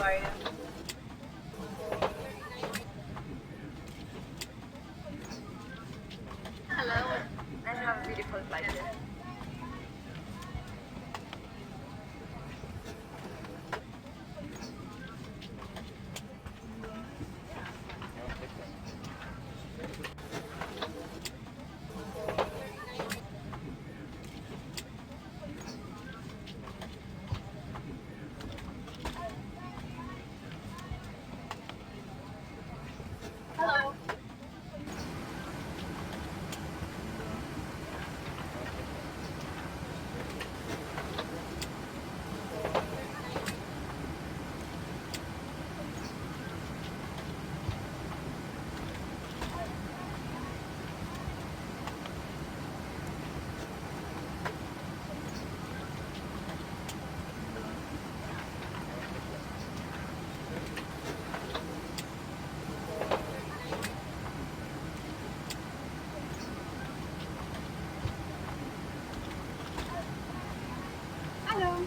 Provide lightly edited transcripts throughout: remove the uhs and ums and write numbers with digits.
are you? Hello, and have a beautiful flight. Hello. Hello.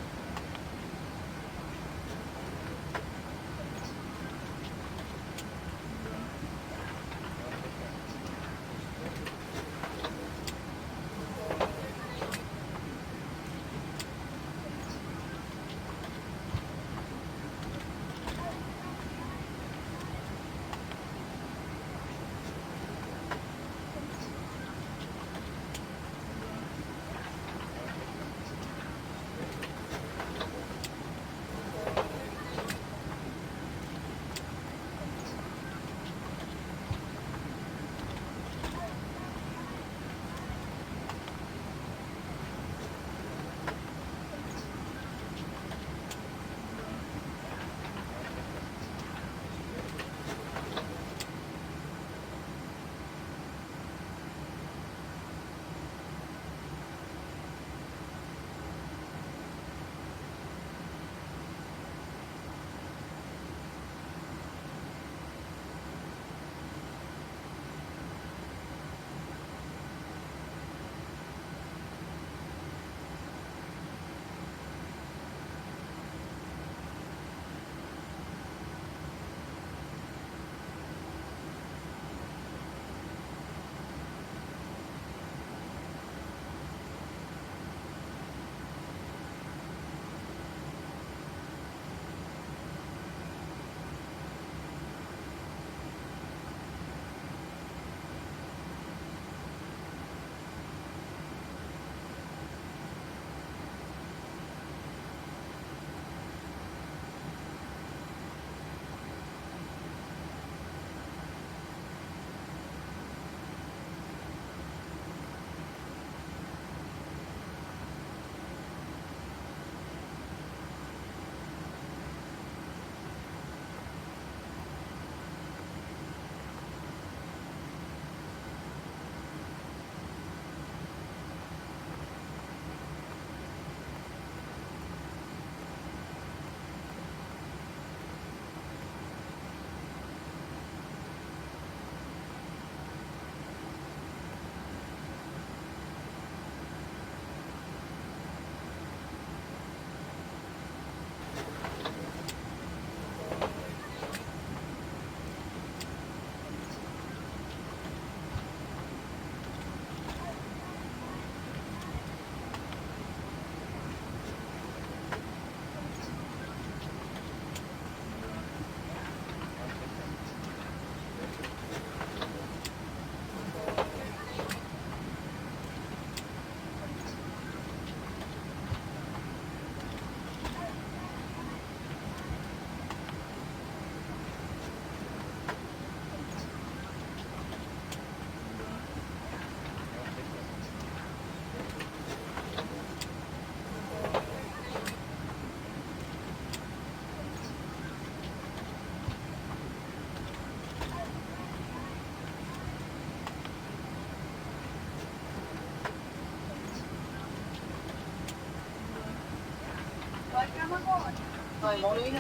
Rồi,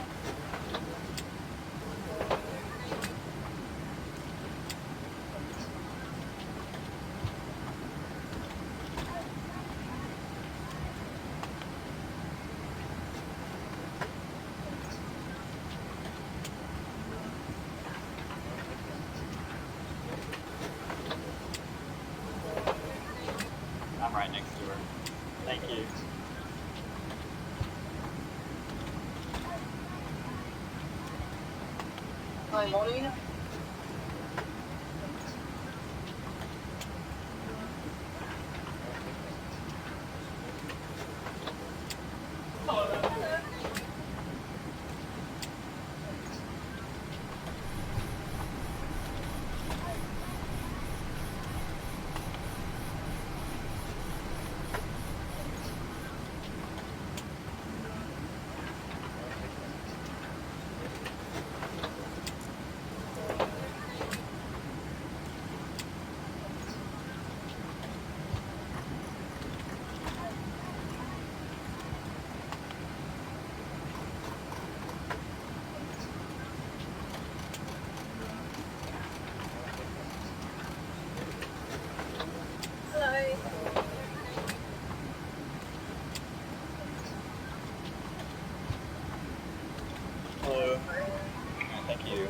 Thank you. Hi, morning. Hello. Hello. Thank you.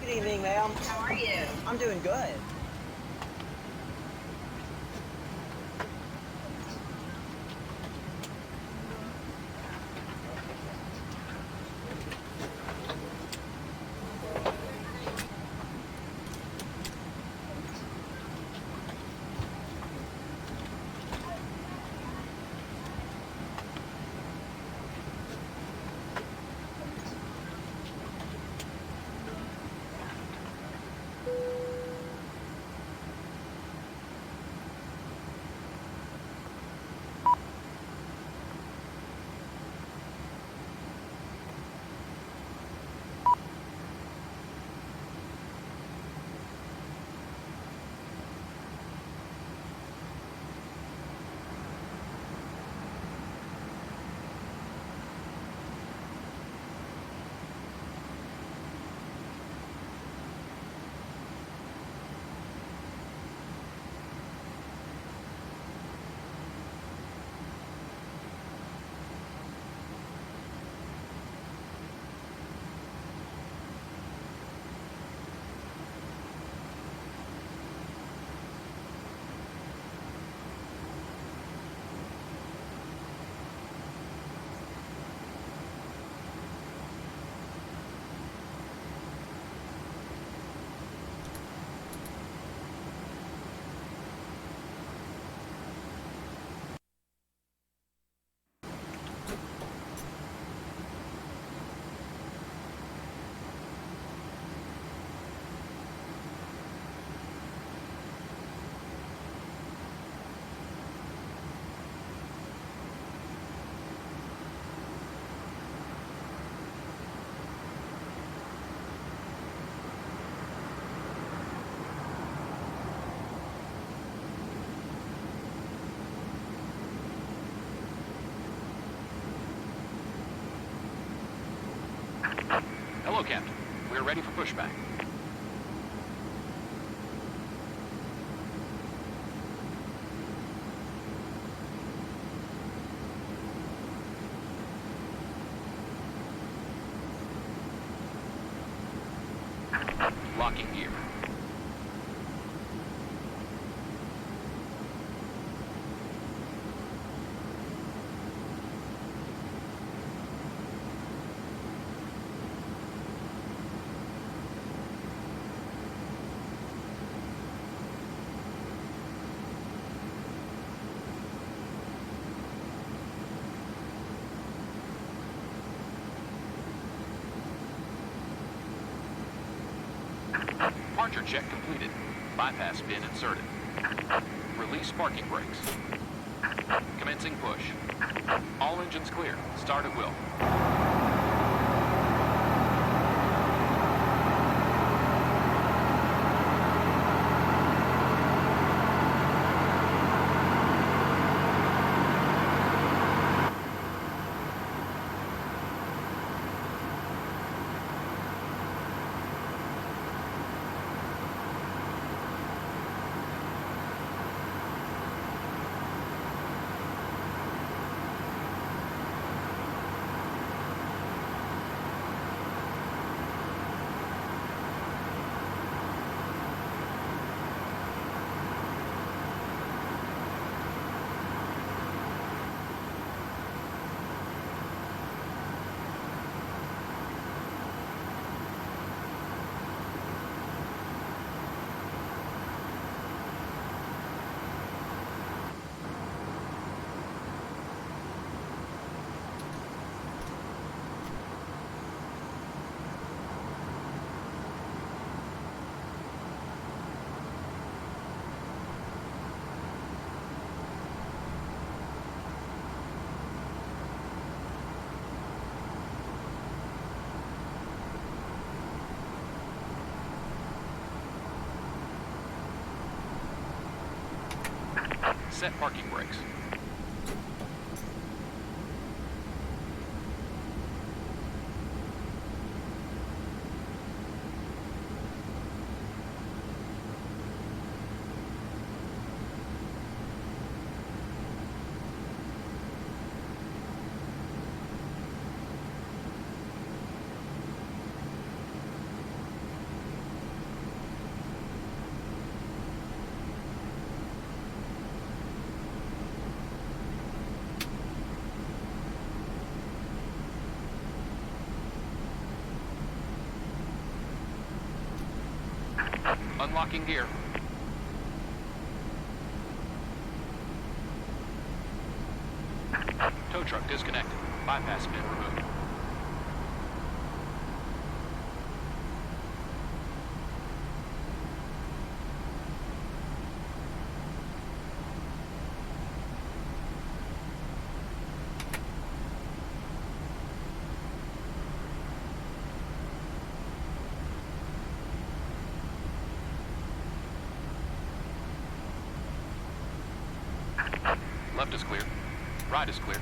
Good evening, ma'am. How are you? I'm doing good. Hello, Captain. We're ready for pushback. Locking gear. Departure check completed. Bypass pin inserted. Release parking brakes. Commencing push. All engines clear. Start at will. Set parking brakes. Unlocking gear. Tow truck disconnected. Bypass pin removed. Left is clear. Right is clear.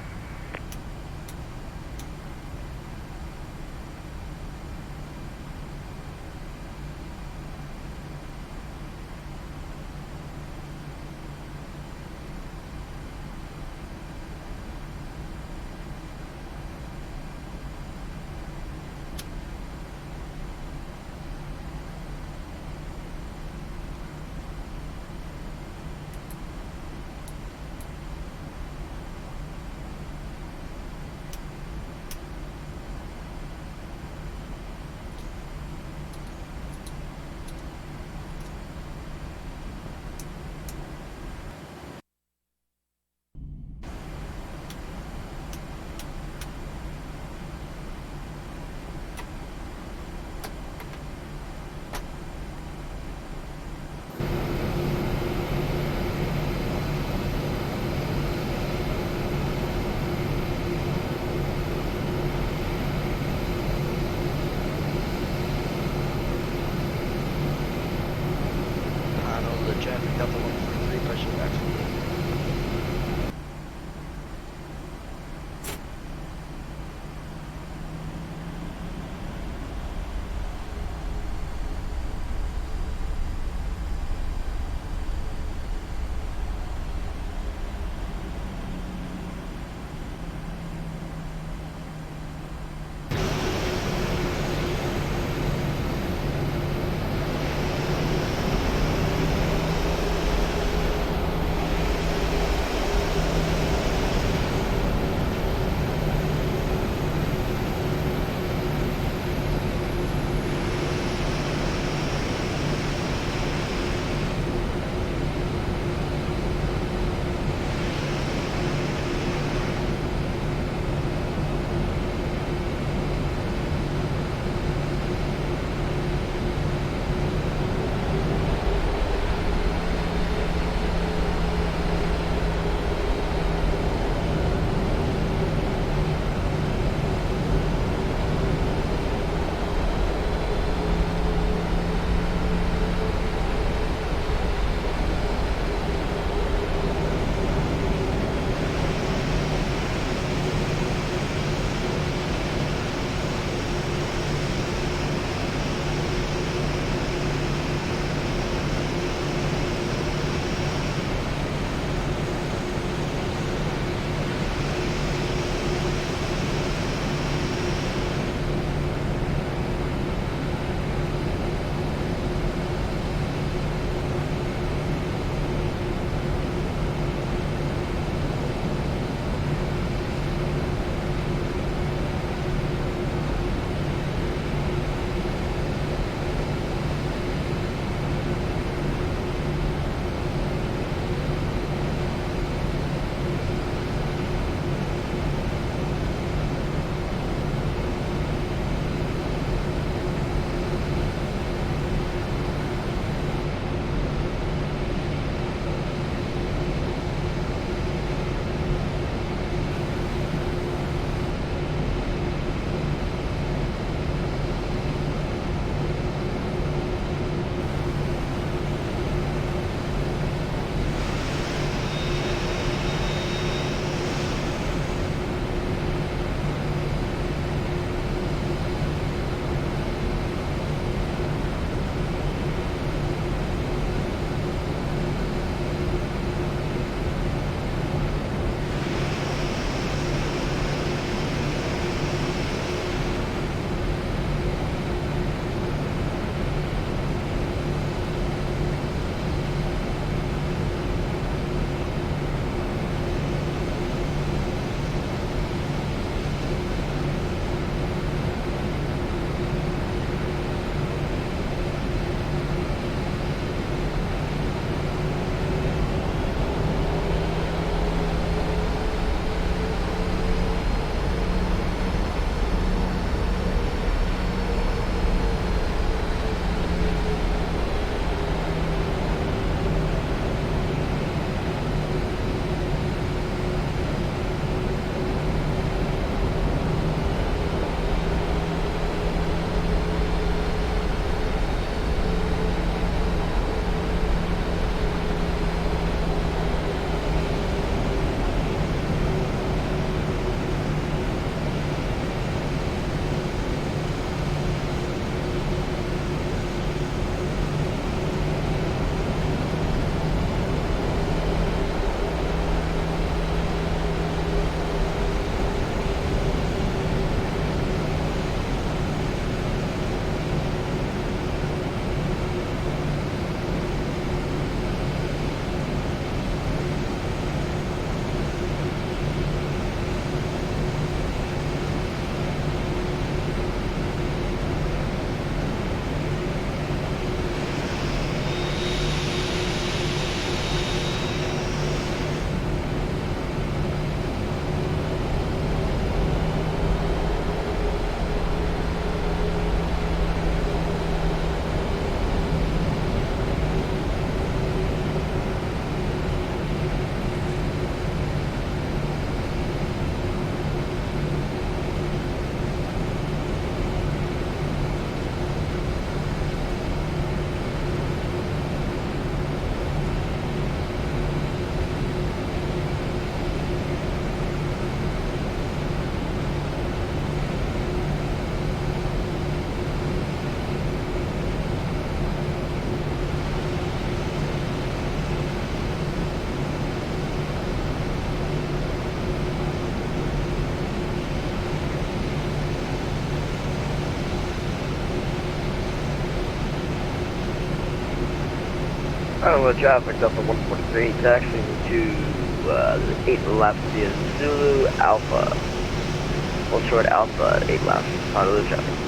Hello, traffic, Delta 143, taxiing to 8 left via Zulu Alpha. Hold short Alpha, 8 left, Honolulu traffic.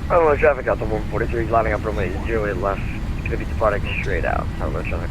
Hello, traffic, Delta 143, lining up runway 08 left, going to be departing straight out. Hello, traffic.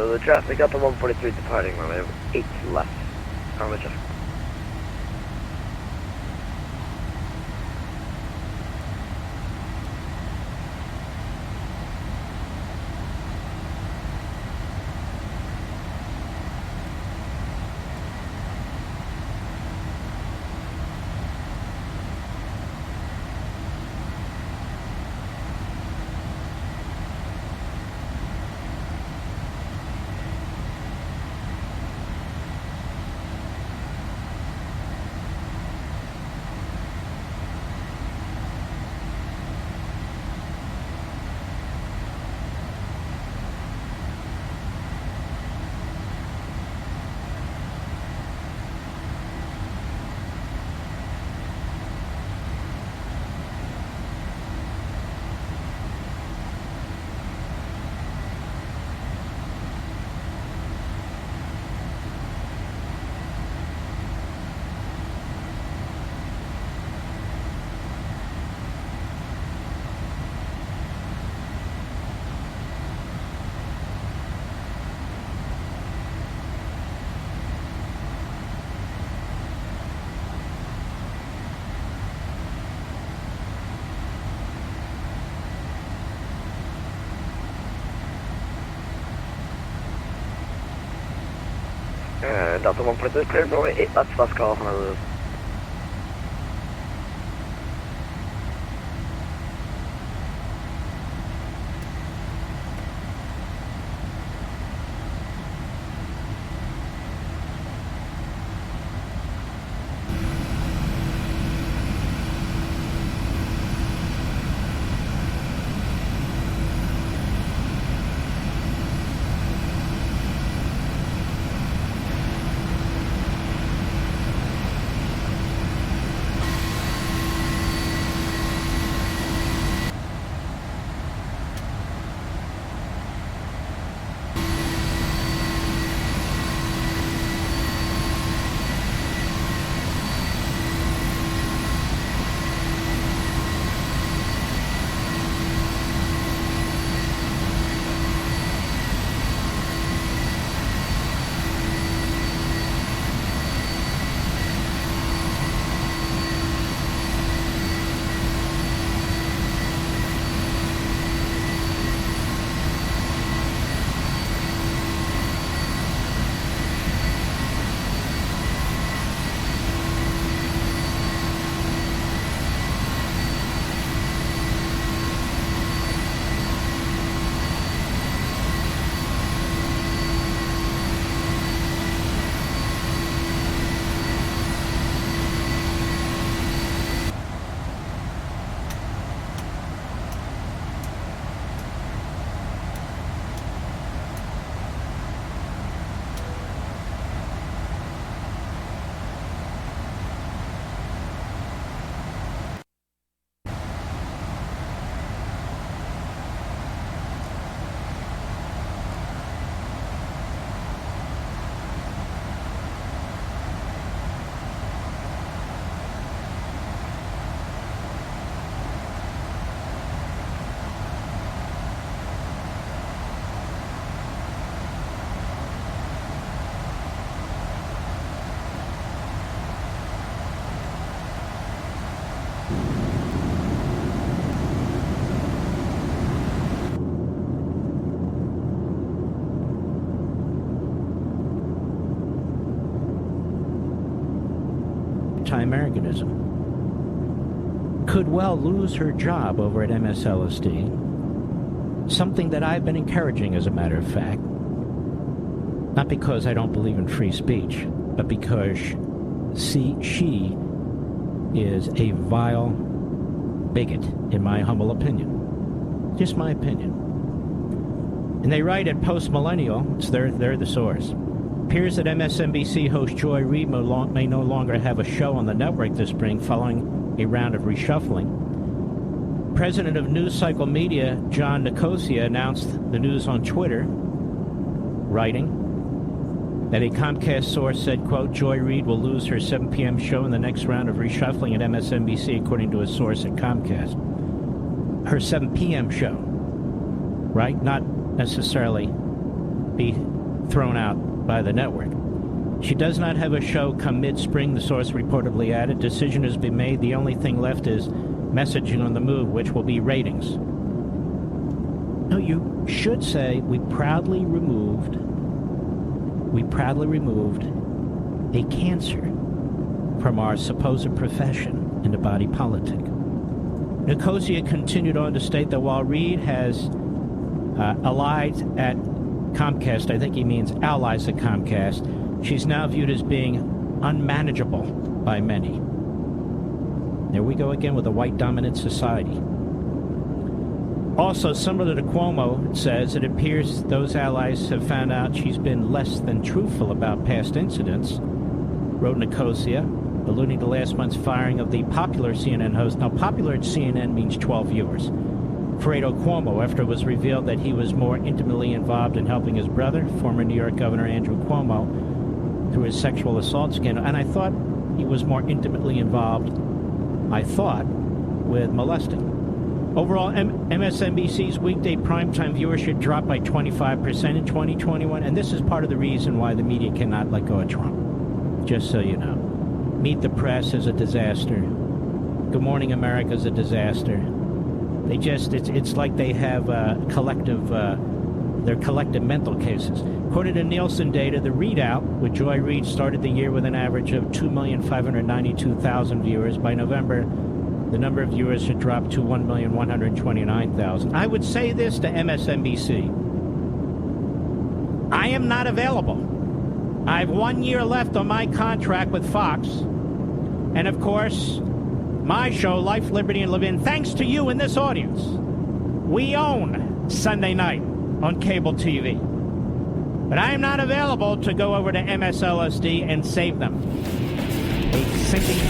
The traffic, Delta 143 departing runway 8 left. Hello, traffic. Delta 143 clear, runway 8 left, last call, Honolulu. Anti-Americanism, could well lose her job over at MSLSD, something that I've been encouraging, as a matter of fact, not because I don't believe in free speech, but because she is a vile bigot, in my humble opinion. Just my opinion. And they write at Post Millennial, they're the source. Appears that MSNBC host Joy Reid may no longer have a show on the network this spring following a round of reshuffling. President of News Cycle Media, John Nicosia, announced the news on Twitter, writing that a Comcast source said, quote, Joy Reid will lose her 7 p.m. show in the next round of reshuffling at MSNBC, according to a source at Comcast. Her 7 p.m. show, right? Not necessarily be thrown out by the network. She does not have a show come mid-spring, the source reportedly added. Decision has been made. The only thing left is messaging on the move, which will be ratings. No, you should say we proudly removed a cancer from our supposed profession in the body politic. Nicosia continued on to state that while Reid has allied at Comcast, I think he means allies at Comcast, she's now viewed as being unmanageable by many. There we go again with a white dominant society. Also, similar to Cuomo, it says it appears those allies have found out she's been less than truthful about past incidents, wrote Nicosia, alluding to last month's firing of the popular CNN host. Now, popular at CNN means 12 viewers. Fredo Cuomo, after it was revealed that he was more intimately involved in helping his brother, former New York Governor Andrew Cuomo, through his sexual assault scandal. And I thought he was more intimately involved, with molesting. Overall, MSNBC's weekday primetime viewership dropped by 25% in 2021, and this is part of the reason why the media cannot let go of Trump. Just so you know. Meet the Press is a disaster. Good Morning America is a disaster. It's like they have a collective their collective mental cases. According to Nielsen data, the readout with Joy Reid started the year with an average of 2,592,000 viewers. By November, the number of viewers had dropped to 1,129,000. I would say this to MSNBC. I am not available. I have 1 year left on my contract with Fox. And of course, my show, Life, Liberty, and Levin, thanks to you in this audience, we own Sunday night on cable TV. But I am not available to go over to MSLSD and save them. A sinking...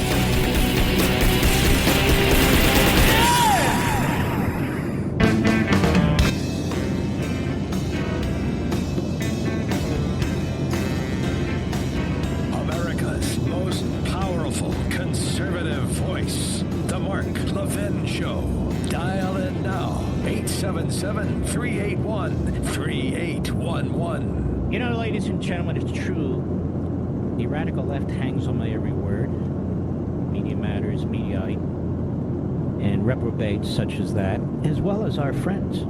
America's most powerful conservative voice, The Mark Levin Show. Dial in now, 877-381-3811. You know, ladies and gentlemen, it's true. The radical left hangs on my every word. Media Matters, Mediaite, and reprobates such as that, as well as our friends.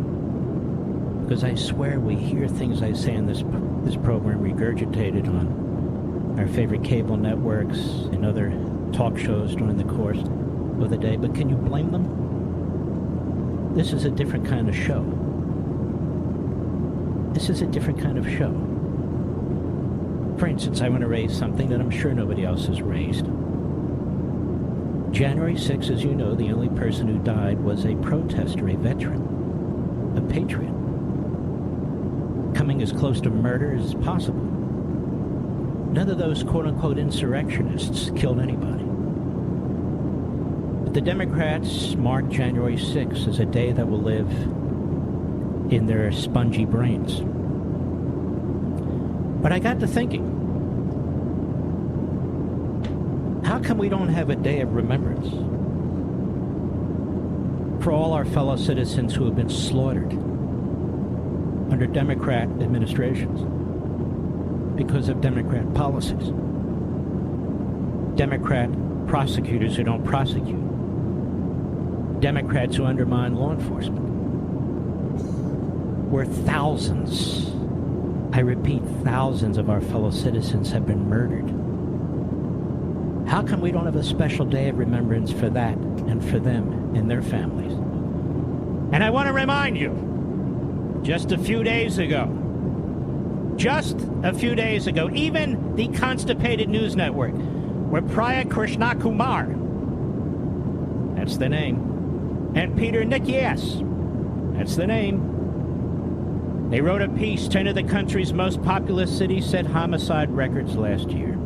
Because I swear we hear things I say in this program regurgitated on our favorite cable networks and other talk shows during the course of the day. But can you blame them? This is a different kind of show. This is a different kind of show. For instance, I want to raise something that I'm sure nobody else has raised. January 6th, as you know, the only person who died was a protester, a veteran, a patriot, coming as close to murder as possible. None of those quote-unquote insurrectionists killed anybody. But the Democrats mark January 6th as a day that will live in their spongy brains. But I got to thinking, how come we don't have a day of remembrance for all our fellow citizens who have been slaughtered under Democrat administrations because of Democrat policies? Democrat prosecutors who don't prosecute. Democrats who undermine law enforcement. Where thousands, I repeat, thousands of our fellow citizens have been murdered. How come we don't have a special day of remembrance for that and for them and their families? And I want to remind you, just a few days ago, even the Constipated News Network, where Priya Krishnakumar, that's the name, and Peter Nikias, that's the name, they wrote a piece, 10 of the country's most populous cities set homicide records last year.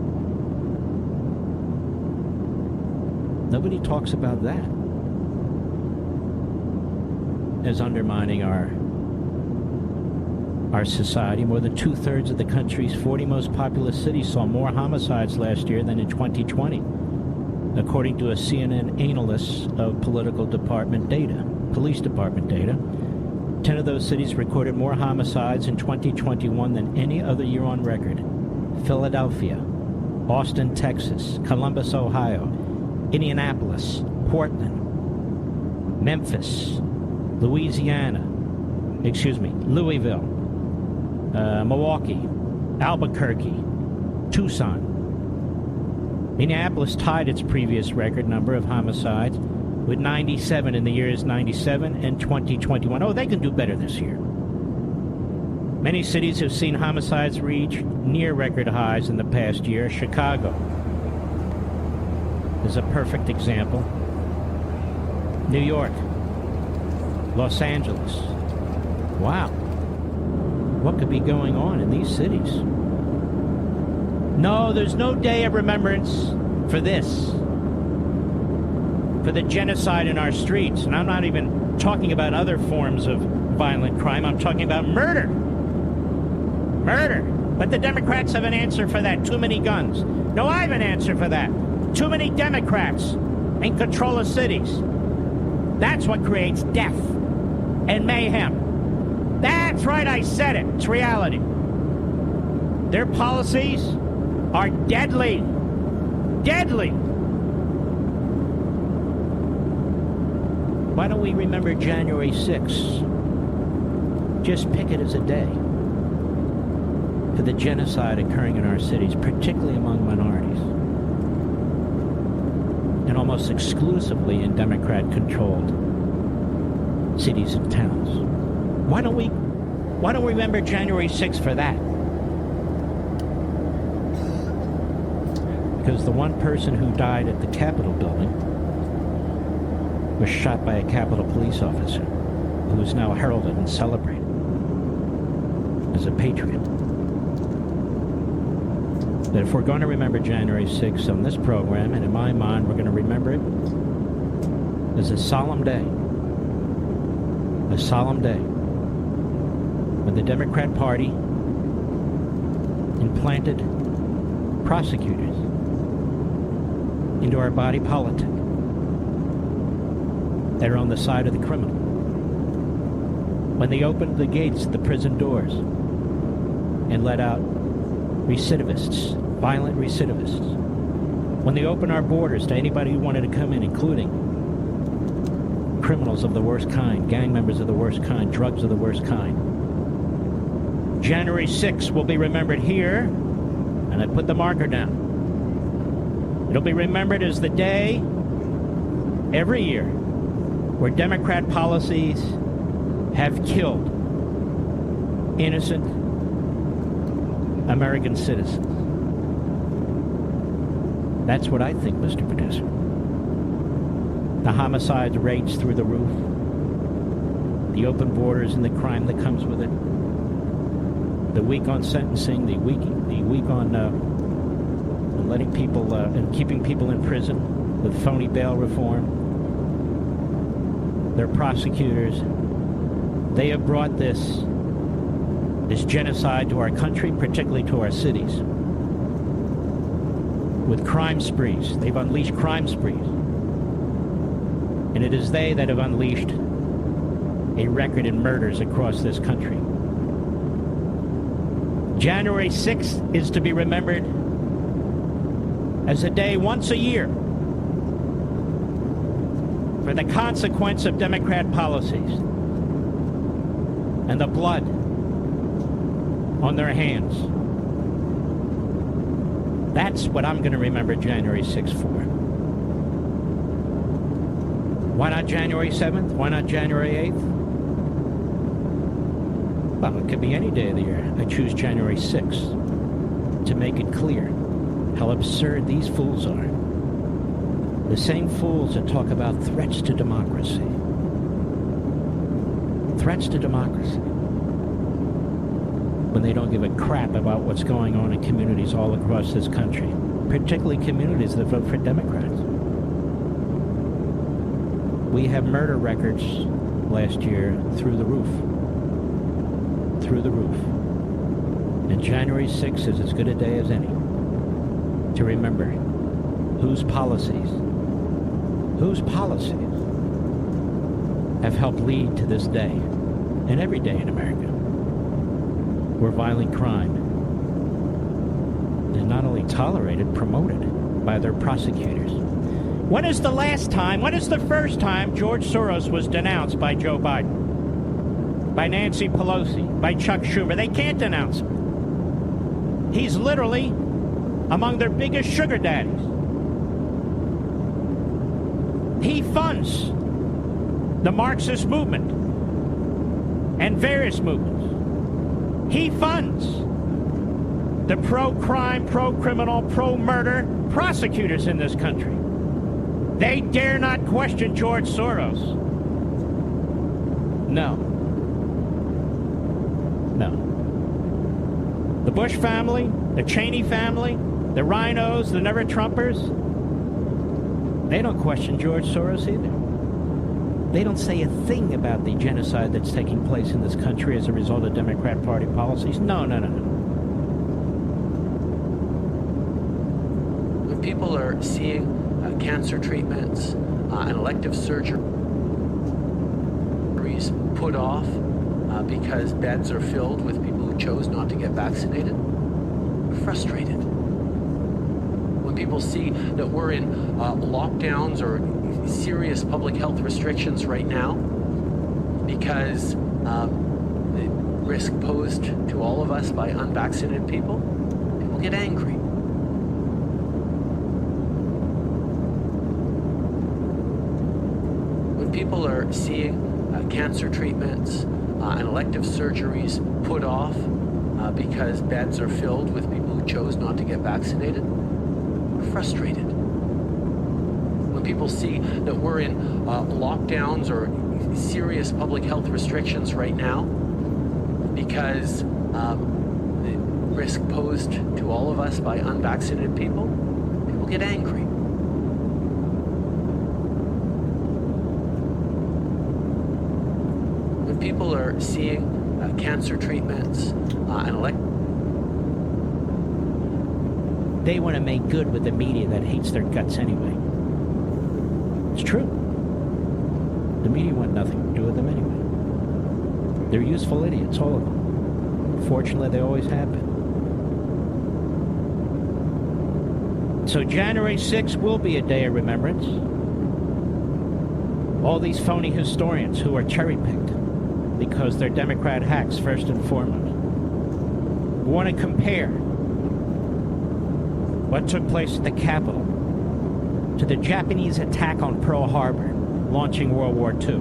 Nobody talks about that as undermining our society. More than 2/3 of the country's 40 most populous cities saw more homicides last year than in 2020, according to a CNN analyst of police department data. 10 of those cities recorded more homicides in 2021 than any other year on record. Philadelphia, Austin, Texas, Columbus, Ohio, Indianapolis, Portland, Memphis, Louisville, Milwaukee, Albuquerque, Tucson. Minneapolis tied its previous record number of homicides with 97 in the years 97 and 2021. Oh, they can do better this year. Many cities have seen homicides reach near record highs in the past year. Chicago is a perfect example. New York, Los Angeles. Wow. What could be going on in these cities? No, there's no day of remembrance for this, for the genocide in our streets. And I'm not even talking about other forms of violent crime. I'm talking about murder. Murder. But the Democrats have an answer for that. Too many guns. No, I have an answer for that. Too many Democrats in control of cities. That's what creates death and mayhem. That's right, I said it. It's reality. Their policies are deadly. Deadly. Why don't we remember January 6th just pick it as a day for the genocide occurring in our cities, particularly among minorities, and almost exclusively in Democrat-controlled cities and towns. Why don't we remember January 6th for that? Because the one person who died at the Capitol building was shot by a Capitol police officer who is now heralded and celebrated as a patriot. That if we're going to remember January 6th on this program, and in my mind we're going to remember it as a solemn day when the Democrat Party implanted prosecutors into our body politic that are on the side of the criminal. When they opened the gates, the prison doors, and let out recidivists, violent recidivists. When they opened our borders to anybody who wanted to come in, including criminals of the worst kind, gang members of the worst kind, drugs of the worst kind. January 6th will be remembered here, and I put the marker down. It'll be remembered as the day every year where Democrat policies have killed innocent American citizens. That's what I think, Mr. Producer. The homicide rates through the roof. The open borders and the crime that comes with it. The week on sentencing, the week on letting people and keeping people in prison with phony bail reform. Their prosecutors, they have brought this genocide to our country, particularly to our cities. With crime sprees. They've unleashed crime sprees. And it is they that have unleashed a record in murders across this country. January 6th is to be remembered as a day once a year for the consequence of Democrat policies and the blood on their hands. That's what I'm going to remember January 6th for. Why not January 7th? Why not January 8th? Well, it could be any day of the year. I choose January 6th to make it clear how absurd these fools are. The same fools that talk about threats to democracy. Threats to democracy. When they don't give a crap about what's going on in communities all across this country, particularly communities that vote for Democrats. We have murder records last year through the roof. Through the roof. And January 6th is as good a day as any to remember whose policies have helped lead to this day, and every day in America, where violent crime is not only tolerated, promoted by their prosecutors. When is the first time George Soros was denounced by Joe Biden, by Nancy Pelosi, by Chuck Schumer? They can't denounce him. He's literally among their biggest sugar daddies. He funds the Marxist movement and various movements. He funds the pro-crime, pro-criminal, pro-murder prosecutors in this country. They dare not question George Soros. No. The Bush family, the Cheney family, the Rhinos, the Never-Trumpers, they don't question George Soros either. They don't say a thing about the genocide that's taking place in this country as a result of Democrat Party policies. No. When people are seeing cancer treatments and elective surgeries put off because beds are filled with people who chose not to get vaccinated, we're frustrated. When people see that we're in lockdowns or serious public health restrictions right now because risk posed to all of us by unvaccinated people, people get angry. When people are seeing cancer treatments and elective surgeries put off because beds are filled with people who chose not to get vaccinated, we're frustrated. When people see that we're in lockdowns or serious public health restrictions right now because the risk posed to all of us by unvaccinated people, people get angry. When people are seeing cancer treatments and They want to make good with the media that hates their guts anyway. It's true. The media want nothing to do with them anyway. They're useful idiots, all of them. Fortunately, they always have been. So January 6th will be a day of remembrance. All these phony historians who are cherry-picked because they're Democrat hacks, first and foremost, want to compare what took place at the Capitol to the Japanese attack on Pearl Harbor, launching World War II,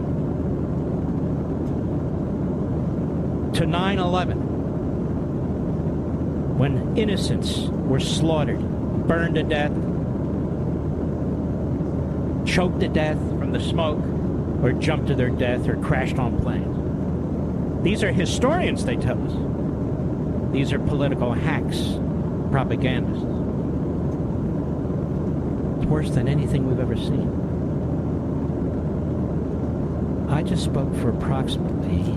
to 9/11, when innocents were slaughtered, burned to death, choked to death from the smoke, or jumped to their death, or crashed on planes. These are historians, they tell us. These are political hacks, propagandists. It's worse than anything we've ever seen. I just spoke for approximately,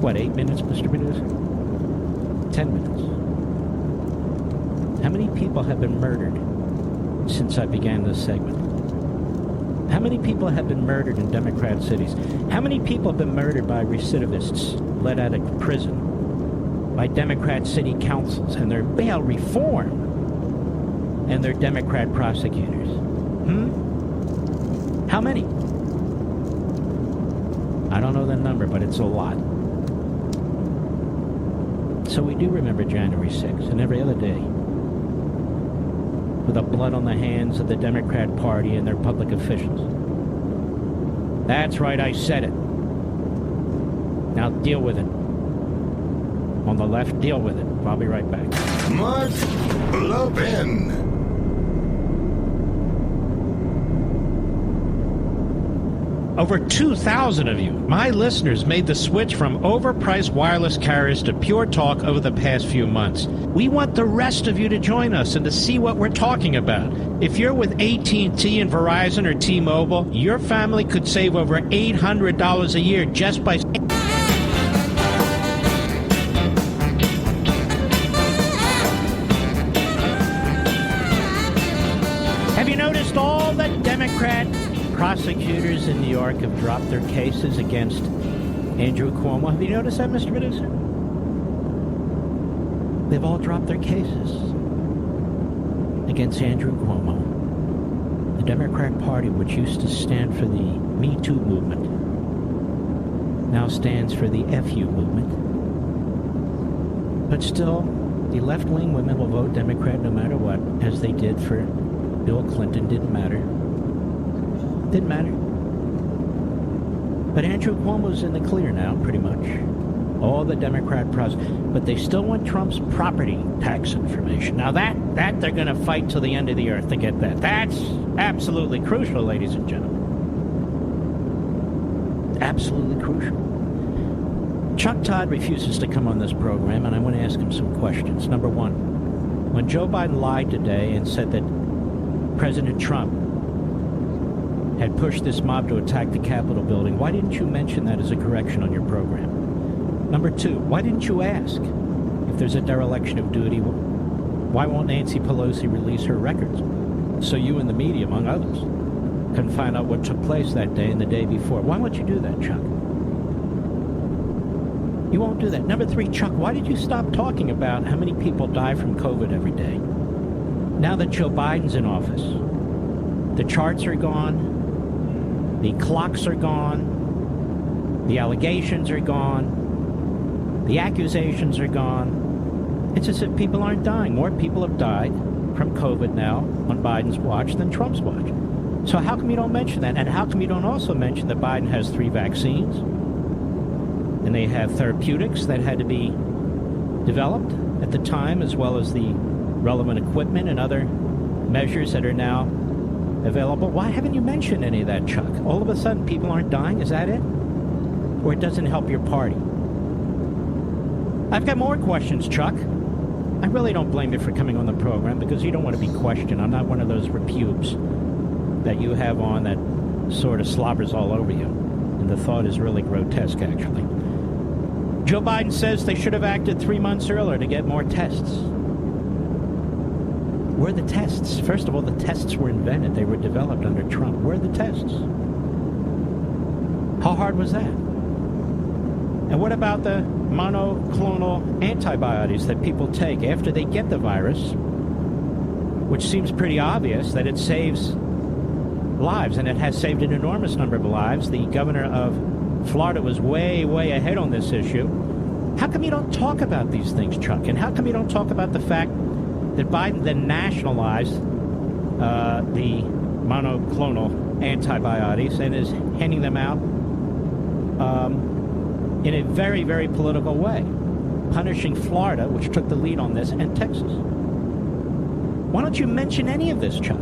8 minutes, Mr. Producer? 10 minutes. How many people have been murdered since I began this segment? How many people have been murdered in Democrat cities? How many people have been murdered by recidivists let out of prison, by Democrat city councils and their bail reform and their Democrat prosecutors? How many? I don't know the number, but it's a lot. So we do remember January 6th and every other day with the blood on the hands of the Democrat Party and their public officials. That's right, I said it. Now deal with it. On the left, deal with it. I'll be right back. Mark Levin. Over 2,000 of you, my listeners, made the switch from overpriced wireless carriers to Pure Talk over the past few months. We want the rest of you to join us and to see what we're talking about. If you're with AT&T and Verizon or T-Mobile, your family could save over $800 a year just by... Have you noticed all the Democrat prosecutors in New York have dropped their cases against Andrew Cuomo? Have you noticed that, Mr. Producer? They've all dropped their cases against Andrew Cuomo. The Democrat Party, which used to stand for the Me Too movement, now stands for the FU movement. But still, the left-wing women will vote Democrat no matter what, as they did for Bill Clinton. Didn't matter. Didn't matter. But Andrew Cuomo's in the clear now, pretty much. All the Democrat but they still want Trump's property tax information. Now that they're going to fight till the end of the earth to get that. That's absolutely crucial, ladies and gentlemen. Absolutely crucial. Chuck Todd refuses to come on this program, and I want to ask him some questions. Number one, when Joe Biden lied today and said that President Trump had pushed this mob to attack the Capitol building, why didn't you mention that as a correction on your program? Number two, why didn't you ask if there's a dereliction of duty? Why won't Nancy Pelosi release her records so you and the media, among others, can find out what took place that day and the day before? Why won't you do that, Chuck? You won't do that. Number three, Chuck, why did you stop talking about how many people die from COVID every day? Now that Joe Biden's in office, the charts are gone. The clocks are gone. The allegations are gone. The accusations are gone. It's as if people aren't dying. More people have died from COVID now on Biden's watch than Trump's watch. So how come you don't mention that? And how come you don't also mention that Biden has 3 vaccines? And they have therapeutics that had to be developed at the time, as well as the relevant equipment and other measures that are now available. Why haven't you mentioned any of that, Chuck? All of a sudden, people aren't dying? Is that it? Or it doesn't help your party? I've got more questions, Chuck. I really don't blame you for coming on the program because you don't want to be questioned. I'm not one of those repubes that you have on that sort of slobbers all over you. And the thought is really grotesque, actually. Joe Biden says they should have acted 3 months earlier to get more tests. Where are the tests? First of all, the tests were invented. They were developed under Trump. Where are the tests? How hard was that? And what about the monoclonal antibiotics that people take after they get the virus, which seems pretty obvious that it saves lives, and it has saved an enormous number of lives. The governor of Florida was way, way ahead on this issue. How come you don't talk about these things, Chuck? And how come you don't talk about the fact that Biden then nationalized the monoclonal antibiotics and is handing them out in a very, very political way, punishing Florida, which took the lead on this, and Texas? Why don't you mention any of this, Chuck?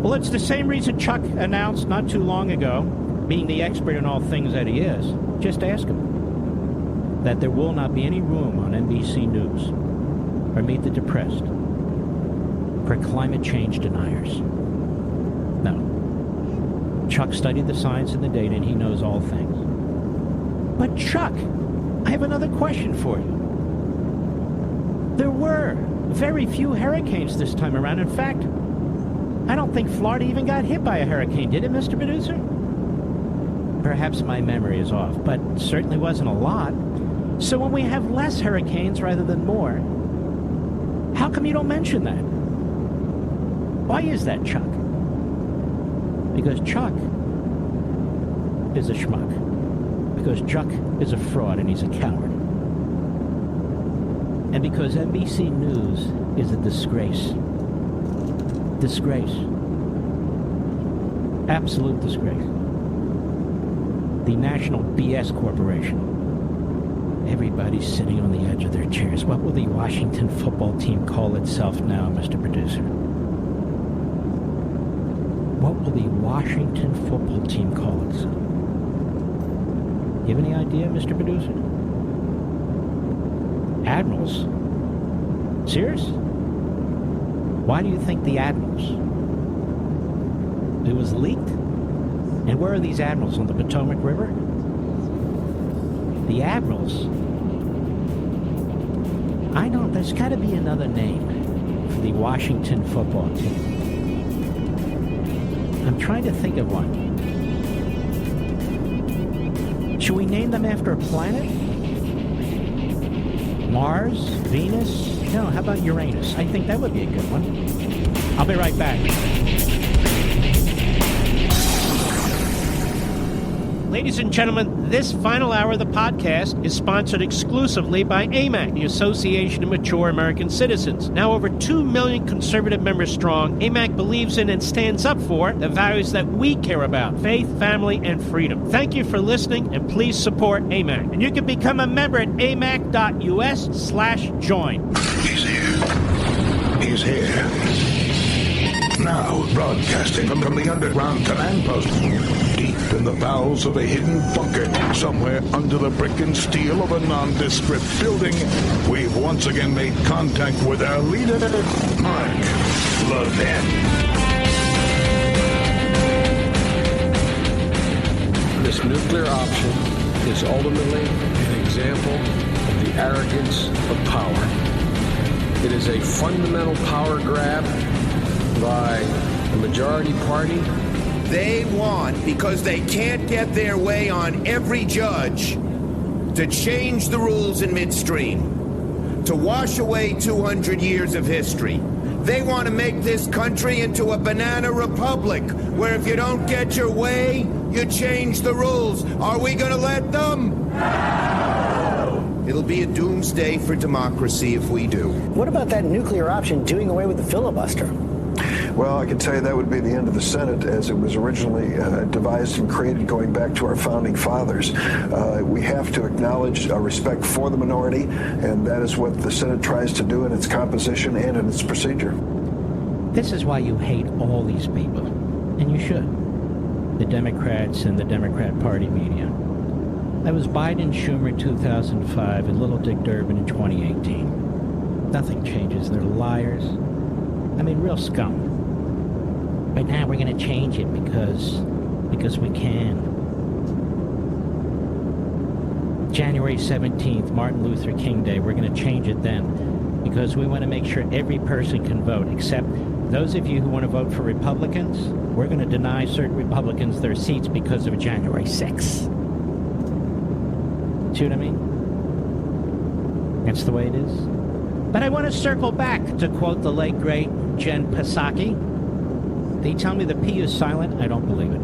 Well, it's the same reason Chuck announced not too long ago, being the expert in all things that he is, just ask him, that there will not be any room on NBC News or Meet the Depressed for climate change deniers. No. Chuck studied the science and the data, and he knows all things. But Chuck, I have another question for you. There were very few hurricanes this time around. In fact, I don't think Florida even got hit by a hurricane, did it, Mr. Producer? Perhaps my memory is off, but it certainly wasn't a lot. So when we have less hurricanes rather than more, how come you don't mention that? Why is that, Chuck? Because Chuck is a schmuck. Because Chuck is a fraud and he's a coward. And because NBC News is a disgrace. Disgrace. Absolute disgrace. The National BS Corporation. Everybody's sitting on the edge of their chairs. What will the Washington football team call itself now, Mr. Producer? What will the Washington football team call itself? You have any idea, Mr. Producer? Admirals. Serious? Why do you think the Admirals? It was leaked? And where are these Admirals? On the Potomac River? The Admirals? I know, there's got to be another name for the Washington football team. I'm trying to think of one. Should we name them after a planet? Mars? Venus? No, how about Uranus? I think that would be a good one. I'll be right back. Ladies and gentlemen, this final hour of the podcast is sponsored exclusively by AMAC, the Association of Mature American Citizens. Now over 2 million conservative members strong, AMAC believes in and stands up for the values that we care about: faith, family, and freedom. Thank you for listening, and please support AMAC. And you can become a member at amac.us/join. He's here. He's here. Now, broadcasting from the underground command post, deep in the bowels of a hidden bunker, somewhere under the brick and steel of a nondescript building, we've once again made contact with our leader, Mark Levin. This nuclear option is ultimately an example of the arrogance of power. It is a fundamental power grab by the majority party. They want, because they can't get their way on every judge, to change the rules in midstream, to wash away 200 years of history. They want to make this country into a banana republic, where if you don't get your way, you change the rules. Are we going to let them? No! It'll be a doomsday for democracy if we do. What about that nuclear option doing away with the filibuster? Well, I can tell you that would be the end of the Senate as it was originally devised and created going back to our founding fathers. We have to acknowledge a respect for the minority, and that is what the Senate tries to do in its composition and in its procedure. This is why you hate all these people, and you should. The Democrats and the Democrat Party media. That was Biden, Schumer in 2005, and little Dick Durbin in 2018. Nothing changes. They're liars. I mean, real scum. But now we're going to change it because we can. January 17th, Martin Luther King Day. We're going to change it then because we want to make sure every person can vote, except those of you who want to vote for Republicans. We're going to deny certain Republicans their seats because of January 6th. See what I mean? That's the way it is. But I want to circle back to quote the late, great Jen Psaki. They tell me the P is silent. I don't believe it.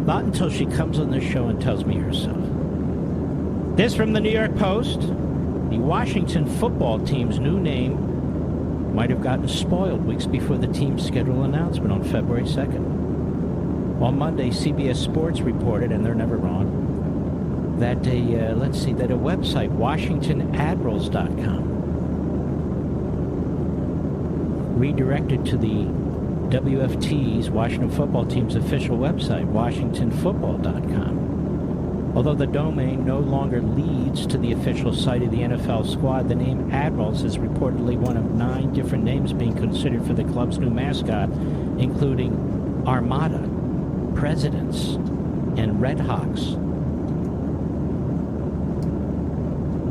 Not until she comes on this show and tells me herself. This from the New York Post. The Washington football team's new name might have gotten spoiled weeks before the team's scheduled announcement on February 2nd. On Monday, CBS Sports reported, and they're never wrong, that that a website, WashingtonAdmirals.com, redirected to the WFT's, Washington football team's official website, WashingtonFootball.com. Although the domain no longer leads to the official site of the NFL squad, the name Admirals is reportedly one of 9 different names being considered for the club's new mascot, including Armada, Presidents, and Red Hawks.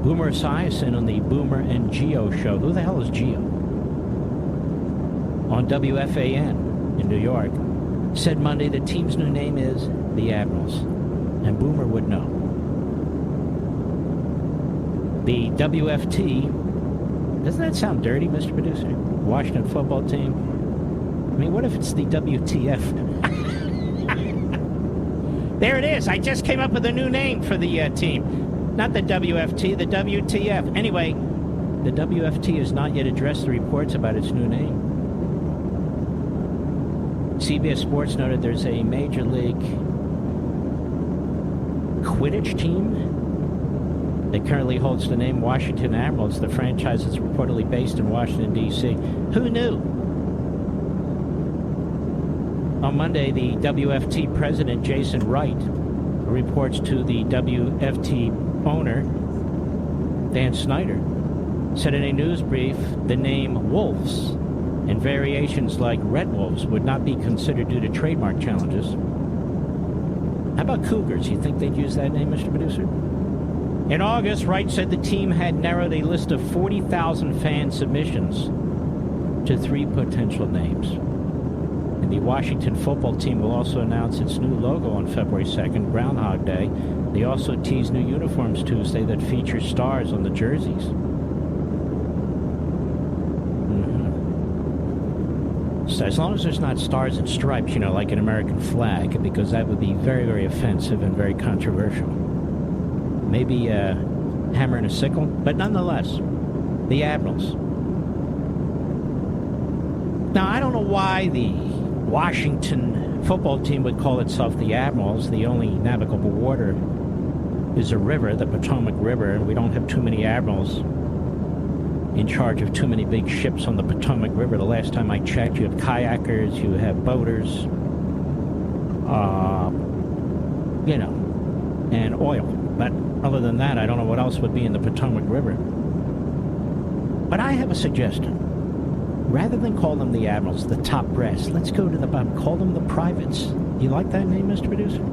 Boomer Esiason on the Boomer and Geo show. Who the hell is Geo? On WFAN in New York, said Monday the team's new name is the Admirals, and Boomer would know. The WFT, doesn't that sound dirty, Mr. Producer? Washington football team. I mean, what if it's the WTF? There it is. I just came up with a new name for the team. Not the WFT, the WTF. Anyway, the WFT has not yet addressed the reports about its new name. CBS Sports noted there's a Major League Quidditch team that currently holds the name Washington Admirals. The franchise is reportedly based in Washington, D.C. Who knew? On Monday, the WFT president, Jason Wright, reports to the WFT owner, Dan Snyder, said in a news brief the name Wolves and variations like Red Wolves would not be considered due to trademark challenges. How about Cougars? You think they'd use that name, Mr. Producer? In August, Wright said the team had narrowed a list of 40,000 fan submissions to 3 potential names. And the Washington football team will also announce its new logo on February 2nd, Groundhog Day. They also teased new uniforms Tuesday that feature stars on the jerseys. So as long as there's not stars and stripes, like an American flag, because that would be very, very offensive and very controversial. Maybe a hammer and a sickle, but nonetheless, the Admirals. Now, I don't know why the Washington football team would call itself the Admirals. The only navigable water is a river, the Potomac River, and we don't have too many admirals in charge of too many big ships on the Potomac River. The last time I checked, you have kayakers, you have boaters, and oil. But other than that, I don't know what else would be in the Potomac River. But I have a suggestion. Rather than call them the Admirals, the top brass, let's go to the bottom. Call them the Privates. You like that name, Mr. Producer?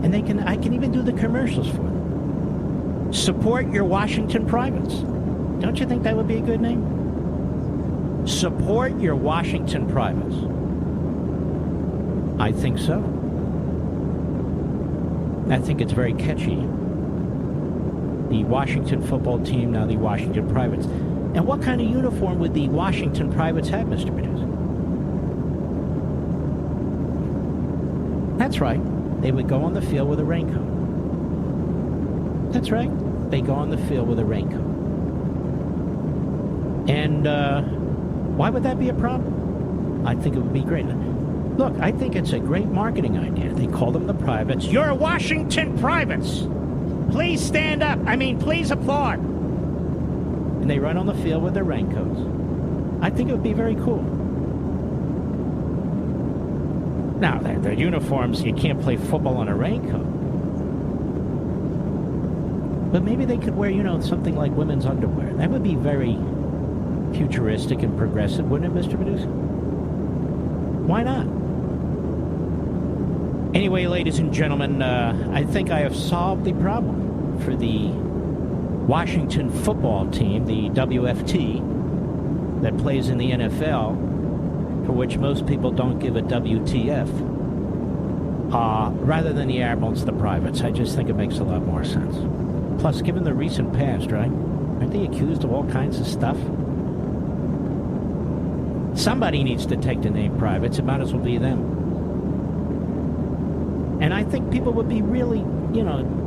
And I can even do the commercials for them. Support your Washington Privates. Don't you think that would be a good name? Support your Washington Privates. I think so. I think it's very catchy. The Washington football team, now the Washington Privates. And what kind of uniform would the Washington privates have, Mr. Producer? That's right. They would go on the field with a raincoat. That's right. They go on the field with a raincoat. And why would that be a problem? I think it would be great. Look, I think it's a great marketing idea. They call them the privates. You're Washington privates. Please stand up. Please applaud. And they run on the field with their raincoats. I think it would be very cool. Now, their uniforms, you can't play football in a raincoat. But maybe they could wear, something like women's underwear. That would be very futuristic and progressive, wouldn't it, Mr. Producer? Why not? Anyway, ladies and gentlemen, I think I have solved the problem for the Washington football team, the WFT, that plays in the NFL, for which most people don't give a WTF. Rather than the Admirals, the privates. I just think it makes a lot more sense. Plus, given the recent past, right? Aren't they accused of all kinds of stuff? Somebody needs to take the name privates. It might as well be them. And I think people would be really,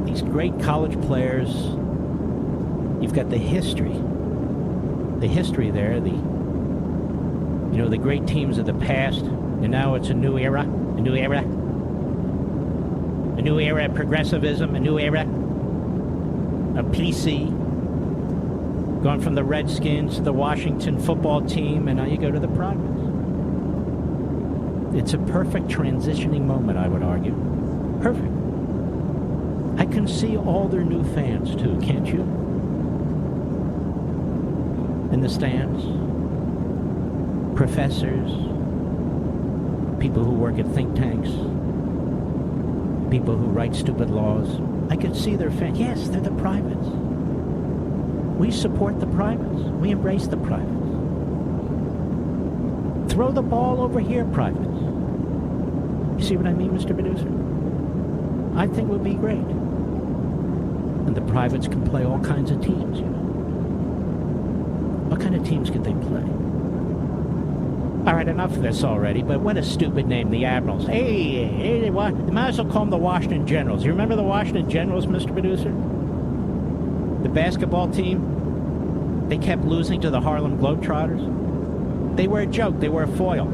these great college players. You've got the history there, the great teams of the past, and now it's a new era of progressivism, a new era of PC, going from the Redskins to the Washington football team, and now you go to the privates. It's a perfect transitioning moment, I would argue. Perfect. I can see all their new fans, too, can't you? In the stands. Professors. People who work at think tanks. People who write stupid laws. I could see their fans. Yes, they're the privates. We support the privates. We embrace the privates. Throw the ball over here, privates. You see what I mean, Mr. Producer? I think it would be great. And the privates can play all kinds of teams, What kind of teams could they play? All right, enough of this already, but what a stupid name, the Admirals. Hey, they might as well call them the Washington Generals. You remember the Washington Generals, Mr. Producer? The basketball team? They kept losing to the Harlem Globetrotters. They were a joke. They were a foil.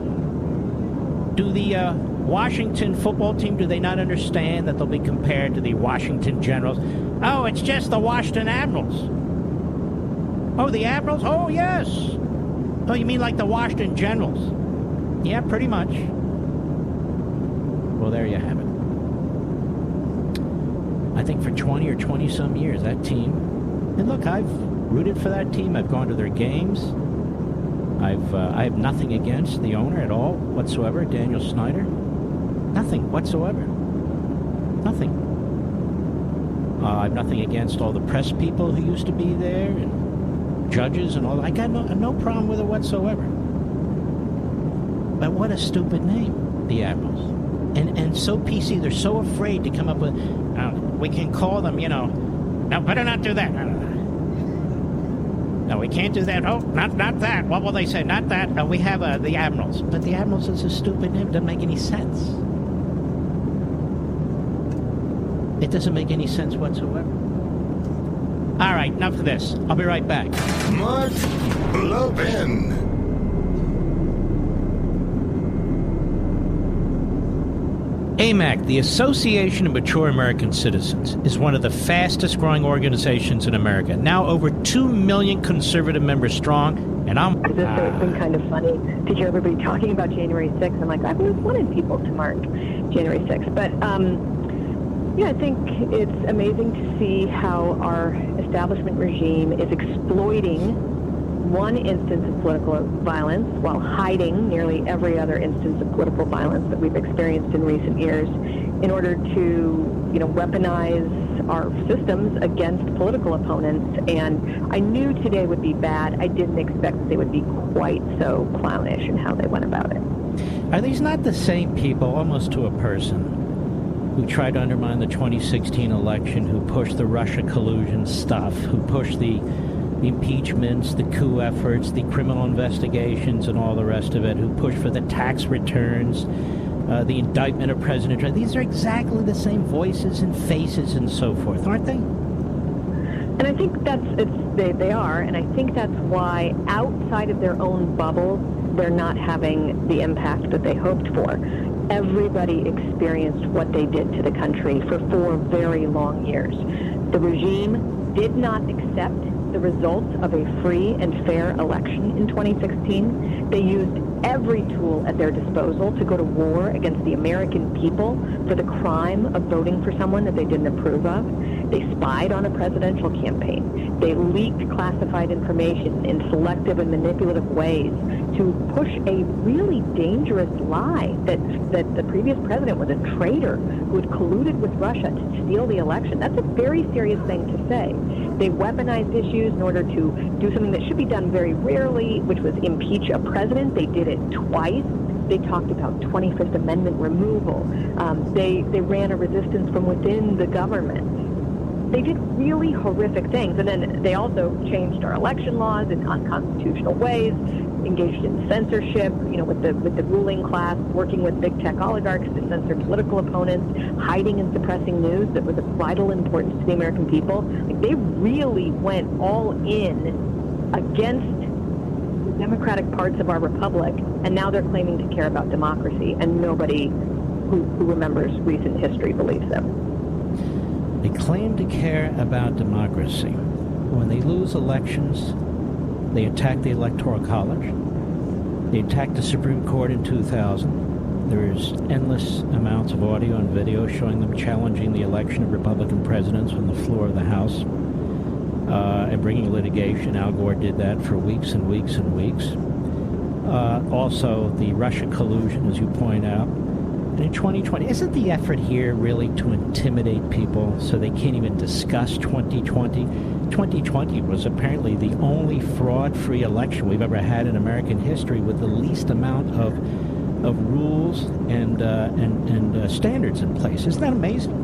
Do the Washington football team, do they not understand that they'll be compared to the Washington Generals? Oh, it's just the Washington Admirals. Oh, the Admirals? Oh, yes. Oh, you mean like the Washington Generals? Yeah, pretty much. Well, there you have it. I think for 20 or 20-some years, that team... And look, I've rooted for that team. I've gone to their games. I have nothing against the owner at all whatsoever, Daniel Snyder. Nothing whatsoever. Nothing. I have nothing against all the press people who used to be there and judges and all. I got no problem with it whatsoever. But what a stupid name, the Admirals. And so PC, they're so afraid to come up with, we can call them, no, better not do that. No, we can't do that. Oh, not that. What will they say? Not that. We have the Admirals. But the Admirals is a stupid name. It doesn't make any sense. It doesn't make any sense whatsoever. All right, enough of this. I'll be right back. Mark Levin. AMAC, the Association of Mature American Citizens, is one of the fastest growing organizations in America. Now over 2 million conservative members strong, and I'm... So it's been kind of funny to hear everybody talking about January 6th. I'm like, I've always wanted people to mark January 6th. But, I think it's amazing to see how our establishment regime is exploiting one instance of political violence while hiding nearly every other instance of political violence that we've experienced in recent years in order to, weaponize our systems against political opponents. And I knew today would be bad. I didn't expect that they would be quite so clownish in how they went about it. Are these not the same people, almost to a person, who tried to undermine the 2016 election, who pushed the Russia collusion stuff, who pushed the the impeachments, the coup efforts, the criminal investigations, and all the rest of it, who push for the tax returns, the indictment of President Trump. These are exactly the same voices and faces and so forth, aren't they? And I think they are, and I think that's why outside of their own bubble, they're not having the impact that they hoped for. Everybody experienced what they did to the country for 4 very long years. The regime did not accept the results of a free and fair election in 2016. They used every tool at their disposal to go to war against the American people for the crime of voting for someone that they didn't approve of. They spied on a presidential campaign. They leaked classified information in selective and manipulative ways to push a really dangerous lie that the previous president was a traitor who had colluded with Russia to steal the election. That's a very serious thing to say. They weaponized issues in order to do something that should be done very rarely, which was impeach a president. They did it twice. They talked about 25th Amendment removal. They ran a resistance from within the government. They did really horrific things. And then they also changed our election laws in unconstitutional ways, engaged in censorship, with the ruling class, working with big tech oligarchs to censor political opponents, hiding and suppressing news that was of vital importance to the American people. They really went all in against the democratic parts of our republic, and now they're claiming to care about democracy, and nobody who remembers recent history believes them. They claim to care about democracy. When they lose elections, they attack the Electoral College. They attacked the Supreme Court in 2000. There's endless amounts of audio and video showing them challenging the election of Republican presidents on the floor of the House and bringing litigation. Al Gore did that for weeks and weeks and weeks. Also, the Russia collusion, as you point out. And in 2020, isn't the effort here really to intimidate people so they can't even discuss 2020? 2020 was apparently the only fraud-free election we've ever had in American history with the least amount of rules and standards in place. Isn't that amazing?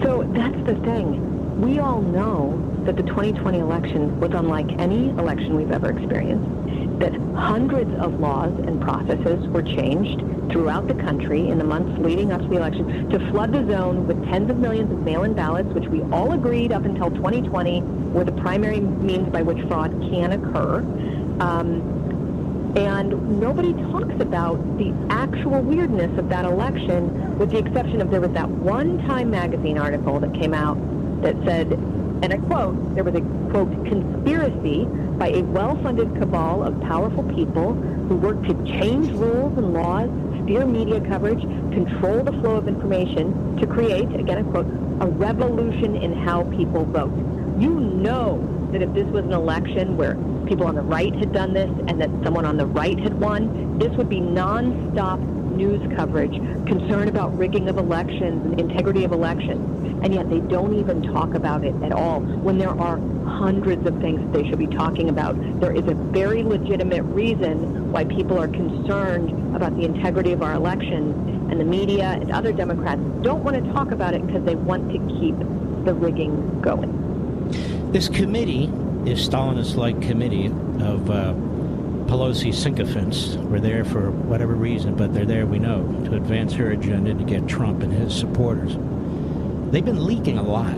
So that's the thing. We all know that the 2020 election was unlike any election we've ever experienced, that hundreds of laws and processes were changed throughout the country in the months leading up to the election to flood the zone with tens of millions of mail-in ballots, which we all agreed up until 2020 were the primary means by which fraud can occur. And nobody talks about the actual weirdness of that election, with the exception of there was that one Time magazine article that came out that said, and I quote, there was a, quote, conspiracy by a well-funded cabal of powerful people who work to change rules and laws, steer media coverage, control the flow of information to create, again, I quote, a revolution in how people vote. You know that if this was an election where people on the right had done this and that someone on the right had won, this would be non-stop news coverage, concern about rigging of elections and integrity of elections. And yet they don't even talk about it at all when there are hundreds of things that they should be talking about. There is a very legitimate reason why people are concerned about the integrity of our elections, and the media and other Democrats don't want to talk about it because they want to keep the rigging going. This committee, this Stalinist-like committee of Pelosi sycophants, were there for whatever reason, but they're there, we know, to advance her agenda to get Trump and his supporters. They've been leaking a lot.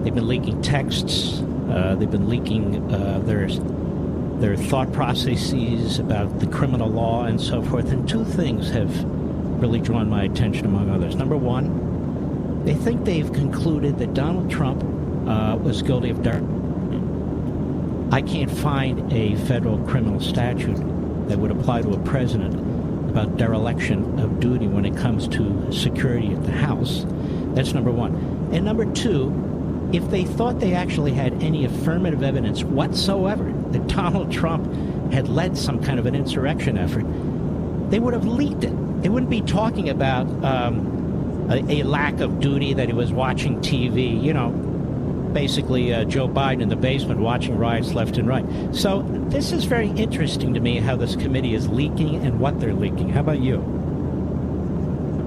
They've been leaking texts. They've been leaking their thought processes about the criminal law and so forth. And two things have really drawn my attention, among others. Number one, they think they've concluded that Donald Trump was guilty of dereliction. I can't find a federal criminal statute that would apply to a president about dereliction of duty when it comes to security at the House. That's number one. And number two, if they thought they actually had any affirmative evidence whatsoever that Donald Trump had led some kind of an insurrection effort, they would have leaked it. They wouldn't be talking about a lack of duty, that he was watching TV, basically Joe Biden in the basement watching riots left and right. So this is very interesting to me how this committee is leaking and what they're leaking. How about you?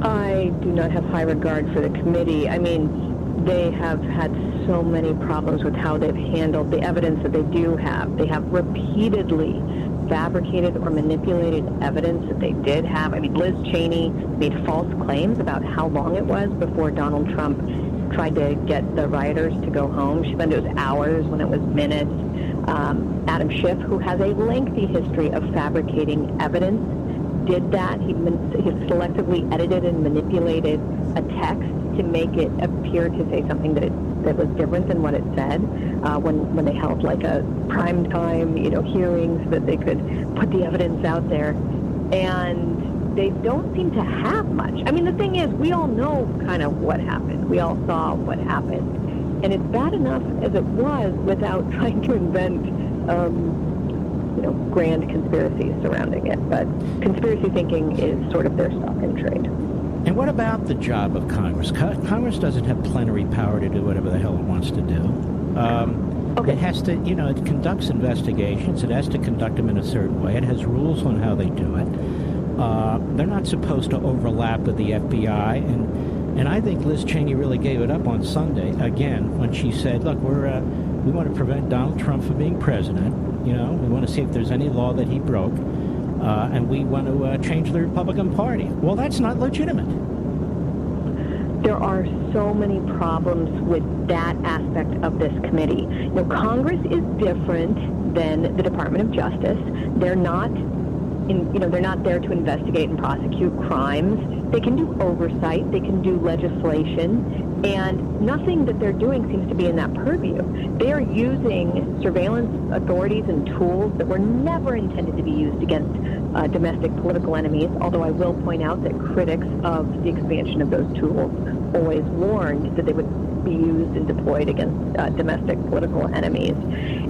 I do not have high regard for the committee. I mean, they have had so many problems with how they've handled the evidence that they do have. They have repeatedly fabricated or manipulated evidence that they did have. I mean, Liz Cheney made false claims about how long it was before Donald Trump tried to get the rioters to go home. She said it was hours when it was minutes. Adam Schiff, who has a lengthy history of fabricating evidence, did that. He selectively edited and manipulated a text to make it appear to say something that was different than what it said when they held like a prime time, hearings so that they could put the evidence out there. And they don't seem to have much. I mean, the thing is, we all know kind of what happened. We all saw what happened. And it's bad enough as it was without trying to invent, grand conspiracies surrounding it. But conspiracy thinking is sort of their stock in trade. And what about the job of Congress? Congress doesn't have plenary power to do whatever the hell it wants to do. It has to, it conducts investigations. It has to conduct them in a certain way. It has rules on how they do it. They're not supposed to overlap with the FBI. And I think Liz Cheney really gave it up on Sunday, again, when she said, look, we want to prevent Donald Trump from being president. We want to see if there's any law that he broke. And we want to change the Republican Party. Well, that's not legitimate. There are so many problems with that aspect of this committee. Congress is different than the Department of Justice. They're not there to investigate and prosecute crimes. They can do oversight. They can do legislation. And nothing that they're doing seems to be in that purview. They are using surveillance authorities and tools that were never intended to be used against domestic political enemies, although I will point out that critics of the expansion of those tools always warned that they would be used and deployed against domestic political enemies.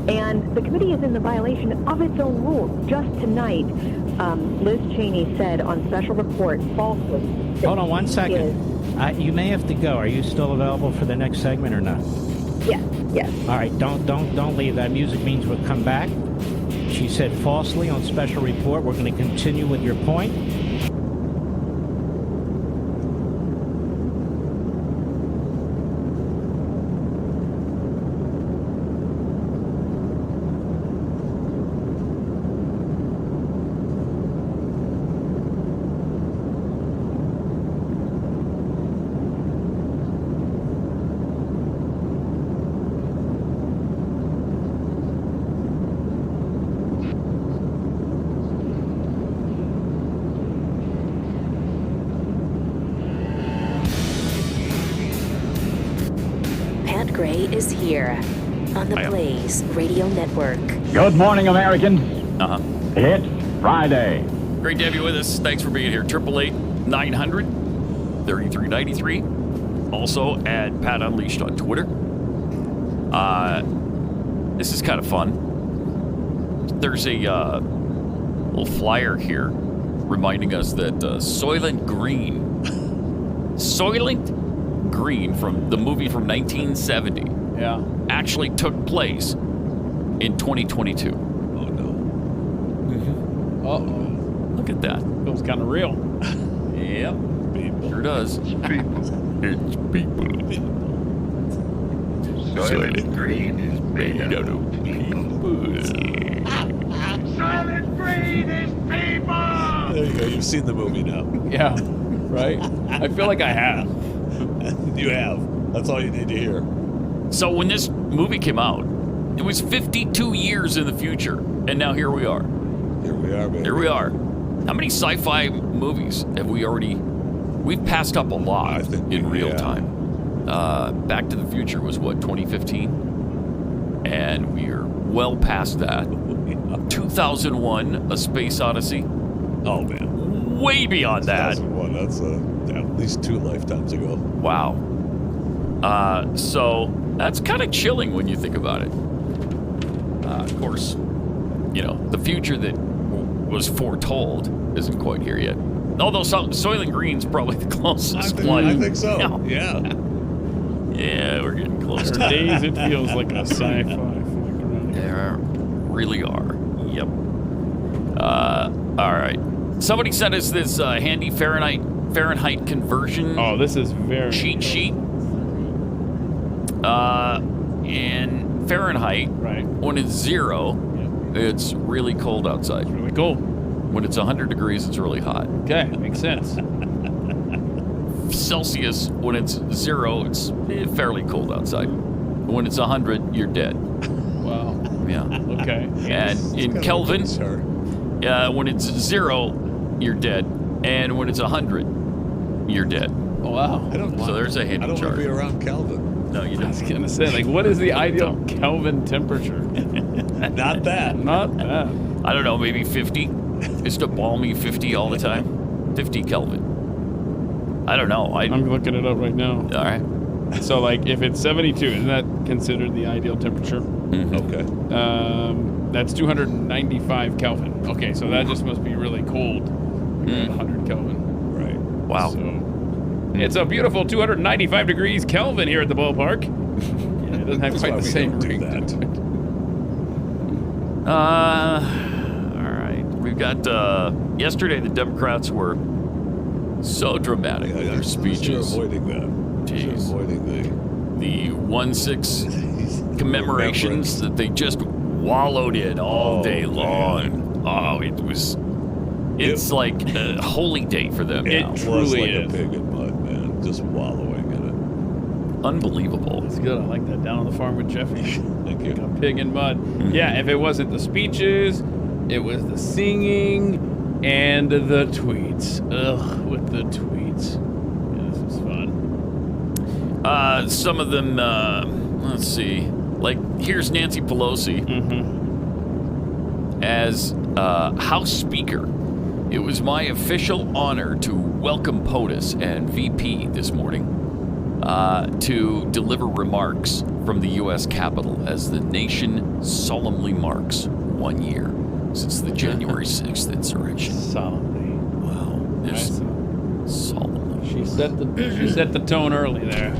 And the committee is in the violation of its own rules. Just tonight, Liz Cheney said on special report falsely. Hold on 1 second. You may have to go. Are you still available for the next segment or not? Yes. All right, don't leave. That music means we'll come back. She said falsely on special report. We're going to continue with your point. Is here on the Blaze Radio Network. Good morning, Americans. It's Friday. Great to have you with us. Thanks for being here. 888-900-3393. Also at Pat Unleashed on Twitter. This is kind of fun. There's a little flyer here reminding us that Soylent Green from the movie from 1970 actually took place in 2022. Oh, no. Uh-oh. Look at that. Feels kind of real. Yep. People. Sure does. It's people. Soylent Green is made out of people. Soylent Green is people! There you go. You've seen the movie now. Yeah. Right? I feel like I have. You have. That's all you need to hear. So when this movie came out, it was 52 years in the future. And now here we are. Here we are, baby. Here we are. How many sci-fi movies have we already... We've passed up a lot in real time. Back to the Future was, 2015? And we are well past that. 2001, A Space Odyssey. Oh, man. Way beyond that. 2001, that's at least 2 lifetimes ago. Wow. So that's kind of chilling when you think about it. Of course, the future that was foretold isn't quite here yet. Although Soylent Green's probably the closest one. I think so. Yeah. Yeah, we're getting close to For that. days, it feels like a sci-fi flick. There really are. Yep. All right. Somebody sent us this handy Fahrenheit conversion. Oh, this is very cheat sheet. Fahrenheit, right? When it's 0, it's really cold outside. It's really cold. When it's 100 degrees, it's really hot. Okay, makes sense. Celsius, when it's 0, it's fairly cold outside. When it's 100, you're dead. Wow. Yeah. Okay. And in Kelvin, when it's 0, you're dead. And when it's 100, you're dead. Oh, wow. So there's a hidden I don't chart. want to be around Kelvin. No, you I don't. was going to say, like, what is the ideal Kelvin temperature? Not that. Not that. I don't know, maybe 50. Just a balmy 50 all the time. 50 Kelvin. I don't know. I'm looking it up right now. All right. So, like, if it's 72, isn't that considered the ideal temperature? Okay. That's 295 Kelvin. Okay, so that just must be really cold. 100 Kelvin. Right. Wow. So, it's a beautiful 295 degrees Kelvin here at the ballpark. Yeah, it doesn't have That's quite why the we same don't do ring that. to it. All right. We've got, yesterday the Democrats were so dramatic with their speeches. Oh, You're avoiding that. Jeez. The 1/6 commemorations that they just wallowed in all day long. Oh, it's like a holy day for them now. It truly is. a pig in mud, man. Just wallowing in it. Unbelievable. It's good. I like that. Down on the farm with Jeffy. Thank you. Like a pig in mud. Yeah, if it wasn't the speeches, it was the singing and the tweets. Ugh, with the tweets. Yeah, this was fun. Some of them, let's see. Like, here's Nancy Pelosi as House Speaker. It was my official honor to welcome POTUS and VP this morning to deliver remarks from the U.S. Capitol as the nation solemnly marks 1 year since the January 6th insurrection. Solemnly. Wow. This solemnly. She set the tone early there.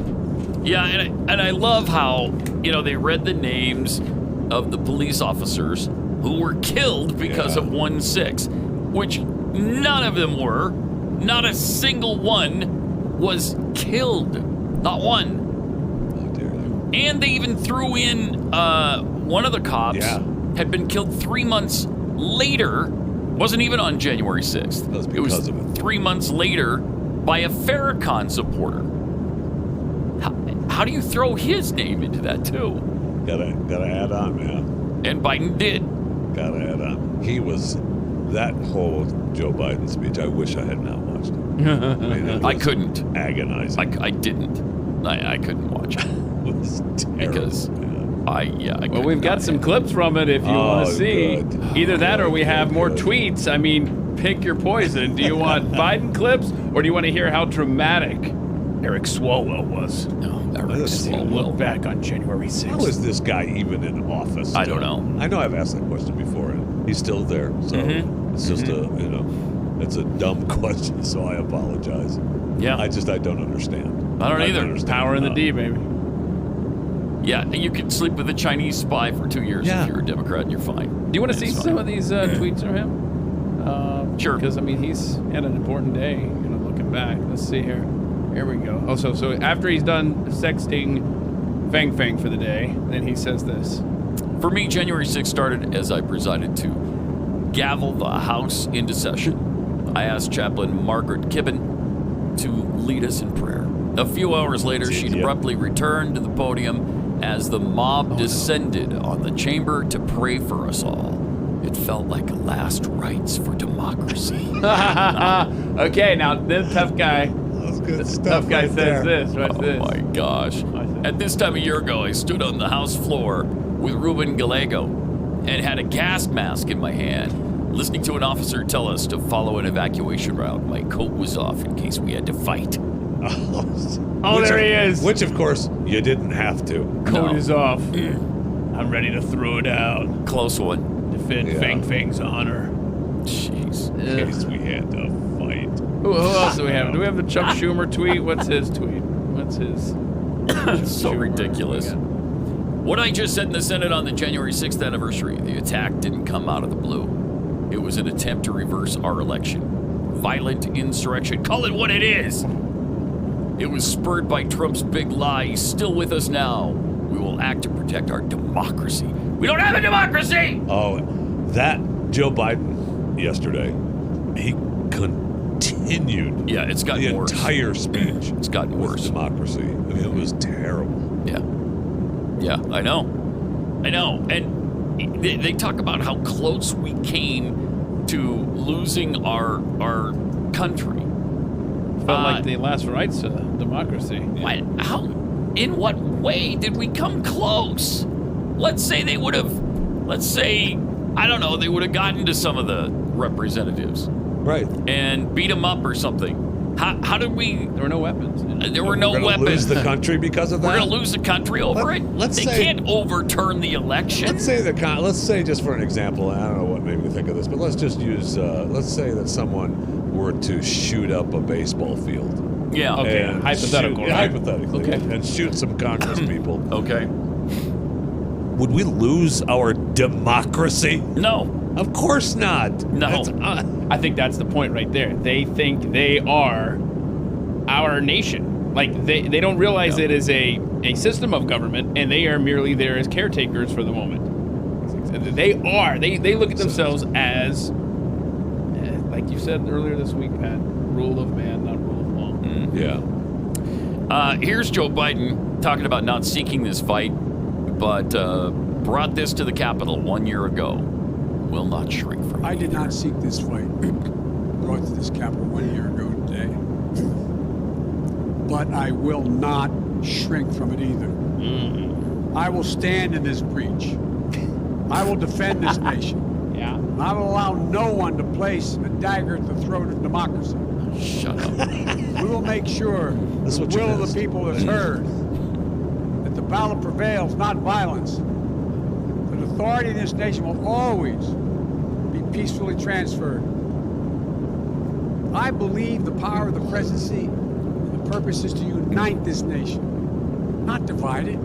Yeah, and I love how, they read the names of the police officers who were killed because of 1/6, which none of them were. Not a single one was killed. Not one. And they even threw in one of the cops had been killed 3 months later. Wasn't even on January 6th. It was 3 months later by a Farrakhan supporter. How do you throw his name into that too? Gotta add on, man. And Biden did. Gotta add on. He was that whole Joe Biden speech. I wish I had not watched it. I couldn't. Agonizing. I didn't. I couldn't watch it. It was terrible. Because Well, we've got some clips from it if you want to see. good. Either that or we have more tweets. I mean, pick your poison. Do you want Biden clips or do you want to hear how dramatic Eric Swalwell was? No, Eric Swalwell. Look back on January 6th. How is this guy even in office? I don't know. I know I've asked that question before, and he's still there. So it's just it's a dumb question. So I apologize. Yeah, I don't understand. I don't either. Understand. Power in the D, baby. Yeah, you could sleep with a Chinese spy for 2 years if you're a Democrat and you're fine. Do you want to see some of these tweets from him? Sure. Because, I mean, he's had an important day, looking back. Let's see here. Here we go. Oh, so after he's done sexting Fang Fang for the day, then he says this. For me, January 6th started as I presided to gavel the House into session. I asked Chaplain Margaret Kibben to lead us in prayer. A few hours later, she abruptly returned to the podium as the mob descended on the chamber to pray for us all. It felt like last rites for democracy. Okay, now this tough guy. That's good stuff. Tough guy right says there. this. What's this? Oh my gosh. At this time a year ago, I stood on the House floor with Ruben Gallego and had a gas mask in my hand, listening to an officer tell us to follow an evacuation route. My coat was off in case we had to fight. Oh, there he is. Which, of course, you didn't have to. Coat is off. I'm ready to throw it out. Close one. Defend Fang Fang's honor. Jeez. In case we had to fight. Who else do we have? Do we have the Chuck Schumer tweet? What's his tweet? What's his? So ridiculous. What I just said in the Senate on the January 6th anniversary, the attack didn't come out of the blue. It was an attempt to reverse our election. Violent insurrection. Call it what it is. It was spurred by Trump's big lie. He's still with us now. We will act to protect our democracy. We don't have a democracy! Oh, that Joe Biden yesterday, he continued it's gotten the worse. entire speech. It's gotten worse. Democracy. I mean, it was terrible. Yeah, I know. And they talk about how close we came to losing our country. Felt like the last rights to democracy. In what way did we come close? Let's say they would have, I don't know, they would have gotten to some of the representatives. Right. And beat them up or something. How did we... There were no weapons. There were no weapons. Lose the country because of that? We're going to lose the country over it? They can't overturn the election. Let's say just for an example, I don't know what made me think of this, but let's just use, let's say that someone were to shoot up a baseball field. Yeah. Okay. Hypothetical. Right? Hypothetically. Okay. And shoot some Congress people. Okay. Would we lose our democracy? No. Of course not. No. I think that's the point right there. They think they are our nation. Like, they don't realize it is a system of government, and they are merely there as caretakers for the moment. They look at themselves as, like you said earlier this week, Pat, rule of man, not rule of law. Yeah. Here's Joe Biden talking about not seeking this fight, but brought this to the Capitol 1 year ago. Will not shrink from it. I did not seek this fight. Brought to this Capitol 1 year ago today. But I will not shrink from it either. I will stand in this breach. I will defend this nation. Yeah. I will allow no one to place a dagger at the throat of democracy. Shut up. We will make sure the will of the people is heard. That the ballot prevails, not violence. That authority in this nation will always be peacefully transferred. I believe the power of the presidency and the purpose is to unite this nation, not divide it.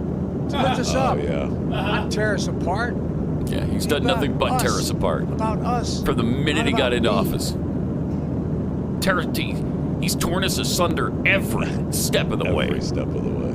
To lift us up, not tear us apart. Yeah, he's done nothing but tear us apart. About us. From the minute he got into office. He's torn us asunder every step of the way. Every step of the way.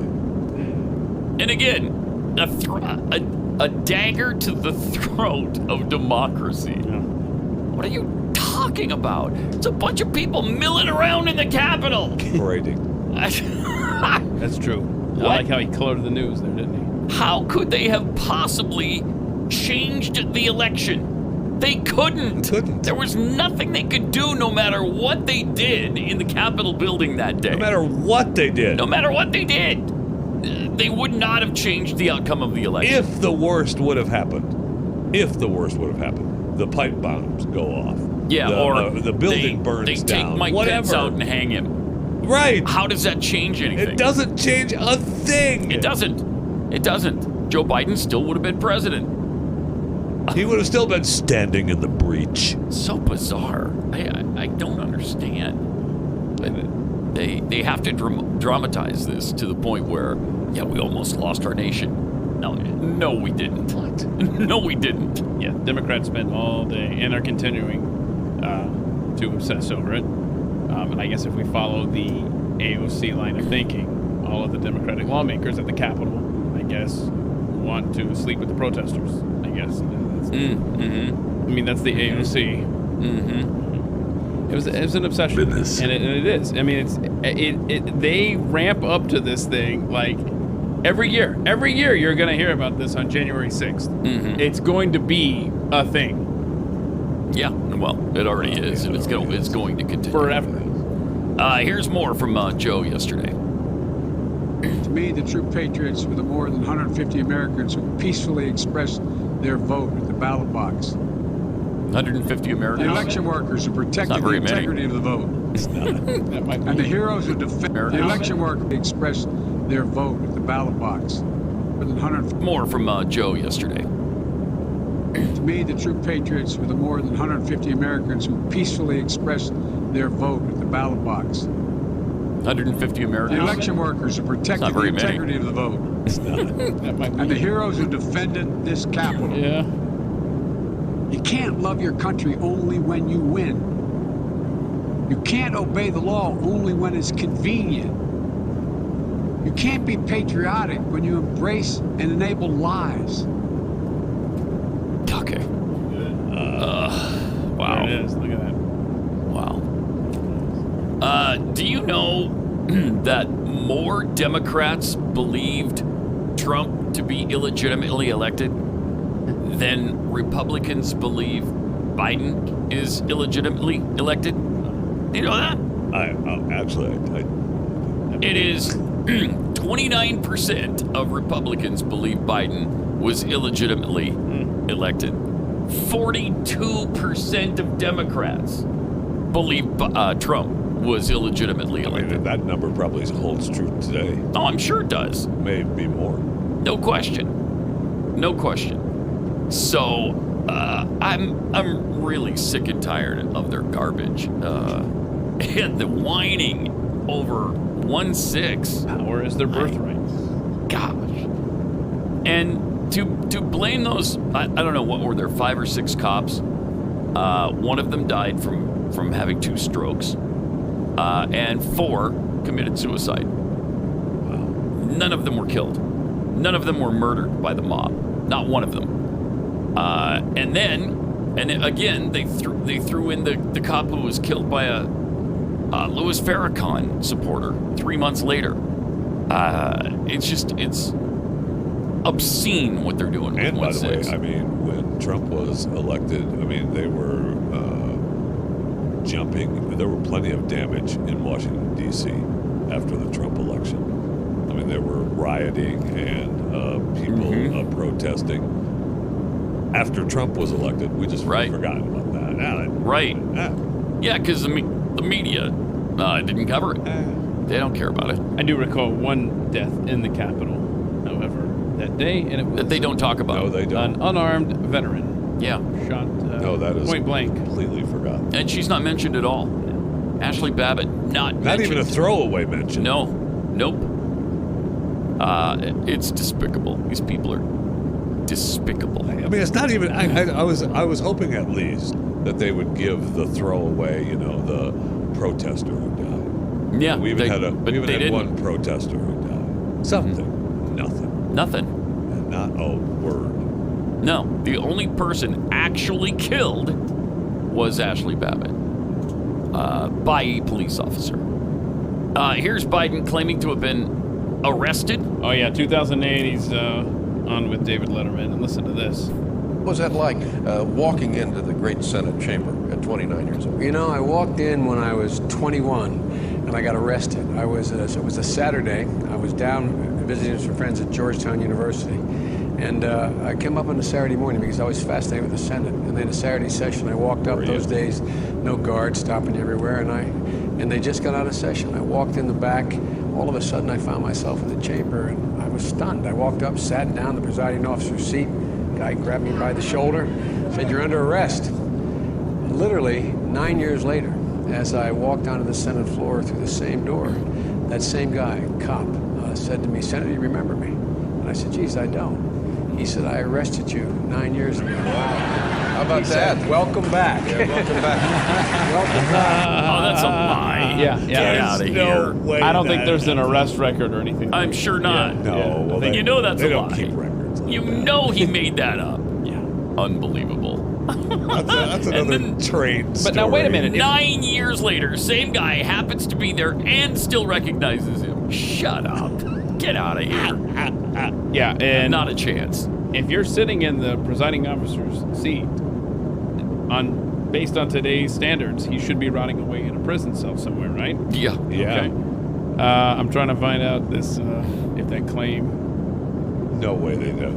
And again, a dagger to the throat of democracy. What are you talking about? It's a bunch of people milling around in the Capitol. Parading. That's true. I like how he colored the news there, didn't he? How could they have possibly changed the election? They couldn't. There was nothing they could do no matter what they did in the Capitol building that day. No matter what they did. No matter what they did. They would not have changed the outcome of the election. If the worst would have happened. The pipe bombs go off. Yeah, or the building burns they down. Take Mike Pence out and hang him. Right. How does that change anything? It doesn't change a thing. It doesn't. Joe Biden still would have been president. He would have still been standing in the breach. So bizarre. I don't understand. They have to dramatize this to the point where, we almost lost our nation. No, we didn't. What? No, we didn't. Yeah, Democrats spent all day and are continuing to obsess over it. And I guess if we follow the AOC line of thinking, all of the Democratic lawmakers at the Capitol, I guess, want to sleep with the protesters. I guess. I mean, that's the AOC. It was an obsession, and it is. I mean, they ramp up to this thing like every year. Every year, you're going to hear about this on January 6th. It's going to be a thing. Yeah, well, it already is, and it's going to continue forever. Here's more from Joe yesterday. To me, the true patriots were the more than 150 Americans who peacefully expressed their vote at the ballot box. 150 Americans? The election workers who protected the integrity of the vote. And the heroes who defend the election workers who expressed their vote at the ballot box. More from Joe yesterday. To me, the true patriots were the more than 150 Americans who peacefully expressed their vote at the ballot box. 150 Americans? The election workers who protected the integrity of the vote. And the heroes who defended this Capitol. Yeah. You can't love your country only when you win. You can't obey the law only when it's convenient. You can't be patriotic when you embrace and enable lies. Okay. Wow. There it is. Look at that. Wow. Do you know that more Democrats believed Trump to be illegitimately elected than Republicans believe Biden is illegitimately elected? Do you know that? It is 29% of Republicans believe Biden was illegitimately elected. 42% of Democrats believe Trump was illegitimately elected. I mean, that number probably holds true today. Oh, I'm sure it does. Maybe more. No question. No question. So, I'm really sick and tired of their garbage. And the whining over 1-6. Power is their birthright. Gosh. And to blame those, I don't know, what were there, 5 or 6 cops? One of them died from having 2 strokes. And 4 committed suicide. Wow. None of them were killed. None of them were murdered by the mob. Not one of them. And then again, they threw in the cop who was killed by a Louis Farrakhan supporter 3 months later. It's obscene what they're doing. And by the way, 1-6. I mean, when Trump was elected, I mean, they were jumping. There were plenty of damage in Washington, D.C. after the Trump election. I mean, there were rioting and people protesting. After Trump was elected, we just forgotten about that. Yeah, because the media didn't cover it. They don't care about it. I do recall one death in the Capitol, however, that day, and it was that they don't talk about. No, they don't. An unarmed veteran. Yeah. Shot that is point blank. Completely forgotten. And she's not mentioned at all. Ashley Babbitt, not even a throwaway mention. No. Nope. It's despicable. These people are despicable. I mean, it's not even. I was hoping at least that they would give the throwaway, the protester who died. Yeah, we even had didn't. One protester who died. Something. Nothing. And not a word. No, the only person actually killed was Ashley Babbitt by a police officer. Here's Biden claiming to have been arrested. Oh yeah, 2008. He's on with David Letterman, and listen to this. What was that like, walking into the great Senate chamber at 29 years old? You know, I walked in when I was 21, and I got arrested. It was a Saturday. I was down visiting some friends at Georgetown University, and I came up on a Saturday morning because I was fascinated with the Senate. And then a Saturday session, I walked up those days, no guards stopping everywhere, and they just got out of session. I walked in the back. All of a sudden, I found myself in the chamber, and I was stunned. I walked up, sat down, the presiding officer's seat. Guy grabbed me by the shoulder, said, "You're under arrest." Literally 9 years later, as I walked onto the Senate floor through the same door, that same guy, cop, said to me, "Senator, you remember me?" And I said, "Geez, I don't." He said, "I arrested you 9 years ago." How about that? "Welcome back." Yeah, welcome back. Welcome back. Oh, that's a lie. Get out of here. I don't think there's an arrest record or anything. I'm sure not. No, well, you know that's they a don't lie. keep records. You know he made that up. Yeah. Unbelievable. That's another train story. But now wait a minute. 9 years later, same guy happens to be there and still recognizes him. Shut up. Get out of here. Yeah, and not a chance. If you're sitting in the presiding officer's seat, based on today's standards, he should be rotting away in a prison cell somewhere, right? Yeah. Okay. I'm trying to find out this if that claim. No way they know.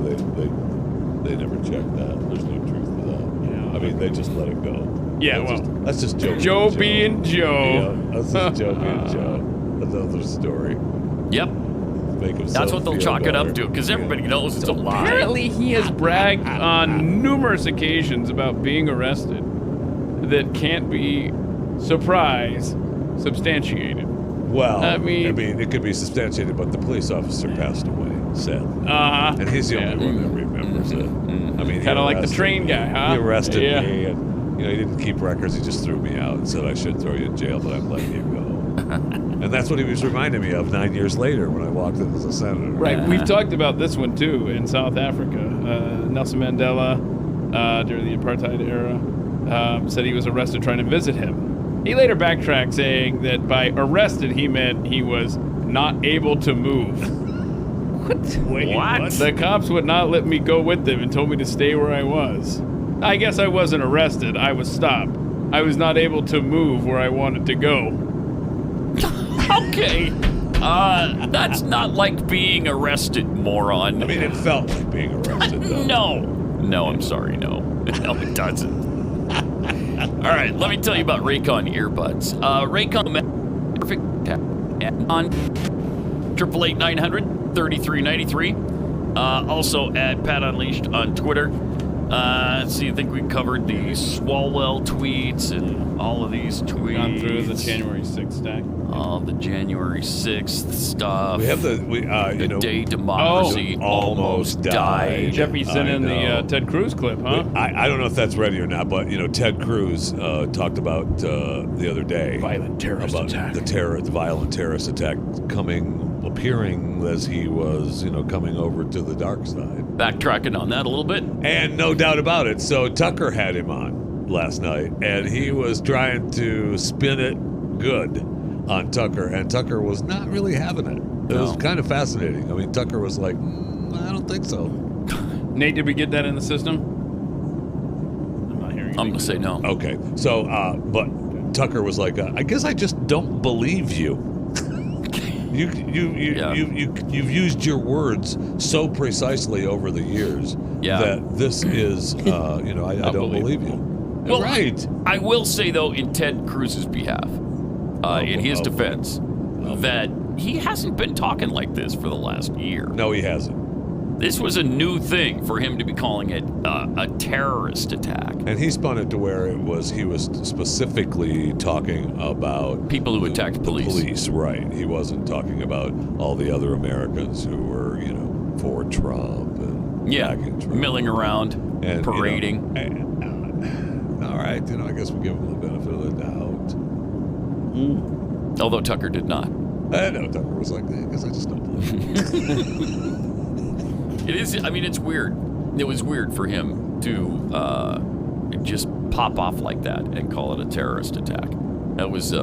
They never checked that. There's no truth to that. Yeah. I mean, they just let it go. Yeah, that's just Joe. Joe being Joe. Yeah, that's just Joe being Joe. Another story. Yep. That's what they'll chalk it up to, because everybody knows it's a lie. Apparently, he has bragged on numerous occasions about being arrested that can't be, surprise, substantiated. Well, I mean, it could be substantiated, but the police officer passed away, sadly. And he's the only one that remembers it. I mean, kind of like the train guy, huh? He arrested me, and he didn't keep records. He just threw me out and said I should throw you in jail, but I'm letting you go. And that's what he was reminding me of 9 years later when I walked in as a senator. Right. We've talked about this one, too, in South Africa. Nelson Mandela, during the apartheid era, said he was arrested trying to visit him. He later backtracked, saying that by arrested, he meant he was not able to move. What? The cops would not let me go with them and told me to stay where I was. I guess I wasn't arrested. I was stopped. I was not able to move where I wanted to go. Okay. That's not like being arrested, moron. I mean, it felt like being arrested, though. No, I'm sorry, no. No, it doesn't. All right, let me tell you about Raycon earbuds. Raycon perfect on 888-900-3393. Also at Pat Unleashed on Twitter. Let's see, I think we covered the Swalwell tweets and all of these tweets. Gone through the January 6th stack. All the January 6th stuff. We have the day democracy almost died. Jeffy sent in the Ted Cruz clip, huh? I don't know if that's ready or not, but Ted Cruz talked about the other day violent terrorist attack. The violent terrorist attack appearing as he was coming over to the dark side. Backtracking on that a little bit, and no doubt about it. So Tucker had him on last night, and he was trying to spin it good on Tucker, and Tucker was not really having it. It was kind of fascinating. I mean, Tucker was like, I don't think so. Nate, did we get that in the system? I'm not hearing. I'm going to say no. Okay. So, but Tucker was like, I guess I just don't believe you. You've used your words so precisely over the years that this is, I don't believe you. Well, right. I will say, though, in Ted Cruz's behalf, in his defense, that he hasn't been talking like this for the last year. No, he hasn't. This was a new thing for him to be calling it a terrorist attack. And he spun it to where he was specifically talking about people who attacked police. Right. He wasn't talking about all the other Americans who were, for Trump and backing Trump. Milling around, and parading. All right, I guess we'll give him the benefit of the doubt. Although Tucker did not. I know Tucker was like, I guess I just don't believe It is. I mean, it's weird. It was weird for him to just pop off like that and call it a terrorist attack. That was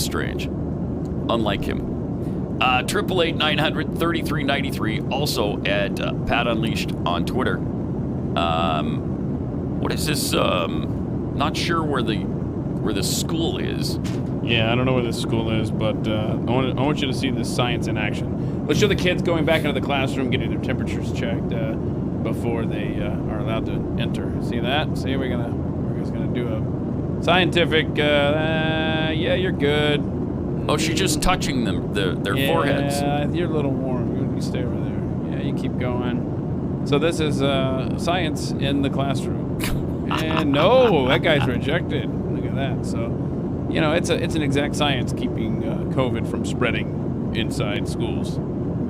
strange. Unlike him. 888-900-3393. Also at Pat Unleashed on Twitter. What is this? Not sure where the school is. Yeah, I don't know where this school is, but I want you to see this science in action. Let's show the kids going back into the classroom, getting their temperatures checked before they are allowed to enter. See that? See, we're just gonna do a scientific. Yeah, you're good. Oh, she's just touching them, their foreheads. Yeah, you're a little warm. You stay over there. Yeah, you keep going. So this is science in the classroom. And no, that guy's rejected. Look at that. So, it's an exact science keeping COVID from spreading inside schools,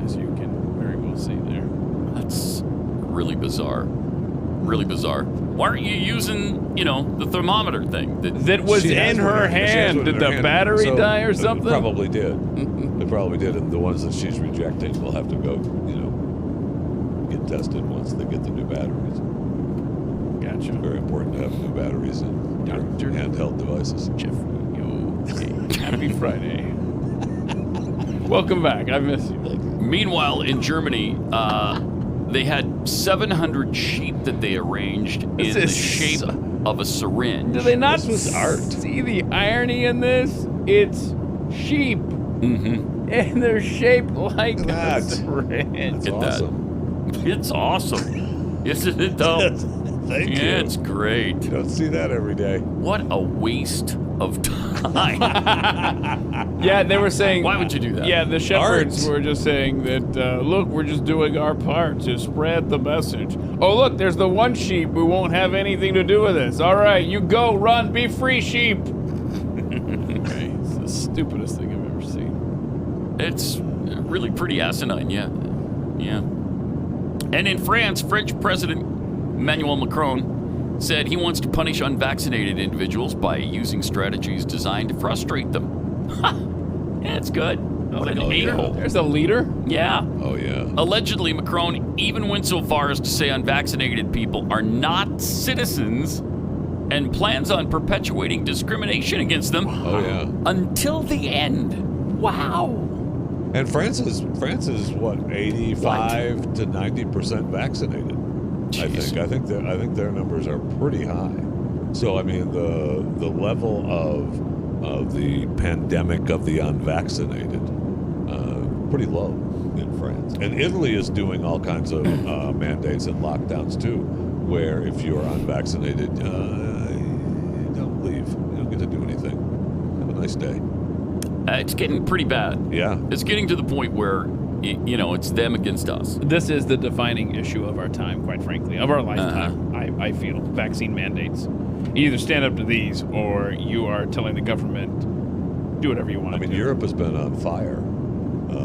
as you can very well see there. That's really bizarre. Really bizarre. Why aren't you using, the thermometer thing? That was in her hand. Did the battery die or something? It probably did. It probably did. And the ones that she's rejecting will have to go, get tested once they get the new batteries. Gotcha. It's very important to have new batteries in your handheld devices. Happy Friday. Welcome back. I miss you. Meanwhile, in Germany, they had 700 sheep that they arranged in the shape of a syringe. Do they not art. see the irony in this? It's sheep. Mm-hmm. And they're shaped like a syringe. Get awesome. That. It's awesome. Isn't it, though? Thank you. It's great. You don't see that every day. What a waste of time. Yeah, they were saying... Why would you do that? Yeah, the shepherds were just saying that, look, we're just doing our part to spread the message. Oh, look, there's the one sheep who won't have anything to do with this. All right, you go, run, be free, sheep. Okay, it's the stupidest thing I've ever seen. It's really pretty asinine, yeah. Yeah. And in France, French President Emmanuel Macron said he wants to punish unvaccinated individuals by using strategies designed to frustrate them. Yeah, it's good. What an a-hole. There's a leader. Yeah. Oh, yeah. Allegedly, Macron even went so far as to say unvaccinated people are not citizens and plans on perpetuating discrimination against them until the end. Wow. And France is what, 85 to 90% vaccinated. Jeez. I think their numbers are pretty high. So I mean the level of the pandemic of the unvaccinated pretty low in France. And Italy is doing all kinds of mandates and lockdowns too, where if you're unvaccinated, don't leave. You don't get to do anything. Have a nice day. It's getting pretty bad. Yeah. It's getting to the point where, it's them against us. This is the defining issue of our time, quite frankly, of our lifetime, I feel. Vaccine mandates. You either stand up to these or you are telling the government, do whatever you want to do. Europe has been on fire.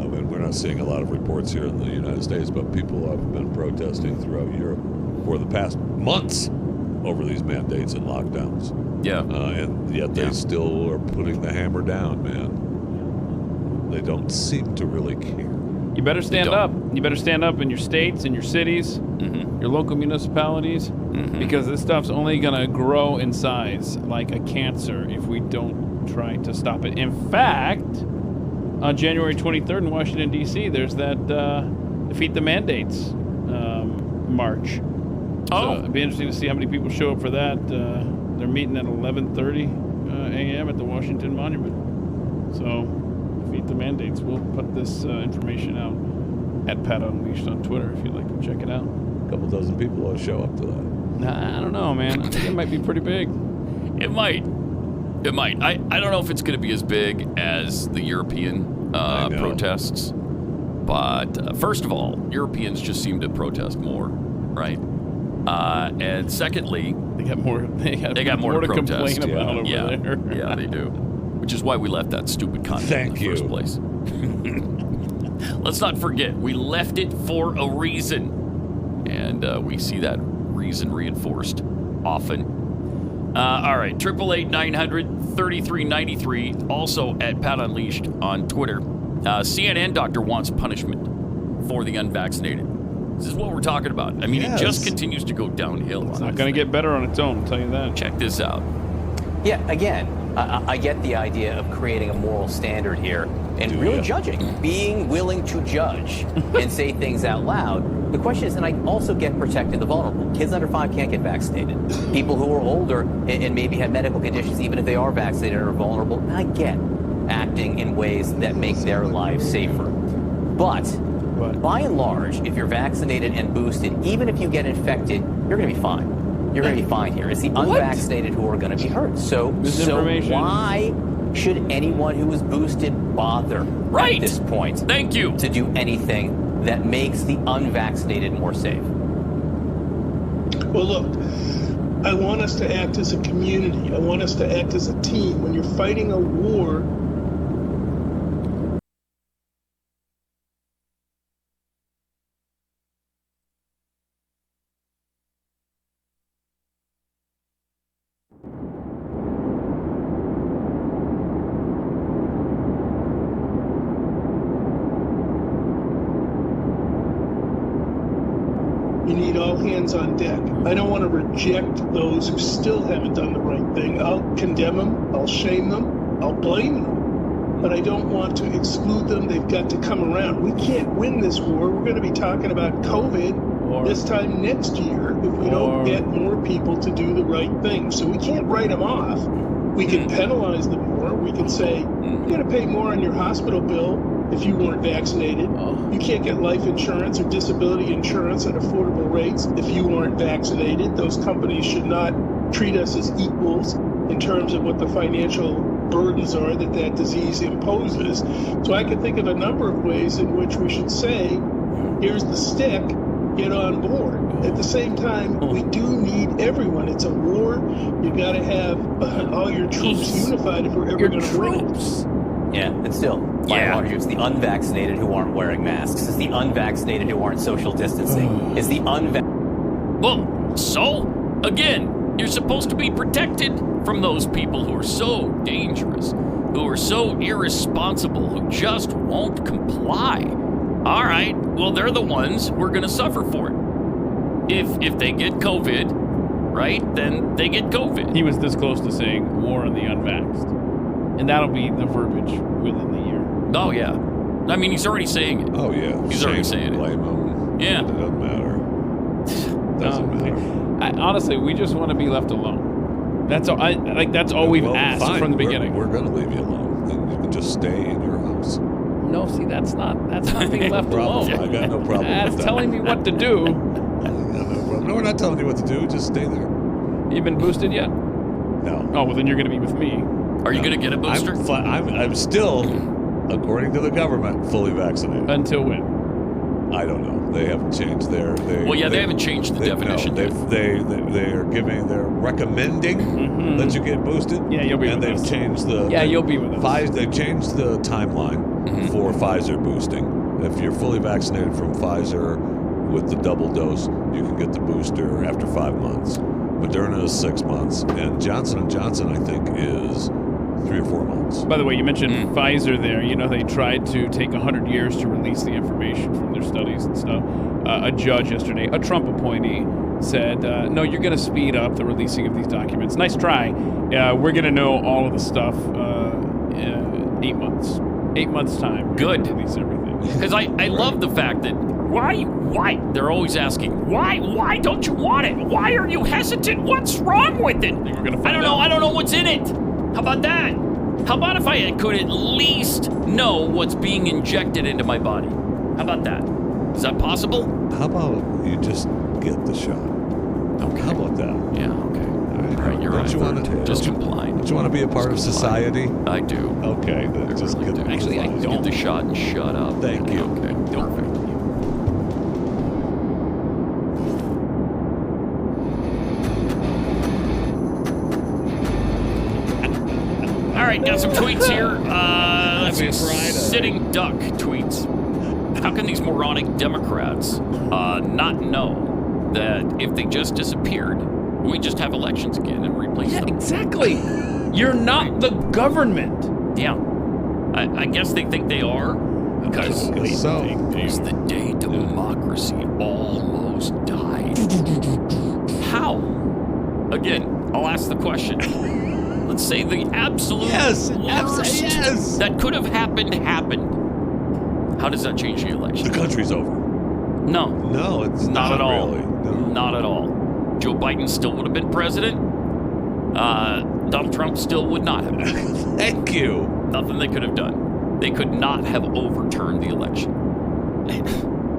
And we're not seeing a lot of reports here in the United States, but people have been protesting throughout Europe for the past months over these mandates and lockdowns. Yeah. And yet they still are putting the hammer down, man. They don't seem to really care. You better stand up. You better stand up in your states, in your cities, your local municipalities, because this stuff's only going to grow in size like a cancer if we don't try to stop it. In fact, on January 23rd in Washington, D.C., there's that Defeat the Mandates march. So it'd be interesting to see how many people show up for that. They're meeting at 11:30 a.m. at the Washington Monument. So, Defeat the Mandates. We'll put this information out at Pat Unleashed on Twitter if you'd like to check it out. A couple dozen people will show up to that. Nah, I don't know, man. I think it might be pretty big. It might. I don't know if it's going to be as big as the European protests. But first of all, Europeans just seem to protest more, right? And secondly, they got more to complain about over there. Yeah, they do. Which is why we left that stupid content in the first place. Let's not forget, we left it for a reason. And we see that reason reinforced often. All right, 888-900-3393. Also at Pat Unleashed on Twitter. CNN doctor wants punishment for the unvaccinated. This is what we're talking about. I mean, It just continues to go downhill. It's not going to get better on its own, I'll tell you that. Check this out. Yeah, again, I get the idea of creating a moral standard here and really judging, being willing to judge and say things out loud. The question is, and I also get protecting the vulnerable. Kids under 5 can't get vaccinated. People who are older and maybe have medical conditions, even if they are vaccinated, are vulnerable. I get acting in ways that make their lives safer. But by and large, if you're vaccinated and boosted, even if you get infected, you're going to be fine. You're going to be fine here. It's the unvaccinated who are going to be hurt. So why should anyone who is boosted bother at this point? Thank you. To do anything that makes the unvaccinated more safe? Well, look, I want us to act as a community. I want us to act as a team. When you're fighting a war, you need all hands on deck. I don't want to reject those who still haven't done the right thing. I'll condemn them, I'll shame them, I'll blame them, but I don't want to exclude them. They've got to come around. We can't win this war. We're going to be talking about COVID this time next year if we don't get more people to do the right thing. So we can't write them off. We can penalize them more. We can say, you got to pay more on your hospital bill if you weren't vaccinated. You can't get life insurance or disability insurance at affordable rates if you weren't vaccinated. Those companies should not treat us as equals in terms of what the financial burdens are that disease imposes. So I can think of a number of ways in which we should say, here's the stick, get on board. At the same time, we do need everyone. It's a war. You got to have all your troops unified if we're ever going to win it. Yeah, and still, by and large, it's the unvaccinated who aren't wearing masks. It's the unvaccinated who aren't social distancing. It's the Well, so, again, you're supposed to be protected from those people who are so dangerous. who are so irresponsible, who just won't comply. All right, well, they're the ones who are going to suffer for it. If they get COVID, right, then they get COVID. He was this close to saying war on the unvaxxed. And that'll be the verbiage within the year. Oh, yeah. I mean, he's already saying it. Oh, yeah. He's already saying it. Blame him. Yeah. It doesn't matter. Doesn't matter. Honestly, we just want to be left alone. That's all. That's all we've asked fine. from the beginning. We're going to leave you alone. And you can just stay in your house. No, see, that's not being left alone. I got no problem That's with that. telling me what to do. No, we're not telling you what to do. Just stay there. You been boosted yet? No. Oh, well, then you're going to be with me. Are you going to get a booster? I'm still, according to the government, fully vaccinated. Until when? I don't know. They haven't changed their. They haven't changed the definition. No, they're recommending that you get boosted. Yeah, you'll be. And with they've us. changed the. Yeah, you'll be with us. They've changed the timeline for Pfizer boosting. If you're fully vaccinated from Pfizer with the double dose, you can get the booster after 5 months. Moderna is 6 months, and Johnson & Johnson, I think, is 3 or 4 months. By the way, you mentioned Pfizer there. You know, they tried to take 100 years to release the information from their studies and stuff. A judge yesterday, a Trump appointee, said, no, you're going to speed up the releasing of these documents. Nice try. We're going to know all of the stuff 8 months. 8 months' time. Good. To release everything. Because I love the fact that why they're always asking why don't you want it? Why are you hesitant? What's wrong with it? I don't know what's in it. How about that? How about if I could at least know what's being injected into my body? How about that? Is that possible? How about you just get the shot? Okay. How about that? Yeah. Okay. All right. You're Don't right. you want to just comply? Don't you want to be a part of society? I do. Okay, then just really get do. Actually, I don't. Get the shot and shut up. Thank you. Okay. Perfect. All right, got some tweets here. Let's see. Sitting Duck tweets. How can these moronic Democrats not know that if they just disappeared, we just have elections again and replace them? Exactly. You're not the government. Yeah. I guess they think they are. Because it's the day democracy almost died. How? Again, I'll ask the question. Let's say the absolute worst that could have happened. How does that change the election? The country's over. No. No, it's not at all. Really. No. Not at all. Joe Biden still would have been president. Donald Trump still would not have been. Thank you. Nothing they could have done. They could not have overturned the election.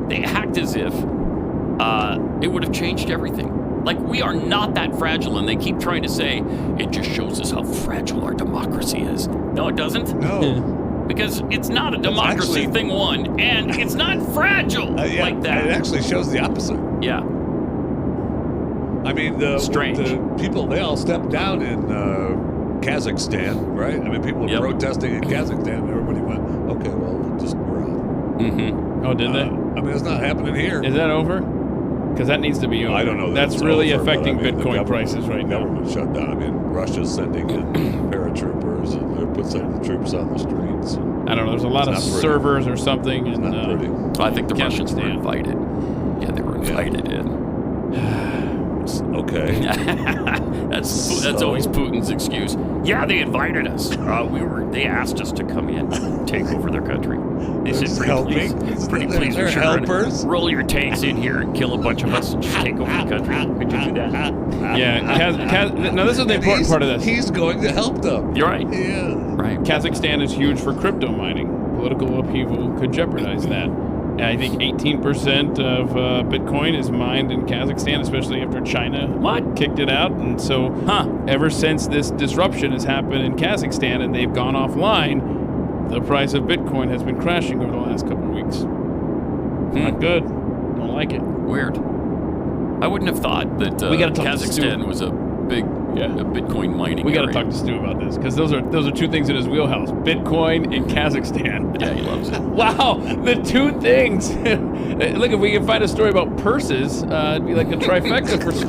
They act as if it would have changed everything. Like, we are not that fragile, and they keep trying to say, it just shows us how fragile our democracy is. No, it doesn't. No. Because it's not a democracy, thing one, and it's not fragile like that. It actually shows the opposite. Yeah. I mean, the people, they all stepped down in Kazakhstan, right? I mean, people were protesting in Kazakhstan, and everybody went, okay, well, we're out. Mm-hmm. Oh, did they? I mean, it's not happening here. Is that over? Because that needs to be over. I don't know. That's really affecting Bitcoin prices right now. The government shut down. I mean, Russia's sending in paratroopers, and they're sending troops on the streets. I don't know. There's a lot of servers or something. It's not pretty. I think the Russians were invited. Yeah, they were invited in. Okay. That's always Putin's excuse. Yeah, they invited us. They asked us to come in and take over their country. They said, pretty please, they're helpers. Roll your tanks in here and kill a bunch of us and just take over the country. Could you do that? Yeah. Now, this is the important part of this. He's going to help them. You're right. Yeah. Right. Kazakhstan is huge for crypto mining. Political upheaval could jeopardize that. I think 18% of Bitcoin is mined in Kazakhstan, especially after China kicked it out. And so ever since this disruption has happened in Kazakhstan and they've gone offline, the price of Bitcoin has been crashing over the last couple of weeks. Not good. Don't like it. Weird. I wouldn't have thought that Kazakhstan was a big Bitcoin mining We got to area. talk to Stu about this because those are two things in his wheelhouse: Bitcoin and Kazakhstan. Yeah, he loves it. Wow, the two things. Look, if we can find a story about purses, it'd be like a trifecta for Stu.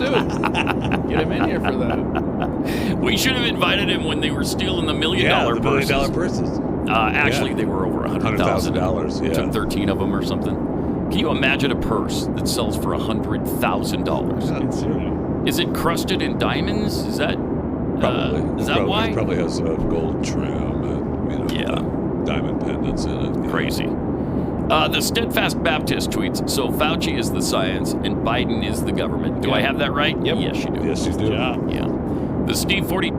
Get him in here for that. We should have invited him when they were stealing the $1 million the $1 million purses. purses. Actually, they were over $100,000. Yeah. Took 13 of them or something. Can you imagine a purse that sells for $100,000? Is it crusted in diamonds? Is that Probably. Is that why? It probably has a gold trim and diamond pendants in it. Crazy. The Steadfast Baptist tweets, so Fauci is the science and Biden is the government. Do I have that right? Yep. Yes, you do. Yes, you do. Yeah. The Steve 40...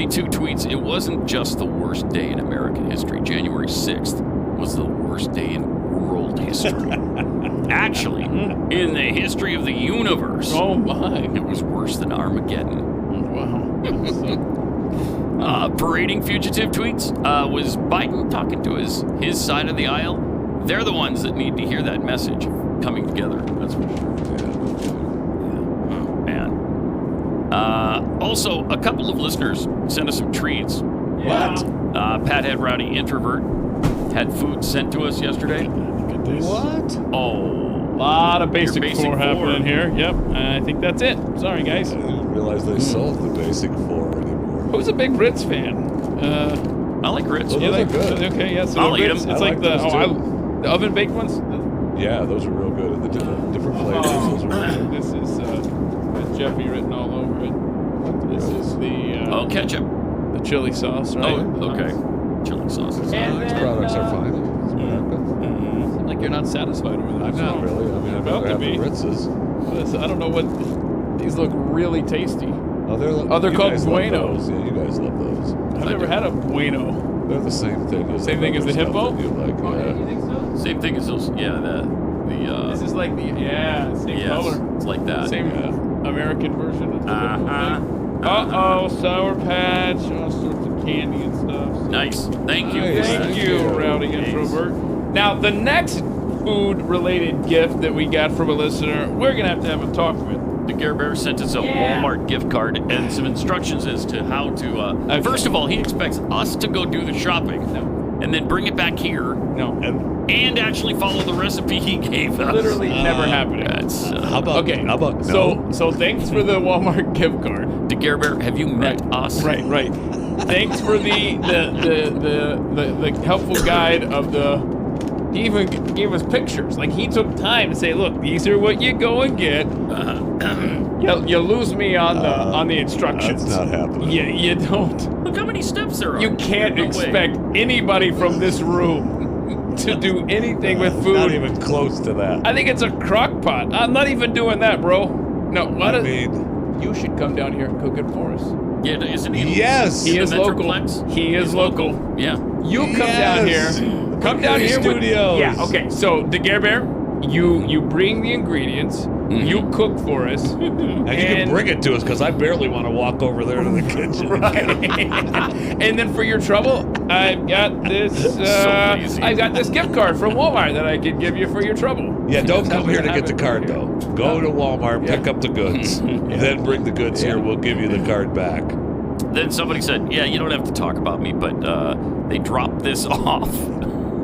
2 tweets, it wasn't just the worst day in American history. January 6th was the worst day in world history. Actually, in the history of the universe. Oh, my. It was worse than Armageddon. Wow. Parading fugitive tweets was Biden talking to his side of the aisle. They're the ones that need to hear that message coming together. That's for sure. Oh, man. Also, a couple of listeners sent us some treats. What? Pathead Rowdy Introvert had food sent to us yesterday. What? Oh. A lot of basic 4 4 happening here. Yep. I think that's it. Sorry, guys. I didn't realize they sold the basic 4 anymore. Who's a big Ritz fan? I like Ritz. Well, those are good. Okay, yeah. So I'll eat Ritz, them. it's I like like those the oven baked ones. Yeah, those are real good. The different flavors. Those are really good. This is Jeffy written all over it. This is the ketchup. The chili sauce, right? Oh, okay. Chili sauce. These products are fine. Seems like you're not satisfied with it. I'm not really. I mean, I'd rather have the Ritzes. I don't know what. These look really tasty. Oh, they're called Bueno. Yeah, you guys love those. I've never had a Bueno. They're the same thing as Same thing as the stuff hippo? that you like. You think so? Same thing as those. Yeah, This is like same yes, color. It's like that. Same American version of the Uh-oh, Sour Patch, all sorts of candy and stuff. Nice. Thank you. Thank you, Rowdy Introvert. Now, the next food-related gift that we got from a listener, we're going to have a talk with. The Gare Bear sent us a Walmart gift card and some instructions as to how to... First of all, he expects us to go do the shopping and then bring it back here. No. And actually follow the recipe he gave us. Literally never happening. That's, How about no? So thanks for the Walmart gift card. The Gare Bear, have you met us? Right. Thanks for the helpful guide of the. He even gave us pictures. Like he took time to say, "Look, these are what you go and get." You lose me on the instructions. That's not happening. You don't. Look how many steps there are. You can't expect anybody from this room to do anything with food. Not even close to that. I think it's a crock pot. I'm not even doing that, bro. No, you should come down here and cook it for us. Yeah, isn't he? Yes. He is local. Metroplex? He is local. Yeah. You come down here. Come down here. Studios. Yeah. Okay. So the Gare Bear, you bring the ingredients. You cook for us. And you can bring it to us because I barely want to walk over there to the kitchen. And then for your trouble, I've got this. I've got this gift card from Walmart that I could give you for your trouble. Yeah, don't come here to get the card though. Go to Walmart, pick up the goods, then bring the goods here. We'll give you the card back. Then somebody said, "Yeah, you don't have to talk about me, but they dropped this off."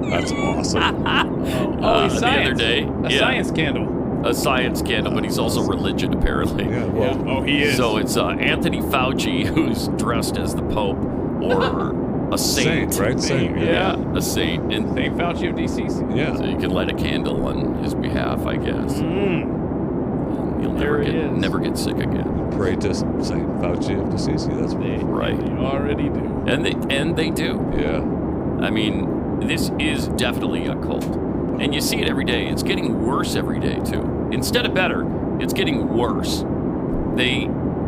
That's awesome. Science. The other day, A science candle. A science candle, but he's also religion, apparently. Yeah, well, Oh, he is. So it's Anthony Fauci who's dressed as the Pope or a saint. Right? Saint. Yeah, a saint. And St. Fauci of DCC. Yeah. so you can light a candle on his behalf, I guess. You'll never get sick again. Pray to Saint Fauci of Assisi. That's right. They already do. And they do. Yeah. I mean, this is definitely a cult. And you see it every day. It's getting worse every day, too. Instead of better, it's getting worse.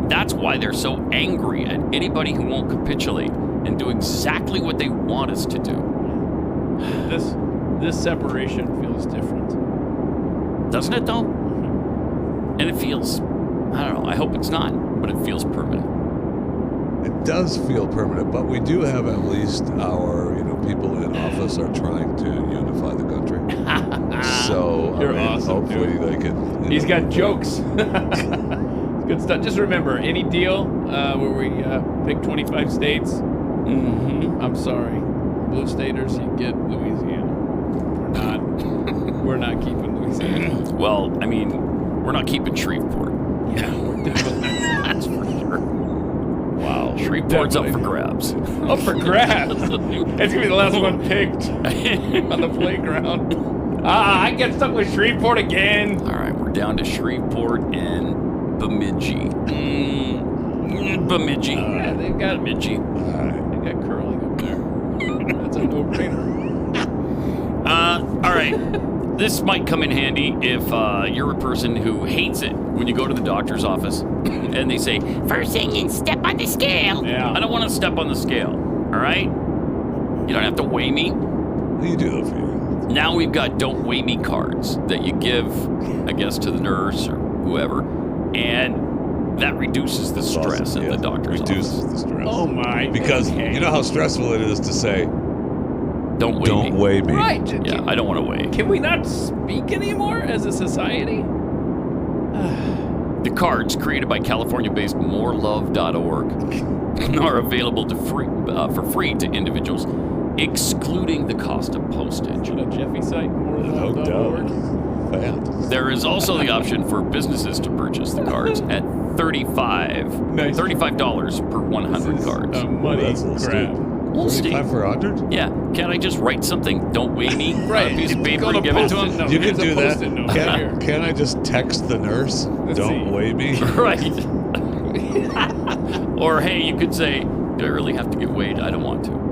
That's why they're so angry at anybody who won't capitulate and do exactly what they want us to do. This separation feels different. Doesn't it, though? And it feels, I don't know, I hope it's not, but it feels permanent. It does feel permanent, but we do have at least our, people in office are trying to unify the country. So, Awesome, hopefully dude. they can. He's got jokes. Good stuff. Just remember, any deal where we pick 25 states, I'm sorry, blue staters, you get Louisiana. We're not keeping Louisiana. Well, I mean, we're not keeping Shreveport. Yeah, we're definitely. That's for sure. Wow. Shreveport's up for grabs. Up for grabs? It's going to be the last one picked on the playground. I get stuck with Shreveport again. All right, we're down to Shreveport and Bemidji. Bemidji. They've got Bemidji. They've got curling up there. That's a no-brainer. All right. This might come in handy if you're a person who hates it when you go to the doctor's office and they say, first thing you step on the scale. Yeah. I don't want to step on the scale. All right? You don't have to weigh me. You do that for you. Now we've got don't weigh me cards that you give, I guess, to the nurse or whoever. And that reduces the stress at the doctor's office. Reduces the stress. Oh, my. Because you know how stressful it is to say, don't weigh me. Right. Yeah, I don't want to weigh. Can we not speak anymore as a society? The cards created by California-based morelove.org are available for free to individuals, excluding the cost of postage. What a Jeffy site, morelove.org. There is also the option for businesses to purchase the cards at $35 per 100 cards. Money grab. Well, Steve, 35 for 100? Yeah. Can't I just write something, don't weigh me, on a piece of paper and give it to him? No, You can do that. No, Can I just text the nurse, don't weigh me? Right. Or, hey, you could say, do I really have to get weighed? I don't want to.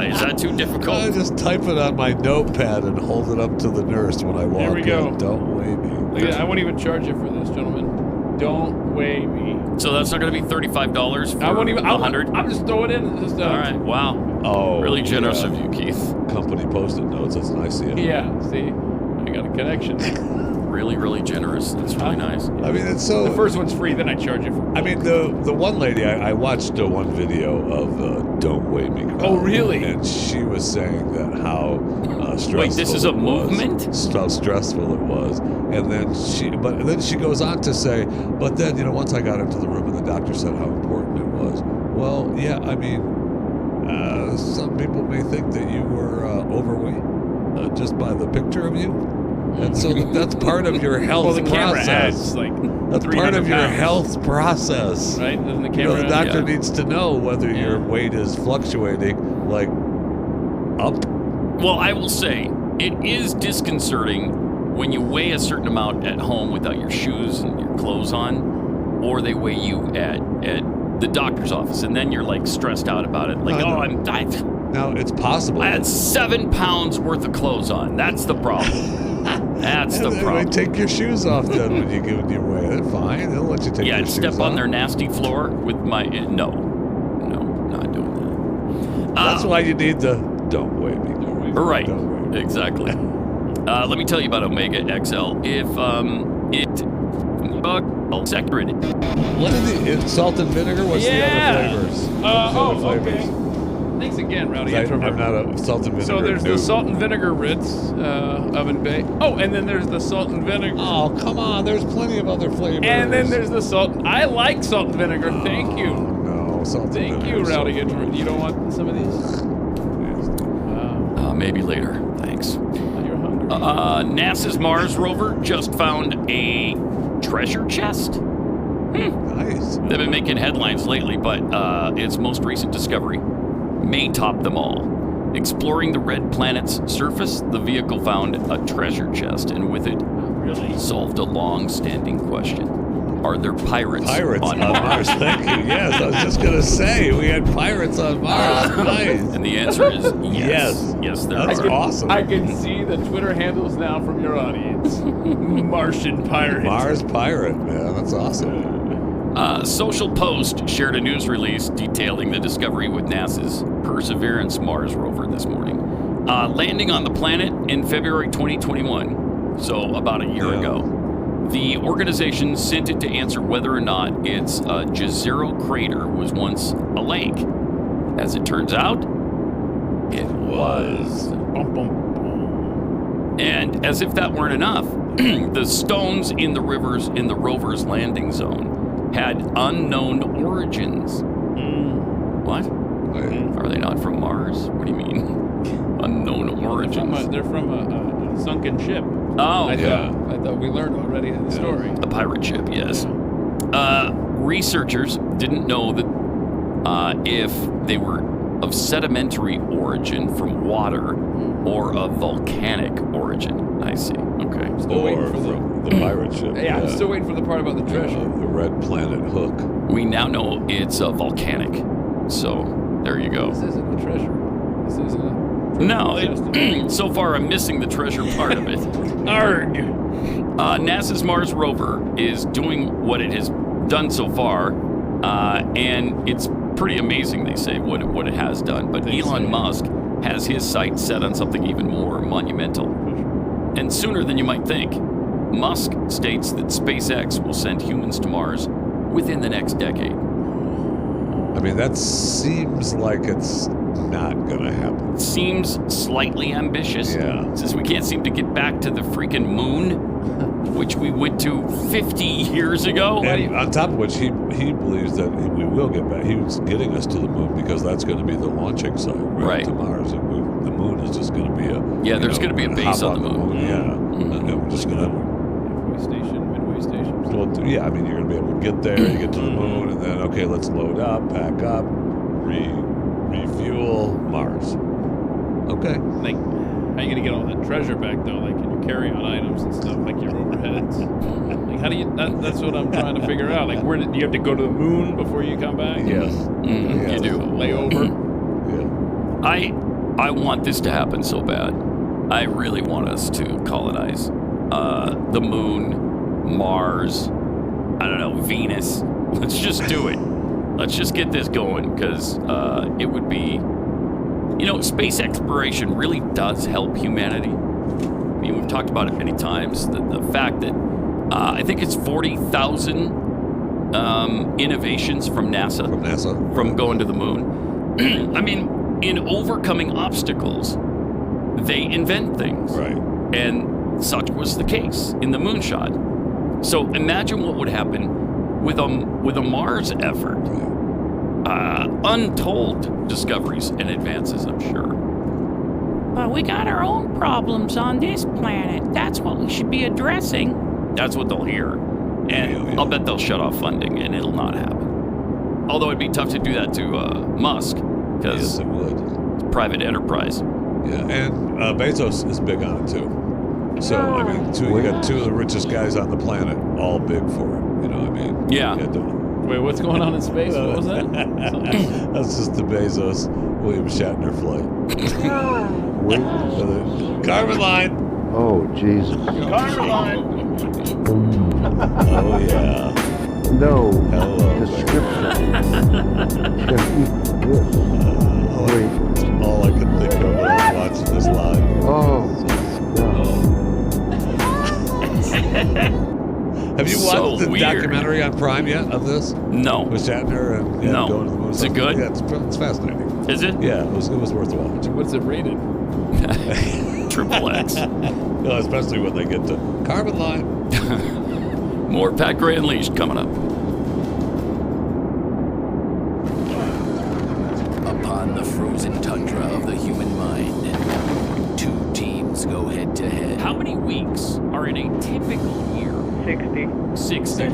Is that too difficult? I just type it on my notepad and hold it up to the nurse when I walk There we go. in. Don't weigh me. Look at that. I won't even charge you for this, gentlemen. Don't weigh me. So that's not going to be $35 for I won't even. 100? I'm just throwing it in. Just, All right. Wow. Oh, really generous of you, Keith. Company post-it notes. That's nice of you. Yeah. See, I got a connection. Really, really generous. That's really nice. I mean, it's so. The first one's free, then I charge you for. I mean, the one lady I watched one video of "Don't Weigh Me." Crowd, Oh, really? And she was saying that how stressful. Wait, this is a movement? How stressful it was, and then she goes on to say, but then once I got into the room and the doctor said how important it was. Well, yeah, I mean, some people may think that you were overweight just by the picture of you. And so that's part of your health well, the camera process. adds like That's part of your pounds. health process. Right? Doesn't the camera the doctor yeah. needs to know whether your weight is fluctuating, like, up. Well, I will say, it is disconcerting when you weigh a certain amount at home without your shoes and your clothes on, or they weigh you at the doctor's office, and then you're, like, stressed out about it. Like, Now, it's possible. I had 7 pounds worth of clothes on. That's the problem. That's the problem. Take your shoes off then when you get your way. They're fine. They'll let you take your shoes off. Yeah, step on their nasty floor with my... No, not doing that. That's why you need the don't weigh me. Right, exactly. Let me tell you about Omega XL. If saturated. What is the salt and vinegar? What's the other flavors? Okay. Thanks again, Rowdy. I'm not a salt and vinegar. So there's the salt and vinegar Ritz oven baked. Oh, and then there's the salt and vinegar. Oh, come on. There's plenty of other flavors. And then there's the salt. I like salt and vinegar. Thank you. No, salt and vinegar. Thank you, Rowdy. You don't want some of these? Maybe later. Thanks. You're hungry. NASA's Mars rover just found a treasure chest. Nice. They've been making headlines lately, but its most recent discovery may top them all. Exploring the red planet's surface, the vehicle found a treasure chest, and with it, solved a long-standing question. Are there pirates on Mars? Thank you. Yes, I was just going to say, we had pirates on Mars. Nice. And the answer is yes. Yes, there That's are. awesome. I can see the Twitter handles now from your audience. Martian pirate. Mars pirate, man. That's awesome. Social Post shared a news release detailing the discovery with NASA's Perseverance Mars rover this morning. Landing on the planet in February 2021, so about a year ago. The organization sent it to answer whether or not its Jezero crater was once a lake. As it turns out, it was. And as if that weren't enough, the stones in the rover's landing zone had unknown origins. What? Are they not from Mars? What do you mean? Unknown origins. They're from a sunken ship. Oh, I thought we learned already in the story. A pirate ship, yes. Researchers didn't know that if they were of sedimentary origin from water or of volcanic origin. I see. Okay. Still waiting for the pirate ship. Yeah, I'm still waiting for the part about the treasure. The red planet hook. We now know it's volcanic. So there you go. This isn't the treasure. This isn't No, so far I'm missing the treasure part of it. Arg! NASA's Mars rover is doing what it has done so far, and it's pretty amazing, they say, what it has done. But Elon Musk has his sights set on something even more monumental. And sooner than you might think. Musk states that SpaceX will send humans to Mars within the next decade. I mean, that seems like it's not going to happen. Seems slightly ambitious. Yeah. Since we can't seem to get back to the freaking moon, which we went to 50 years ago. And on top of which, he believes that we will get back. He was getting us to the moon because that's going to be the launching site, right? To Mars. And the moon is just going to be a... Yeah, there's going to be a base on the moon. Yeah. And we're just going to... Midway station. Well, yeah, I mean, you're going to be able to get there, you get to the moon, and then, okay, let's load up, pack up, refuel, Mars. Okay. Like, how are you going to get all that treasure back, though? Like, can you carry on items and stuff, like your overheads? Like, how do you... That's what I'm trying to figure out. Like, where do you have to go to the moon before you come back? Yes. You do. Layover? Yeah. I want this to happen so bad. I really want us to colonize the moon, Mars, I don't know, Venus. Let's just do it. Let's just get this going, because it would be... You know, space exploration really does help humanity. I mean, we've talked about it many times. The fact that I think it's 40,000 innovations from NASA. From going to the moon. I mean, in overcoming obstacles, they invent things. Right. And such was the case in the moonshot. So imagine what would happen with a Mars effort. Untold discoveries and advances, I'm sure. But we got our own problems on this planet. That's what we should be addressing. That's what they'll hear. And I'll bet they'll shut off funding, and it'll not happen. Although it'd be tough to do that to Musk, because it would. It's private enterprise. Yeah, and Bezos is big on it, too. So, I mean, you got two of the richest guys on the planet, all big for it. You know what I mean? Yeah. Wait, what's going on in space? What was that? That's just the Bezos, William Shatner flight. Carbon line. Oh, Jesus. Carbon line. Oh, yeah. No Hello, description. Just eat this. All I could think of when I was watching this live. Oh. Have you So watched the weird. documentary on Prime yet of this? No. With Shatner and No. going to the moon? Is it good? Yeah, it's fascinating. Is it? Yeah, it was worth watching. What's it rated? Triple X. No, especially when they get to Carbon Line. More Pat Gray Unleashed coming up. Upon the frozen tundra of the human mind, two teams go head to head. How many weeks are in a typical year? 60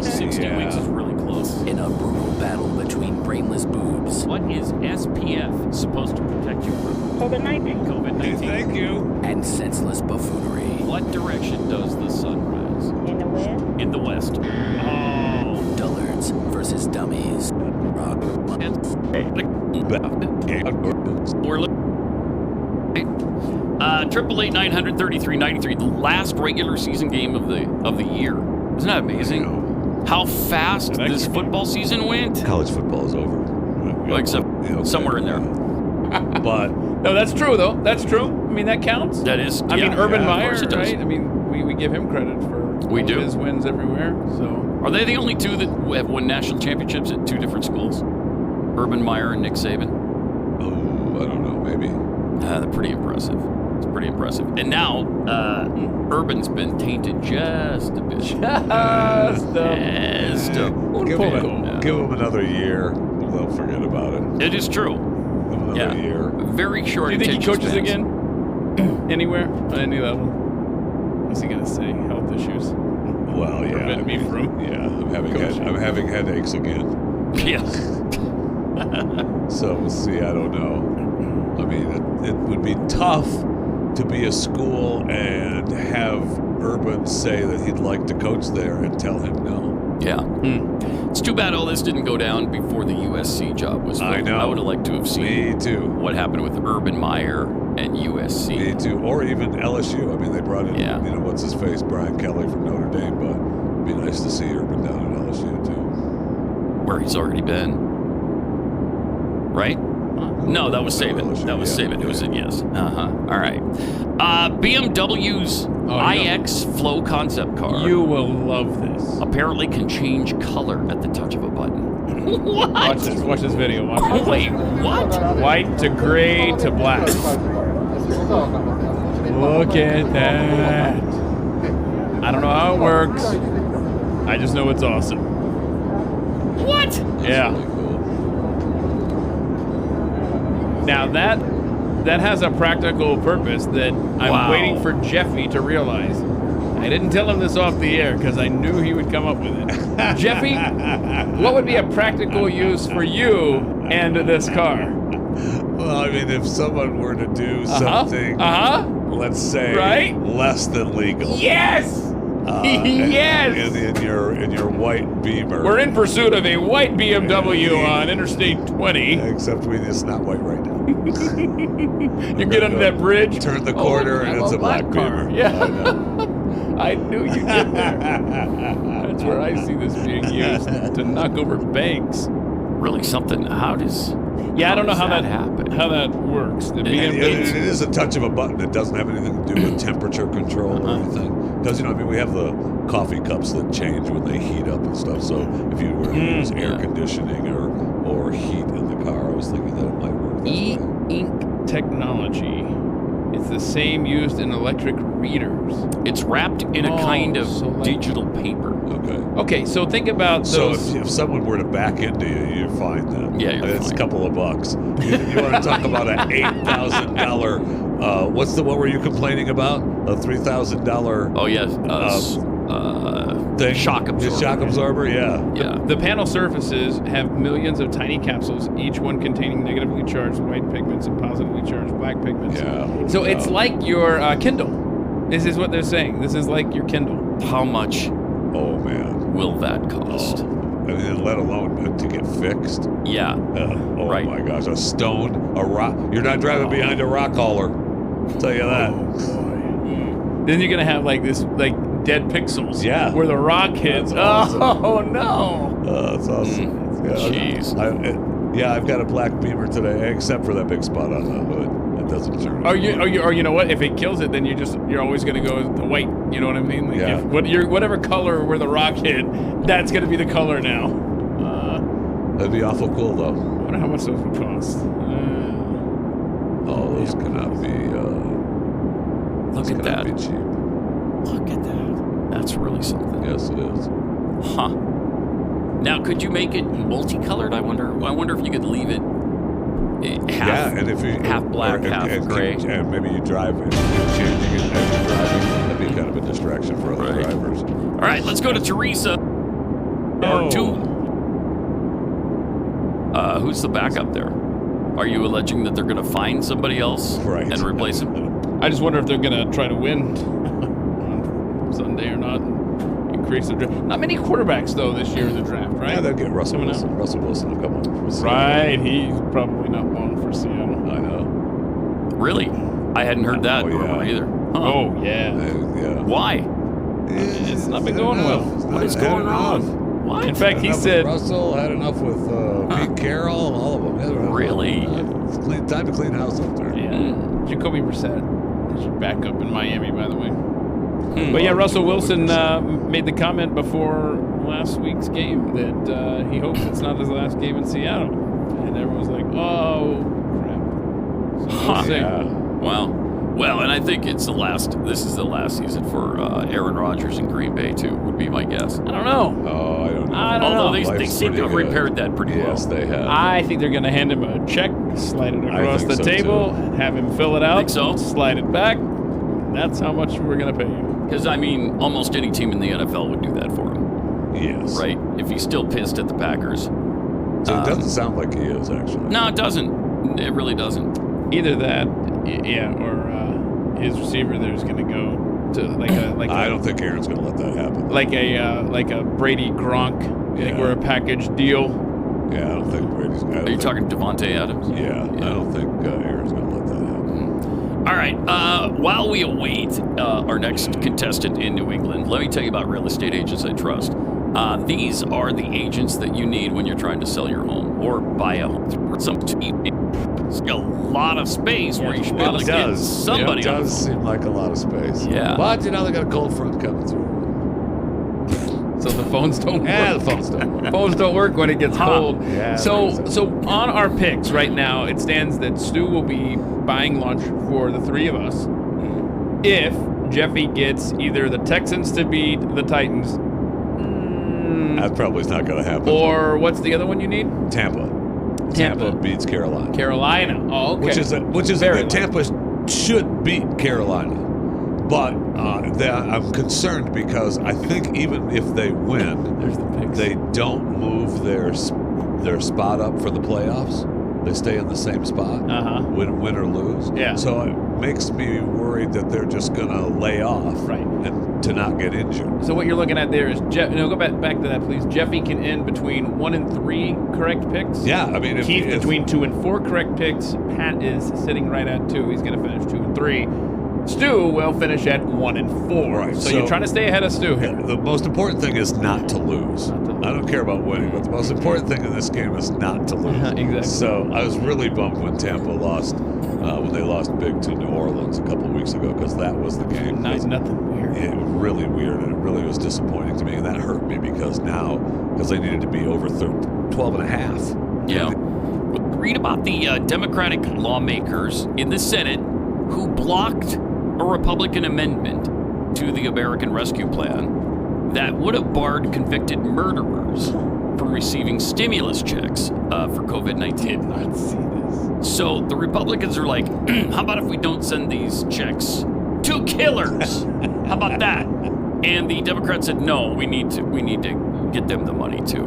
Yeah. weeks is really close. In a brutal battle between brainless boobs. What is SPF supposed to protect you from? COVID-19. COVID-19. Thank you. And senseless buffoonery. What direction does the sun rise? In the west? In the west. Oh. Dullards versus dummies. We're looking. 888-900-3393, the last regular season game of the year. Isn't that amazing? How fast this football season went? College football is over. Except somewhere in there. But no, that's true though. That's true. I mean, that counts. That is. I mean, Urban of Meyer, course it does. right? I mean, we give him credit for all do. of his wins everywhere. So Are they the only two that have won national championships at two different schools? Urban Meyer and Nick Saban? Oh, I don't know. Maybe. They're pretty impressive. It's pretty impressive. And now, Urban's been tainted just a bit. Give him another year. They'll forget about it. It is true. Another year. Very short. Do you think he attention coaches spans. again? Anywhere? On any level? What's he gonna say? Health issues. Well, yeah. Prevent me from. Yeah, I'm having headaches again. Yeah. So we'll see. I don't know. I mean, it would be tough to be a school and have Urban say that he'd like to coach there and tell him no. Yeah. It's too bad all this didn't go down before the USC job was filled. I know. I would have liked to have seen Me too. what happened with Urban Meyer and USC. Me too. Or even LSU. I mean, they brought in, what's his face, Brian Kelly from Notre Dame, but it'd be nice to see Urban down at LSU too. Where he's already been. Right? No, that was Saban. That was Saban. It was a yes. All right. BMW's iX Flow concept car. You will love this. Apparently can change color at the touch of a button. What? Watch this video. Watch this. Wait, what? White to gray to black. Look at that. I don't know how it works. I just know it's awesome. What? Yeah. Now that has a practical purpose that I'm waiting for Jeffy to realize. I didn't tell him this off the air because I knew he would come up with it. Jeffy, what would be a practical use for you and this car? Well, I mean, if someone were to do something, let's say, less than legal. Yes! Yes! In your white Beamer. We're in pursuit of a white BMW on Interstate 20. Except it's not white right now. You get under that bridge. Turn the corner and it's a black Beamer. Yeah. I knew you'd get there. That's where I see this being used to knock over banks. Really something. How does... Yeah, I don't know how that happen. How that works. The it is a touch of a button. It doesn't have anything to do with temperature control or anything. Because, I mean, we have the coffee cups that change when they heat up and stuff. So if you were to use air conditioning or heat in the car, I was thinking that it might work. E-ink technology. It's the same used in electric readers. It's wrapped in a kind of digital paper. Okay, so think about those. So if someone were to back into you, you're fine then. Yeah, you're It's fine. a couple of bucks. You want to talk about an $8,000, what were you complaining about? A $3,000. Oh, yes. Thing? Shock absorber. Shock absorber, yeah. The panel surfaces have millions of tiny capsules, each one containing negatively charged white pigments and positively charged black pigments. Yeah. So it's like your Kindle. This is what they're saying. This is like your Kindle. How much will that cost? I mean, let alone to get fixed. Yeah. Right. My gosh, a stone, a rock. You're not driving behind a rock hauler. I'll tell you that. Then you're gonna have like this, dead pixels. Yeah. Where the rock hits. That's awesome. Oh no. That's awesome. Jeez. I've got a black Beamer today, except for that big spot on the hood. It doesn't turn. Or you know what? If it kills it, then you're always gonna go with the white. You know what I mean? Like whatever color where the rock hit, that's gonna be the color now. That'd be awful cool, though. I wonder how much those would cost. Those cannot be. Look at that. Be cheap. Look at that. That's really something. Yes, it is. Huh. Now, could you make it multicolored? I wonder if you could leave it half, and if you half black, half gray. And maybe you drive and changing it as you're driving. That'd be kind of a distraction for other drivers. All right, let's go to Teresa. Or two. Who's the backup there? Are you alleging that they're going to find somebody else and replace him? I just wonder if they're gonna try to win on Sunday or not. Increase the draft. Not many quarterbacks though this year in the draft, right? Yeah, they'll get Russell Wilson. Russell Wilson will come on. Right, he's probably not one for Seattle. I know. Really? I hadn't heard that rumor either. Huh. Oh yeah. Why? It's not been going well. What is going on? What? In fact, he said Russell had enough with Pete Carroll, all of them. Really? It's time to clean house up there. Yeah. Jacoby Brissett is your backup in Miami, by the way. But yeah, Russell Wilson made the comment before last week's game that he hopes it's not his last game in Seattle, and everyone's like, "Oh crap!" So we'll see. Wow. Well, and I think it's the last. This is the last season for Aaron Rodgers in Green Bay too. Would be my guess. I don't know. Oh, I don't know. Although they seem to have repaired that pretty well. Yes, they have. I think they're going to hand him a check, slide it across the table, have him fill it out, Think so? slide it back. That's how much we're going to pay you. Because I mean, almost any team in the NFL would do that for him. Yes. Right? If he's still pissed at the Packers. So it doesn't sound like he is actually. No, it doesn't. It really doesn't. Either that, or his receiver there's going to go to like a. I don't think Aaron's going to let that happen. Like a Brady Gronk. I think we're a package deal. Yeah, I don't think Brady's. Are you talking Devontae Adams? Yeah, I don't think Aaron's going to let that happen. All right. While we await our next contestant in New England, let me tell you about Real Estate Agents I Trust. These are the agents that you need when you're trying to sell your home or buy a home. It's a lot of space where you should be able to get somebody. It does seem like a lot of space. Yeah. But, they got a cold front coming through. So the phones don't work. Yeah, the phones don't work. Phones don't work when it gets cold. Yeah, so on our picks right now, it stands that Stu will be buying lunch for the three of us if Jeffy gets either the Texans to beat the Titans. That probably is not going to happen. Or what's the other one you need? Tampa beats Carolina. Oh, okay. Which is Tampa should beat Carolina. But I'm concerned because I think even if they win, they don't move their spot up for the playoffs. They stay in the same spot, win or lose. Yeah. So it makes me worried that they're just going to lay off and to not get injured. So what you're looking at there is go back to that, please. Jeffy can end between 1 and 3 correct picks. Yeah, I mean, Keith between 2 and 4 correct picks. Pat is sitting right at 2. He's going to finish 2 and 3. Stu will finish at 1 and 4. Right. So you're trying to stay ahead of Stu here. The most important thing is not to lose. I don't care about winning, but the most important thing in this game is not to lose. Exactly. So I was really bummed when Tampa lost, when they lost big to New Orleans a couple of weeks ago, because that was the game. Nothing weird. It was really weird, and it really was disappointing to me, and that hurt me because they needed to be over 12 and a half. Yeah. Read about the Democratic lawmakers in the Senate who blocked a Republican amendment to the American Rescue Plan that would have barred convicted murderers from receiving stimulus checks for COVID-19. Did not see this. So the Republicans are like, how about if we don't send these checks to killers? How about that? And the Democrats said, no, we need to get them the money too.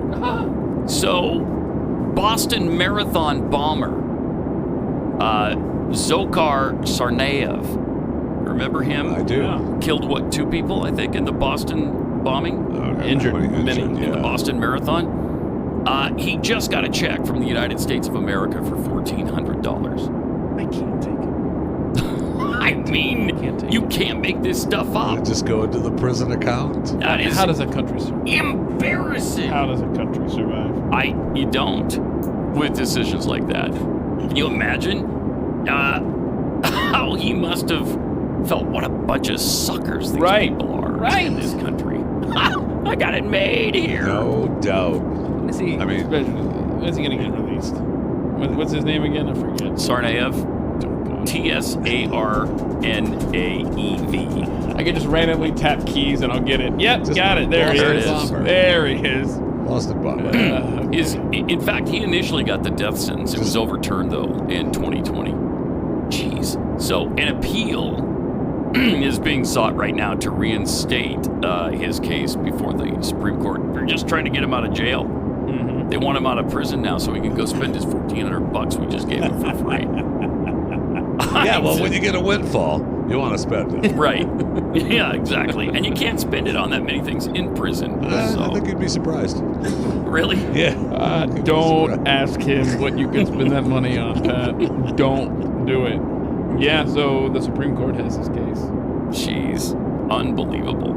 So Boston Marathon bomber Dzhokhar Tsarnaev, remember him? I do. Killed, 2 people, I think, in the Boston bombing? Injured many in the Boston Marathon. He just got a check from the United States of America for $1,400. I can't take it. I mean, you can't make this stuff up. Just go into the prison account. That is How does a country survive? embarrassing. How does a country survive? You don't with decisions like that. Can you imagine how he must have felt? What a bunch of suckers these people are in this country. I got it made here. No doubt. Is he? I mean, when is he going to get released? What's his name again? I forget. Tsarnaev. Tsarnaev. I can just randomly tap keys and I'll get it. Yep, got it. There he is. There he is. Boston bomber. In fact, he initially got the death sentence. It was overturned, though, in 2020. Jeez. So an appeal is being sought right now to reinstate his case before the Supreme Court. They're just trying to get him out of jail. Mm-hmm. They want him out of prison now so he can go spend his $1,400 we just gave him for free. Yeah, well, when you get a windfall, you want to spend it. Right. Yeah, exactly. And you can't spend it on that many things in prison. I think you'd be surprised. Really? Yeah. Don't ask him what you can spend that money on, Pat. Don't do it. Yeah, so the Supreme Court has his case. Jeez. Unbelievable.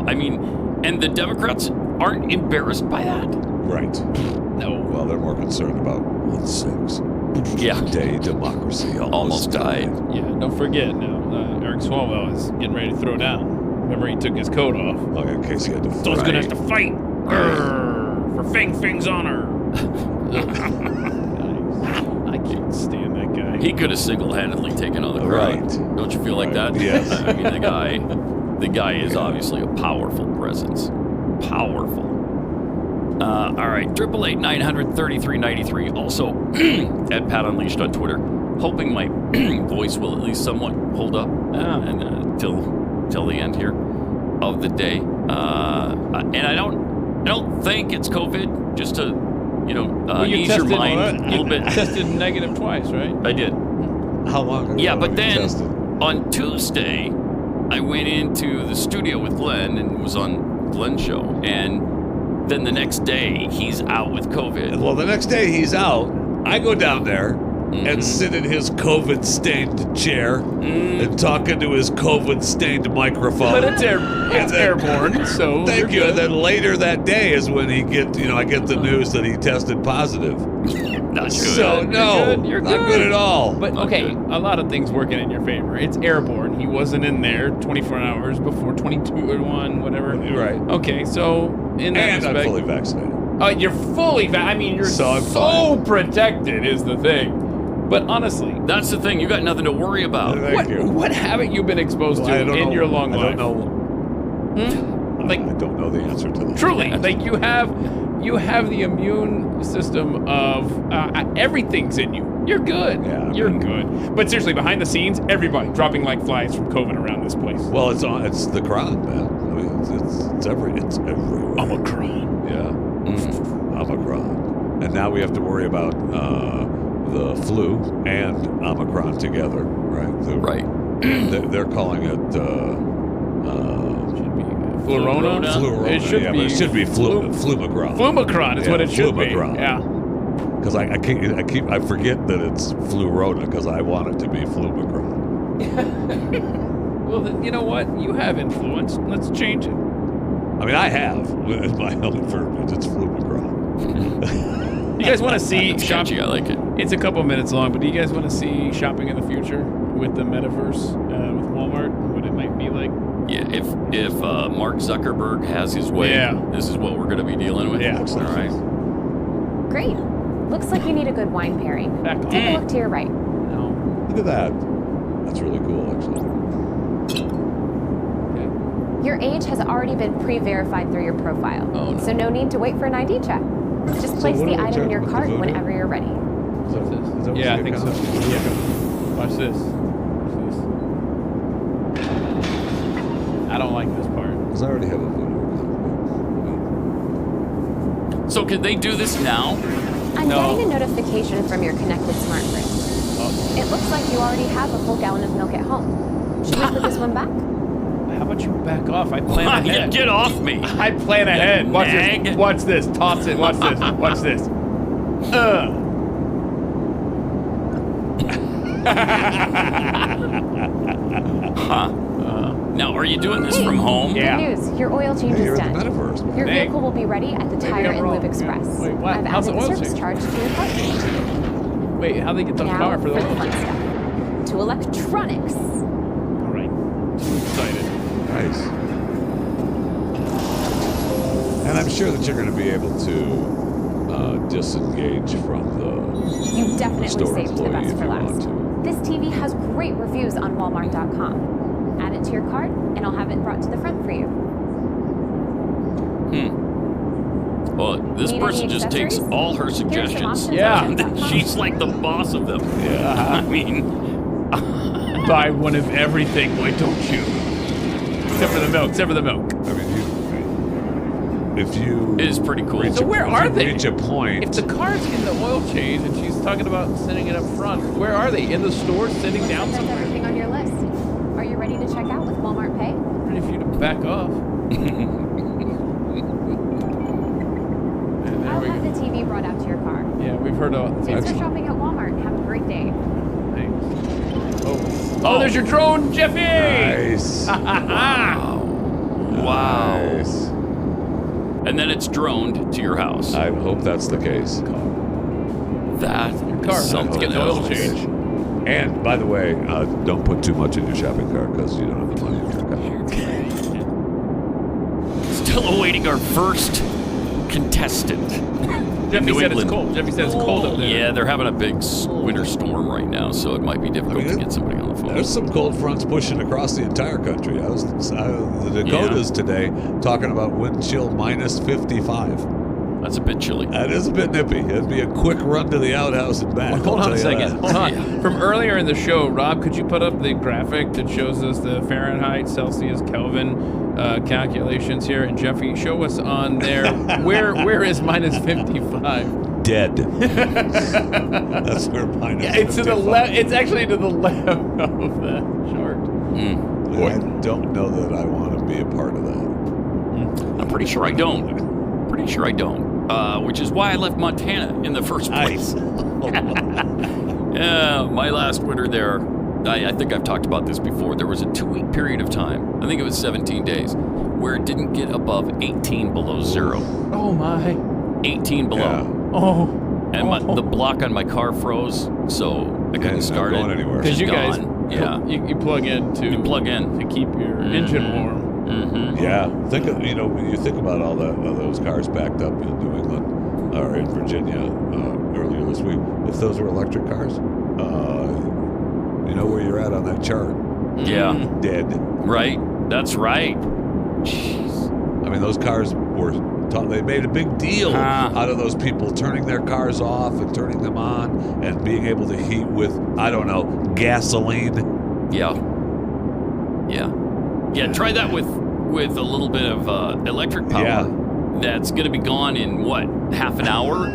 I mean, and the Democrats aren't embarrassed by that? Right. No. Well, they're more concerned about 1/6. Yeah. Day democracy almost died. Yeah, don't forget now, Eric Swalwell is getting ready to throw down. Remember, he took his coat off. Oh, yeah, in case he had to fight. So he's going to have to fight for Fing's honor. I can't stand that guy. He could have single-handedly taken on the crowd. Right. Don't you feel like that? Yes. I mean, the guy is obviously a powerful presence. Powerful. All right, 888-900-3393. Also, at Pat Unleashed on Twitter. Hoping my voice will at least somewhat hold up and till the end here of the day. And I don't think it's COVID. Just to ease your mind a little bit. You tested negative twice, right? I did. How long ago? Yeah, but have you then tested? on Tuesday, I went into the studio with Glenn and was on Glenn's show. And then the next day, he's out with COVID. Well, the next day he's out. I go down there. and sit in his COVID-stained chair and talk into his COVID-stained microphone. But it's airborne, so thank you. good. And then later that day is when I get the news that he tested positive. Not good. So no, You're not good at all. But okay, a lot of things working in your favor. It's airborne. He wasn't in there 24 hours before 22 or 1, whatever. Right. Okay, so in that And respect, I'm fully vaccinated. You're fully I mean, you're so protected is the thing. But honestly, that's the thing. You got nothing to worry about. What haven't you been exposed to in your long life? I don't know. Like, I don't know the answer to that. Truly, like you have the immune system of everything's in you. You're good. Yeah, you're good. But seriously, behind the scenes, everybody dropping like flies from COVID around this place. Well, it's the crowd, man. I mean, it's everywhere. Omicron. Yeah. Omicron. And now we have to worry about the flu and Omicron together, right? Right. They're calling it Flurona? Flurona. It should be. But it should be Flumicron. Flumicron is what it should Flumicron. be. Yeah. Because I forget that it's Flurona because I want it to be Flumicron. Well, then, you know what? You have influence. Let's change it. I mean, I have with my own verbiage. It's Flumicron. You guys want to see shopping? I like it. It's a couple minutes long, but do you guys want to see shopping in the future with the metaverse, with Walmart, what it might be like? Yeah, if Mark Zuckerberg has his way, this is what we're going to be dealing with. Yeah. All right. Great. Looks like you need a good wine pairing. Take a look to your right. Look at that. That's really cool, actually. Your age has already been pre-verified through your profile, so no need to wait for an ID check. Just place the item in your cart whenever you're ready. Yeah, I think so. Yeah. Watch this. I don't like this part. Because I already have a voodoo. So could they do this now? I'm getting a notification from your connected smart fridge. It looks like you already have a full gallon of milk at home. Should we put this one back? How about you back off? I plan ahead. Yeah, get off me. I plan ahead. Watch this. Watch this. Toss it. Watch this. Watch this. Now, are you doing this from home? Good news. Your oil change is done. Metaverse, Your vehicle will be ready at the Tire and Lube Express. Wait, what? I've How's added the a oil service change? charge to your cart. Wait, how they get the Now car for the oil fun change? stuff. To electronics. All right. Too excited. Nice. And I'm sure that you're going to be able to disengage from the You definitely store saved the employee best if for you last. want to. This TV has great reviews on Walmart.com. Add it to your cart, and I'll have it brought to the front for you. Well, this Need person any just takes accessories? all her Here's some suggestions. options And on then she's like the boss of them. Yeah. I mean, buy one of everything. Why don't you? Except for the milk. Except for the milk. I mean, if you it is pretty cool. So where are they? Reach a point. If the car's in the oil change and she's talking about sitting it up front, where are they? In the store, sitting down That's somewhere? everything on your list. Are you ready to check out with Walmart Pay? Ready for you to back off. I'll have the TV brought out to your car. Yeah, we've heard about the Thanks for shopping at Walmart. Have a great day. Oh, there's your drone, Jeffy! Nice. Wow. Nice. And then it's droned to your house. I hope that's the case. That car is something get the oil else. change. And by the way, don't put too much in your shopping cart because you don't have the money in your cart. Still awaiting our first contestant. Jeffy New said England. it's cold. Jeffy said it's cold up there. Yeah, they're having a big winter storm right now, so it might be difficult to get somebody on the phone. There's some cold fronts pushing across the entire country. The Dakotas today talking about wind chill minus 55. That's a bit chilly. That is a bit nippy. It'd be a quick run to the outhouse and back. Hold on I'll a tell you second. that. Hold on. From earlier in the show, Rob, could you put up the graphic that shows us the Fahrenheit, Celsius, Kelvin calculations here? And Jeffy, show us on there where is minus 55? Dead. That's where minus. Yeah, it's 55. to the left. It's actually to the left of the chart. I don't know that I want to be a part of that. I'm pretty sure I don't. Pretty sure I don't. Which is why I left Montana in the first place. Yeah, my last winter there, I think I've talked about this before. There was a 2-week period of time, I think it was 17 days, where it didn't get above 18 below zero. Oh my. 18 below. Yeah. Oh. And the block on my car froze, so I couldn't start it. Because you guys, yeah, you plug in to keep your engine warm. Mm-hmm. Yeah, you think about all those cars backed up in New England or in Virginia earlier this week. If those were electric cars, you know where you're at on that chart. Yeah, dead. Right, that's right. Jeez. I mean, those cars were. They made a big deal out of those people turning their cars off and turning them on and being able to heat with, I don't know, gasoline. Yeah. Try that with a little bit of electric power. Yeah. That's going to be gone in what, half an hour?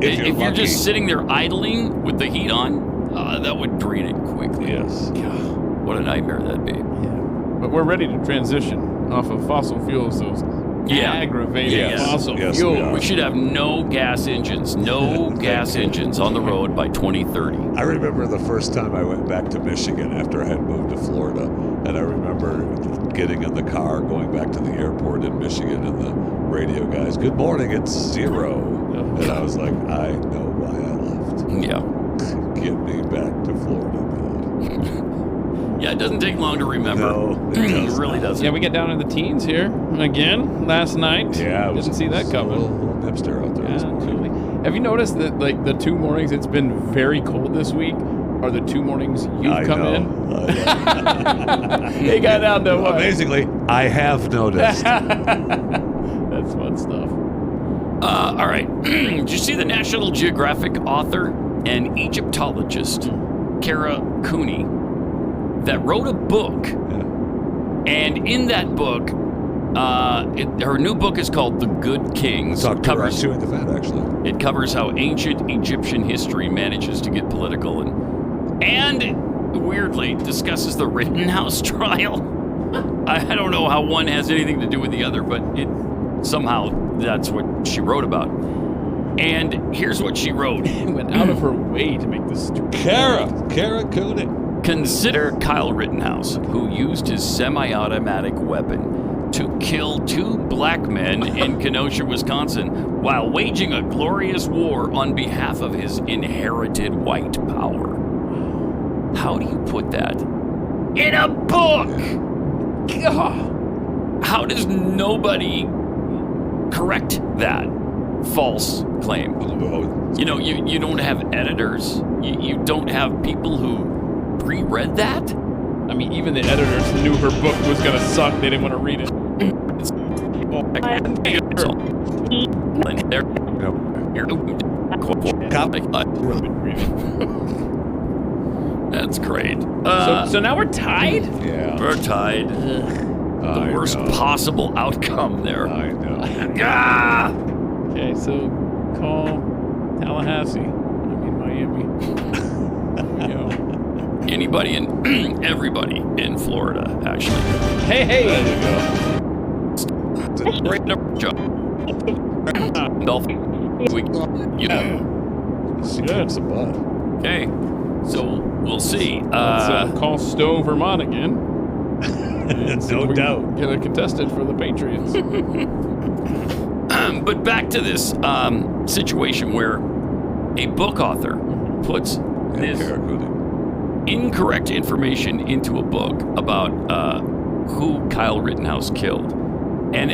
If you're just sitting there idling with the heat on, that would drain it quickly. Yes. God, what a nightmare that'd be. But we're ready to transition off of fossil fuels. Those aggravating fossil fuel. We should have no gas engines on the road by 2030. I remember the first time I went back to Michigan after I had moved to Florida, and I remember getting in the car going back to the airport in Michigan, and the radio guys, "Good morning, it's 0." And I was like, I know why I left. Yeah. Get me back to Florida, man. Yeah, it doesn't take long to remember. No, it really doesn't. Yeah, we get down in the teens here again last night. Yeah, didn't see that coming. A little hipster out there. Yeah, have you noticed that like the 2 mornings it's been very cold this week are the 2 mornings you've come in? They got down to what? Amazingly, I have noticed. That's fun stuff. All right. Did you see the National Geographic author and Egyptologist Kara Cooney that wrote a book? And in that book, her new book is called The Good Kings. It covers the vet, actually. It covers how ancient Egyptian history manages to get political and weirdly discusses the Rittenhouse trial. I don't know how one has anything to do with the other, but somehow that's what she wrote about. And here's what she wrote. Went out of her way to make this stupid. Kara Cooney. Consider Kyle Rittenhouse, who used his semi-automatic weapon to kill 2 black men in Kenosha, Wisconsin, while waging a glorious war on behalf of his inherited white power. How do you put that in a book? God. How does nobody correct that false claim? You know, you don't have editors. You don't have people who pre-read that? I mean, even the editors knew her book was going to suck. They didn't want to read it. That's great. So now we're tied? Yeah. We're tied. The worst possible outcome there. I know. Okay, so call Tallahassee. Miami. There we go. Anybody and everybody in Florida, actually. Hey! There you go. Great number job. Dolphin. She kicks a butt. Okay, so we'll see. Let's call Stowe, Vermont again. No doubt. Get a contestant for the Patriots. But back to this situation where a book author puts this incorrect information into a book about who Kyle Rittenhouse killed, and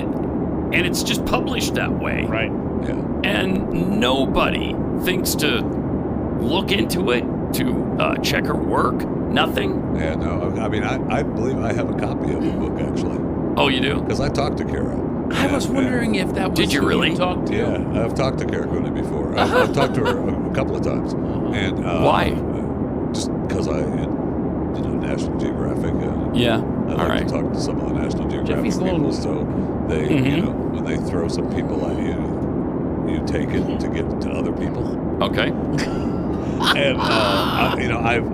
it's just published that way, right? Yeah. And nobody thinks to look into it, to check her work. Nothing. Yeah, no. I mean, I believe I have a copy of the book actually. Oh, you do? Because I talked to Kara. I was wondering if that was Did you really talk to? Yeah, I've talked to Kara Cooney before. I've talked to her a couple of times. And why? Just because National Geographic. Yeah. I like to talk to some of the National Geographic people, so they, when they throw some people at you, you take it to get to other people. Okay. And I know I have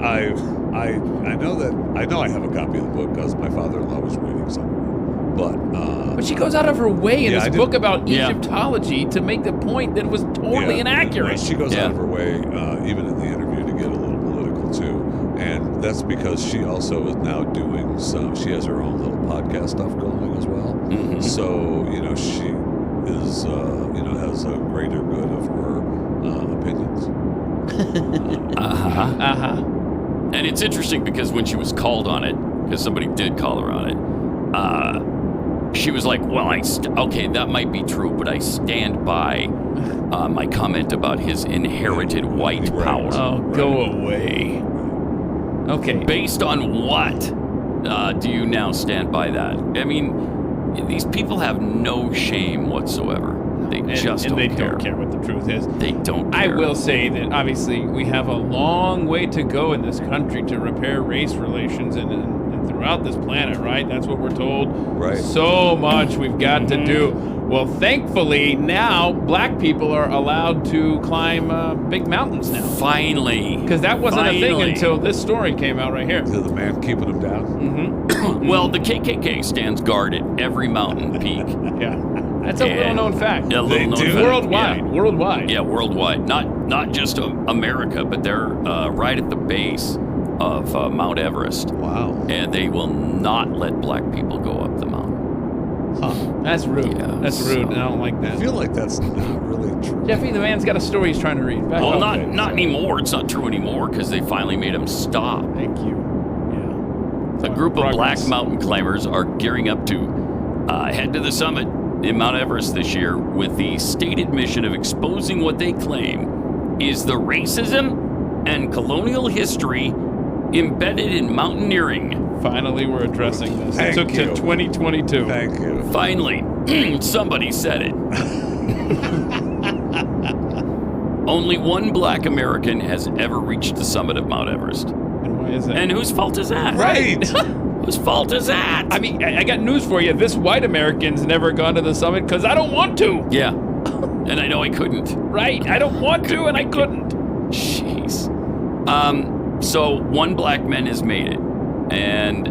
a copy of the book because my father-in-law was reading some. But she goes out of her way in this book about Egyptology to make the point that it was totally inaccurate. She goes out of her way, even in the interview, to get a little political too, and that's because she also is now doing some. She has her own little podcast stuff going as well. So she is has a greater good of her opinions. And it's interesting because when she was called on it, because somebody did call her on it, she was like, well, okay, that might be true, but I stand by my comment about his inherited white power. Oh, go away. Okay. Based on what do you now stand by that? I mean, these people have no shame whatsoever. They don't care what the truth is. They don't care. I will say that obviously we have a long way to go in this country to repair race relations and throughout this planet, right? That's what we're told. Right. So much we've got to do. Well, thankfully now black people are allowed to climb big mountains now. Finally. Because that wasn't a thing until this story came out right here. The man keeping them down. Well, the KKK stands guard at every mountain peak. Yeah. That's a little-known fact. A little-known fact. Worldwide. Yeah. Worldwide. Yeah, worldwide. Not just America, but they're right at the base of Mount Everest. Wow. And they will not let black people go up the mountain. Huh. That's rude. Yeah, that's rude. I don't like that. I feel like that's not really true. Jeffy, the man's got a story he's trying to read. Well, not anymore. It's not true anymore because they finally made him stop. Thank you. Yeah. A group of black mountain climbers are gearing up to head to the summit in Mount Everest this year with the stated mission of exposing what they claim is the racism and colonial history embedded in mountaineering. Finally, we're addressing this. It took to 2022. Thank you. Finally, somebody said it. Only one black American has ever reached the summit of Mount Everest. And why is that? And whose fault is that? Right. Whose fault is that? I mean, I got news for you. This white American's never gone to the summit because I don't want to. Yeah. And I know I couldn't. Right. I don't want to, and I couldn't. Jeez. So one black man has made it. And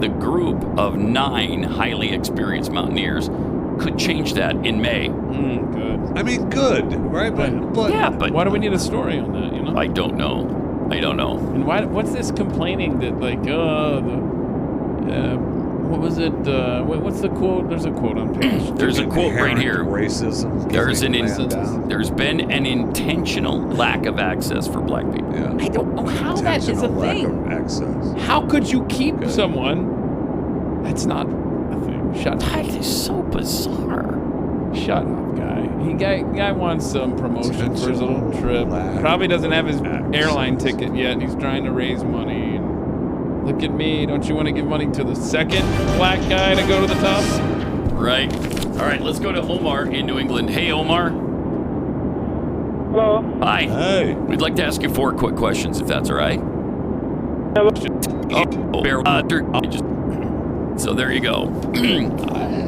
the group of 9 highly experienced mountaineers could change that in May. Good. I mean, good, right? But yeah, but why do we need a story on that? You know? I don't know. And why? What's this complaining that what was it? What's the quote? There's a quote on page. There's a quote right here. Racism. There's been an intentional lack of access for black people. Yeah. I don't know how that is a thing. Lack of access. How could you keep someone? That's not a thing. Shut up. That is so bizarre. Shut up, guy. Guy wants some promotion for his little trip. Probably doesn't have his airline ticket yet, and he's trying to raise money. And look at me. Don't you want to give money to the second black guy to go to the top? Right. All right, let's go to Omar in New England. Hey, Omar. Hello. Hi. Hey. We'd like to ask you 4 quick questions, if that's all right. So there you go.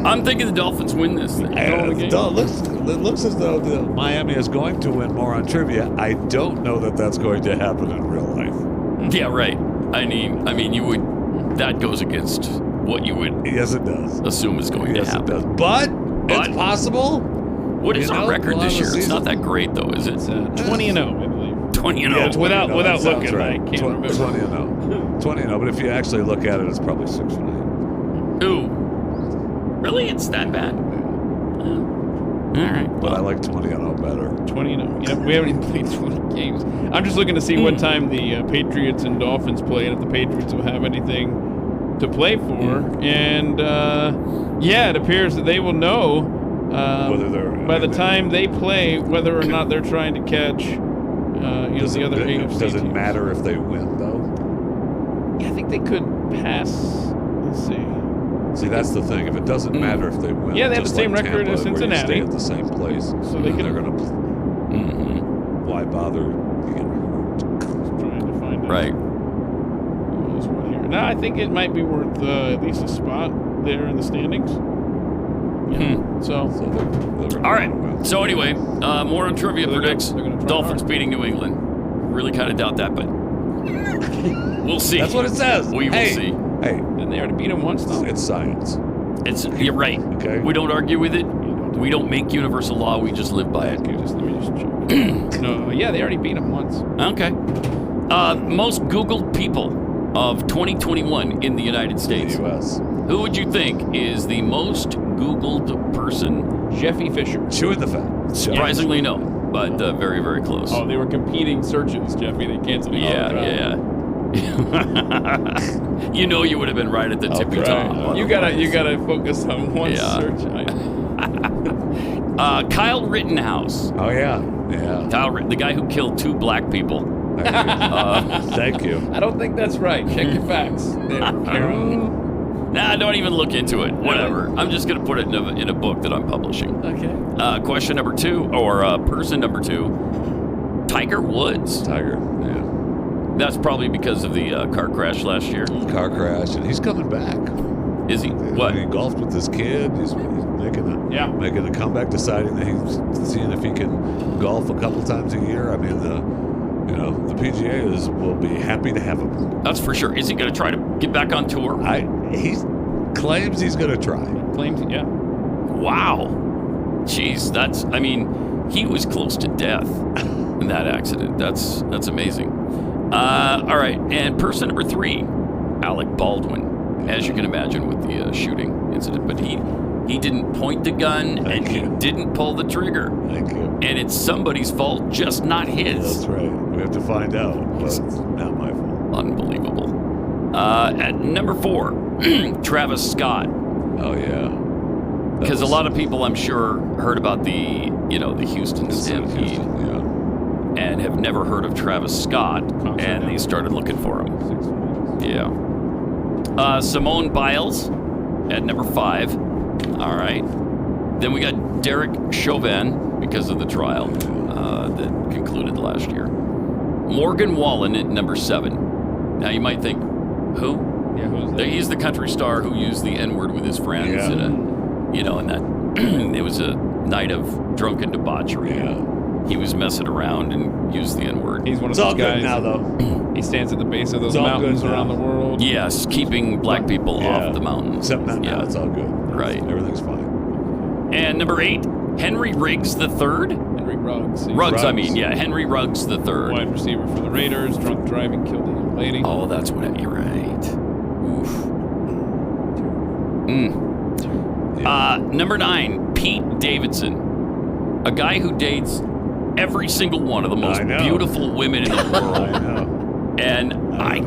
I'm thinking the Dolphins win this thing. It looks as though Miami is going to win more on trivia. I don't know that that's going to happen in real life. Yeah, right. I mean, you would. That goes against what you would. Yes, it does. Assume is going to happen. It does. But it's possible. What is our record this year? It's not that great, though, is it? It's 20-0, I believe. 20-0. Yeah, without looking, right. I can't remember. 20-0. 20-0. But if you actually look at it, it's probably 6-9. Ooh. Really? It's that bad? All right. But I like 20-0 better. 20-0. Yeah, we haven't even played 20 games. I'm just looking to see what time the Patriots and Dolphins play, and if the Patriots will have anything to play for. And it appears that they will know whether they're by the time they play whether or not they're trying to catch the other AFC Does it teams. matter if they win, though? Yeah, I think they could pass. Let's see. See, that's the thing. If it doesn't matter if they win, Yeah, they have just the same like record as Tampa, Cincinnati. where you stay at the same place, So they they're can. going to. Why bother being hurt? Trying to find it. Right. There's one here. No, I think it might be worth at least a spot there in the standings. Yeah. So All right. So anyway, more on trivia predicts Dolphins beating New England. Really kind of doubt that, but we'll see. That's what it says. We will see. Hey, didn't they already beat them once? Though? It's science. You're right. Okay. We don't argue with it. We don't make universal law. We just live by it. Let me just check. No, yeah, they already beat them once. Okay. Most Googled people of 2021 in the United States. The U.S. Who would you think is the most Googled person? Jeffy Fisher. Chewing the fat. Surprisingly, no, but very, very close. Oh, they were competing searches, Jeffy. They canceled. Yeah. You know, you would have been right at the tippy top. You gotta focus on one search. Kyle Rittenhouse. Oh yeah. The guy who killed 2 black people. Thank you. I don't think that's right. Check your facts. There, Karen. Nah, don't even look into it. Whatever. I'm just gonna put it in a book that I'm publishing. Okay. Question number 2, or person number 2. Tiger Woods. Tiger. Yeah. That's probably because of the car crash last year. Car crash, and he's coming back. Is he? What? He golfed with his kid. He's making a comeback, deciding that he's seeing if he can golf a couple times a year. I mean, the PGA will be happy to have him. That's for sure. Is he going to try to get back on tour? He claims he's going to try. Yeah. Wow. Jeez, he was close to death in that accident. That's amazing. All right, and person number 3, Alec Baldwin, as you can imagine with the shooting incident, but he didn't point the gun he didn't pull the trigger. Thank you. And it's somebody's fault, just not his. That's right. We have to find out, but it's not my fault. Unbelievable. At number 4, Travis Scott. Oh yeah. Because a lot of people, I'm sure, heard about the Houston Stampede. And have never heard of Travis Scott, and they started looking for him. Yeah. Simone Biles at number 5. All right. Then we got Derek Chauvin because of the trial that concluded last year. Morgan Wallen at number 7. Now you might think, who? Yeah, who's that? He's the country star who used the N-word with his friends. Yeah. And that it was a night of drunken debauchery. Yeah. He was messing around and used the N-word. He's one of those guys now, though. He stands at the base of those mountains around the world. Yes, keeping black people off the mountains. Except not now. It's all good. Right. Everything's fine. And number 8, Henry Riggs III. Henry Ruggs. Henry Ruggs III. Wide receiver for the Raiders. Drunk driving killed a young lady. Oh, that's what you're right. Oof. Number 9, Pete Davidson. A guy who dates every single one of the most beautiful women in the world. I know. And I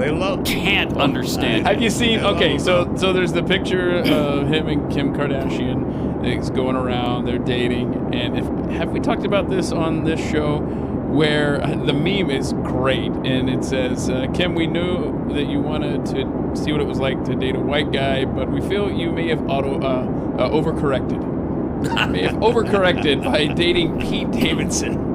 can't understand. Have you seen? Okay, so there's the picture of him and Kim Kardashian. It's going around. They're dating. And have we talked about this on this show? Where the meme is great, and it says, Kim, we knew that you wanted to see what it was like to date a white guy, but we feel you may have overcorrected. May have overcorrected by dating Pete Davidson.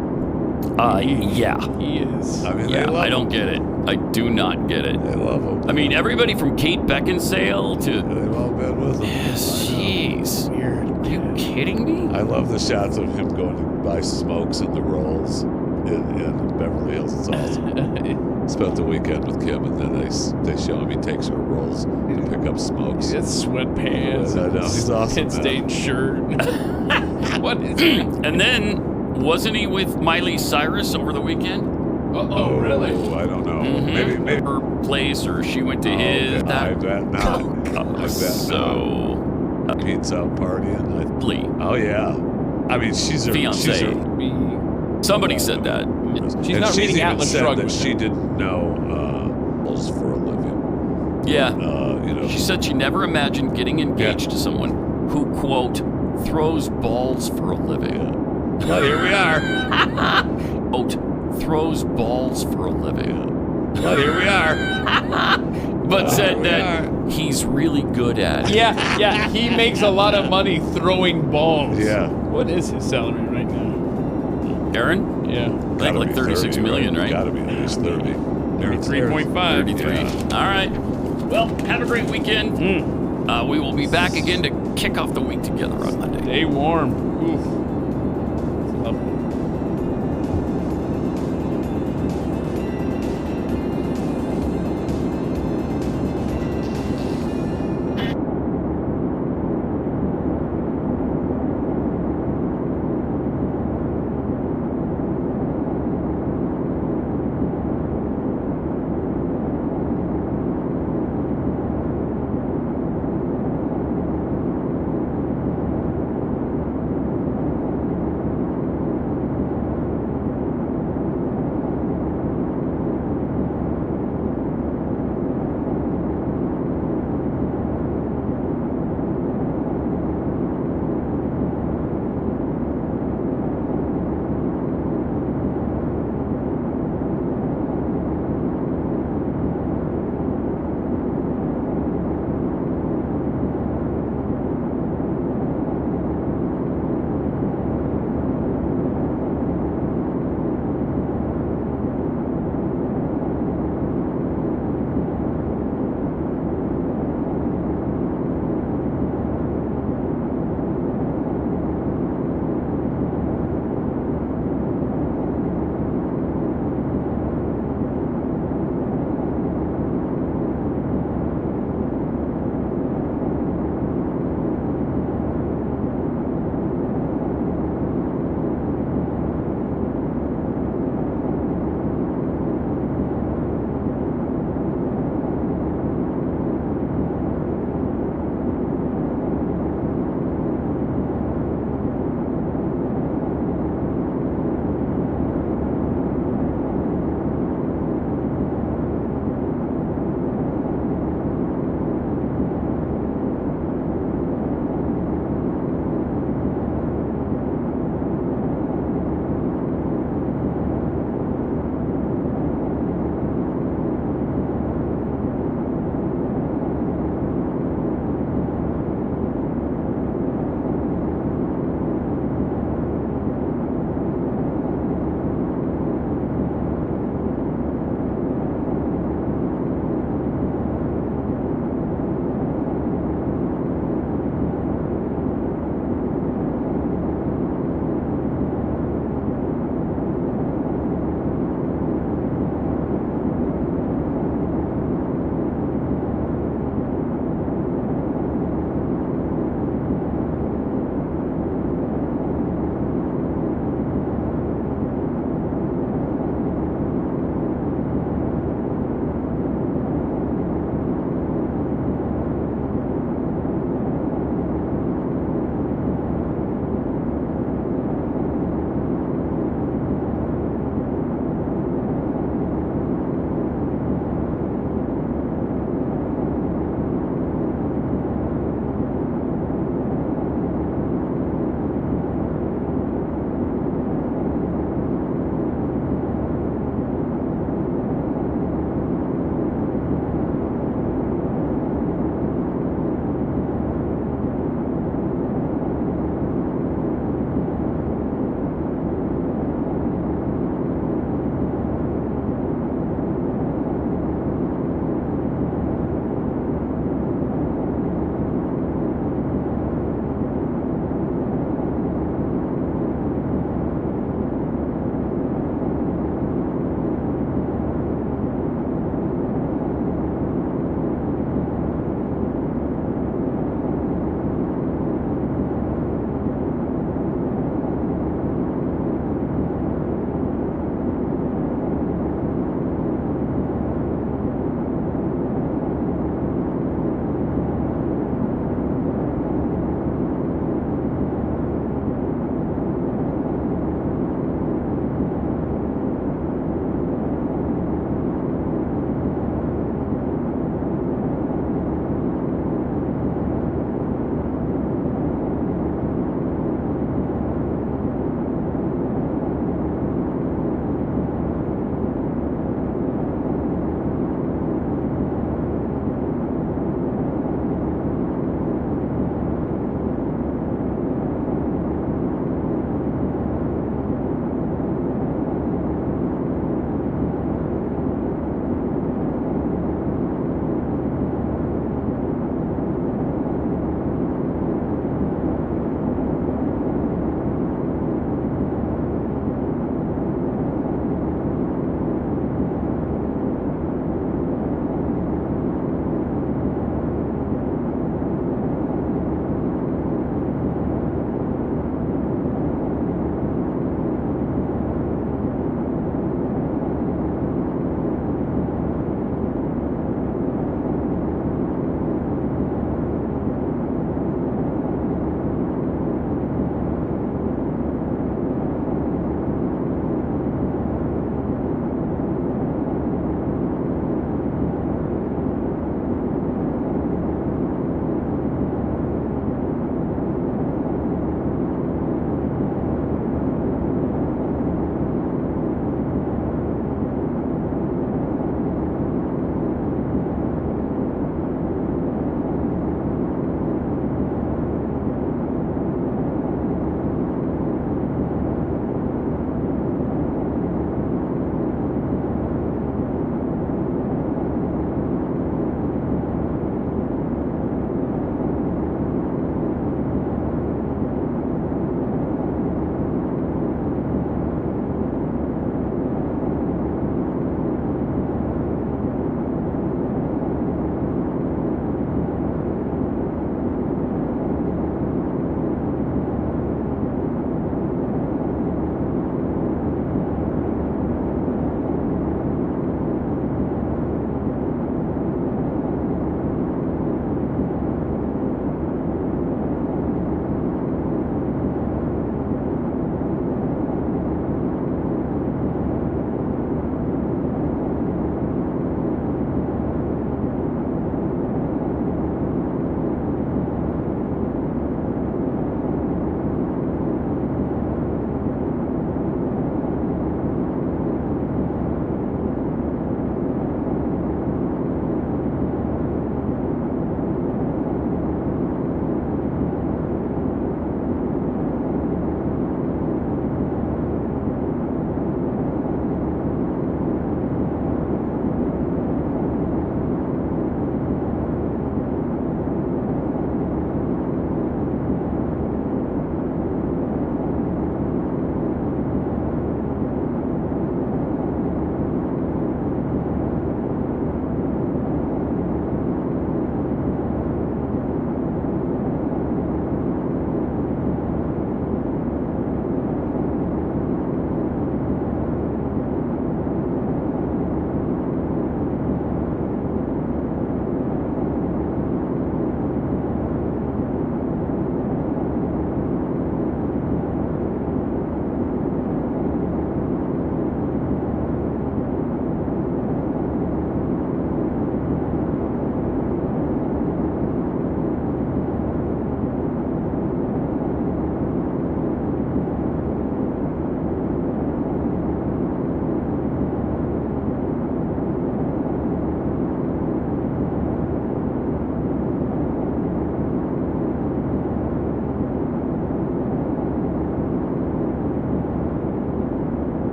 Yeah. He is. I don't get it. I do not get it. They love him. I mean, everybody from Kate Beckinsale to... They've all been with him. Yes, jeez. Weird. Are you kidding me? I love the shots of him going to buy smokes in the Rolls in Beverly Hills. It's awesome. Spent the weekend with Kim, and then they show him he takes her Rolls to pick up smokes. He has sweatpants. I know. He's awesome. Kid stained shirt. What is he? And then, wasn't he with Miley Cyrus over the weekend? Oh, really? I don't know. Mm-hmm. Maybe her place, or she went to his. I bet not. I bet so. Pete's out partying. Lee. Oh yeah. I mean, she's her fiance. Somebody said that. She's not reading Atlas Shrugged. That she didn't know for a living. Yeah. She said she never imagined getting engaged to someone who, quote, throws balls for a living. Yeah. Well, here we are. Quote, throws balls for a living. Well, here we are. But said that he's really good at it. Yeah, he makes a lot of money throwing balls. Yeah. What is his salary right now? Aaron? Yeah. I think like 36 million, right? Gotta be at least 30. 33.5. 33. Yeah. All right. Well, have a great weekend. We will be back again to kick off the week together on Monday. Stay warm. Oof.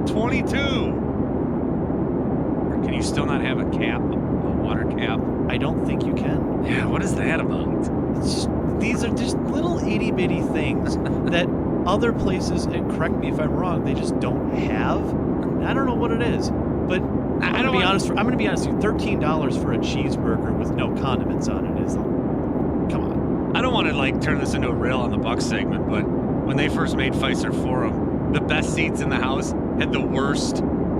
for 22. Or can you still not have a cap, a water cap? I don't think you can. Yeah, what is that about? These are just little itty bitty things that other places, and correct me if I'm wrong, they just don't have. I don't know what it is, but I'm going to be honest with you. $13 for a cheeseburger with no condiments on it is, come on. I don't want to like turn this into a rail on the Bucs segment, but when they first made Fiserv Forum, the best seats in the house had the worst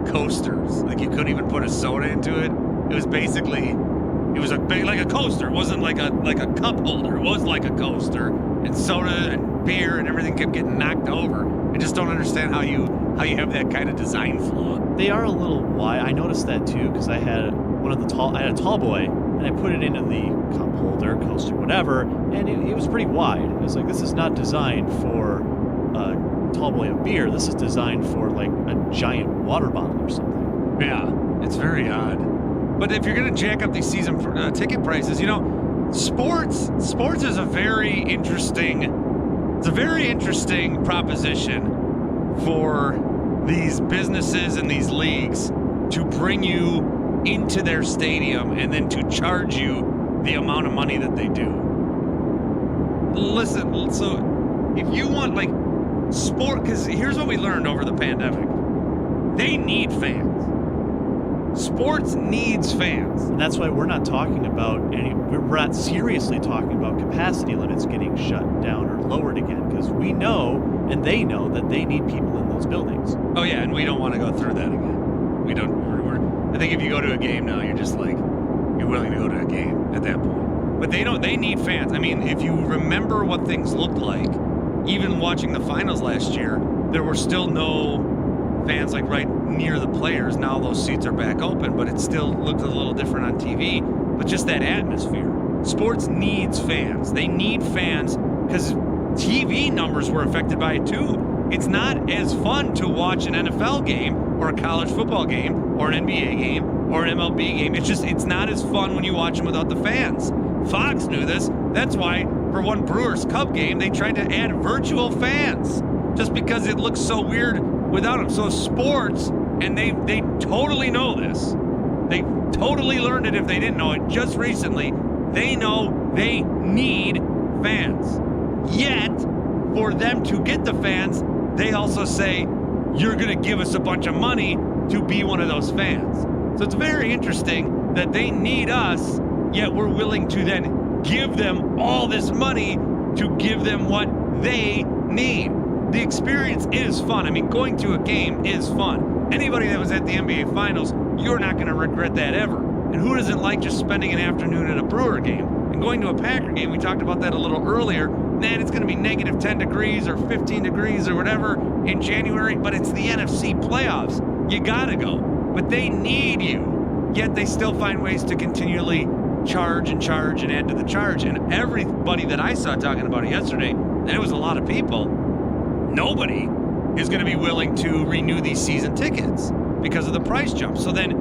coasters. Like you couldn't even put a soda into it. It was basically, it was like a coaster. It wasn't like a cup holder. It was like a coaster, and soda and beer and everything kept getting knocked over. I just don't understand how you have that kind of design flaw. They are a little wide. I noticed that too because I had a tall boy, and I put it into the cup holder, coaster, whatever, and it was pretty wide. It was like, this is not designed for a tall boy of beer. This is designed for like a giant water bottle or something. Yeah, it's very odd. But if you're going to jack up these season ticket prices, you know, sports is a very interesting proposition for these businesses and these leagues to bring you into their stadium and then to charge you the amount of money that they do. Listen, so if you want like sport, because here's what we learned over the pandemic. They need fans. Sports needs fans. And that's why we're not talking about we're not seriously talking about capacity limits getting shut down or lowered again, because we know and they know that they need people in those buildings. Oh yeah, and we don't want to go through that again. We don't. I think if you go to a game now, you're just like, you're willing to go to a game at that point. But they don't. They need fans. I mean, if you remember what things looked like, even watching the finals last year, there were still no fans like right near the players. Now those seats are back open, but it still looked a little different on TV. But just that atmosphere. Sports needs fans. They need fans because TV numbers were affected by it too. It's not as fun to watch an NFL game or a college football game or an NBA game or an MLB game. It's not as fun when you watch them without the fans. Fox knew this. That's why for one Brewers Cub game, they tried to add virtual fans just because it looks so weird without them. So sports, and they totally know this. They totally learned it if they didn't know it just recently. They know they need fans. Yet, for them to get the fans, they also say, you're going to give us a bunch of money to be one of those fans. So it's very interesting that they need us, yet we're willing to then give them all this money to give them what they need. The experience is fun. I mean, going to a game is fun. Anybody that was at the NBA Finals, you're not going to regret that ever. And who doesn't like just spending an afternoon at a Brewer game? And going to a Packer game, we talked about that a little earlier, man, it's going to be negative 10 degrees or 15 degrees or whatever in January, but it's the NFC playoffs. You got to go. But they need you. Yet they still find ways to continually charge and add to the charge. And everybody that I saw talking about it yesterday, and it was a lot of people, nobody is going to be willing to renew these season tickets because of the price jump. So then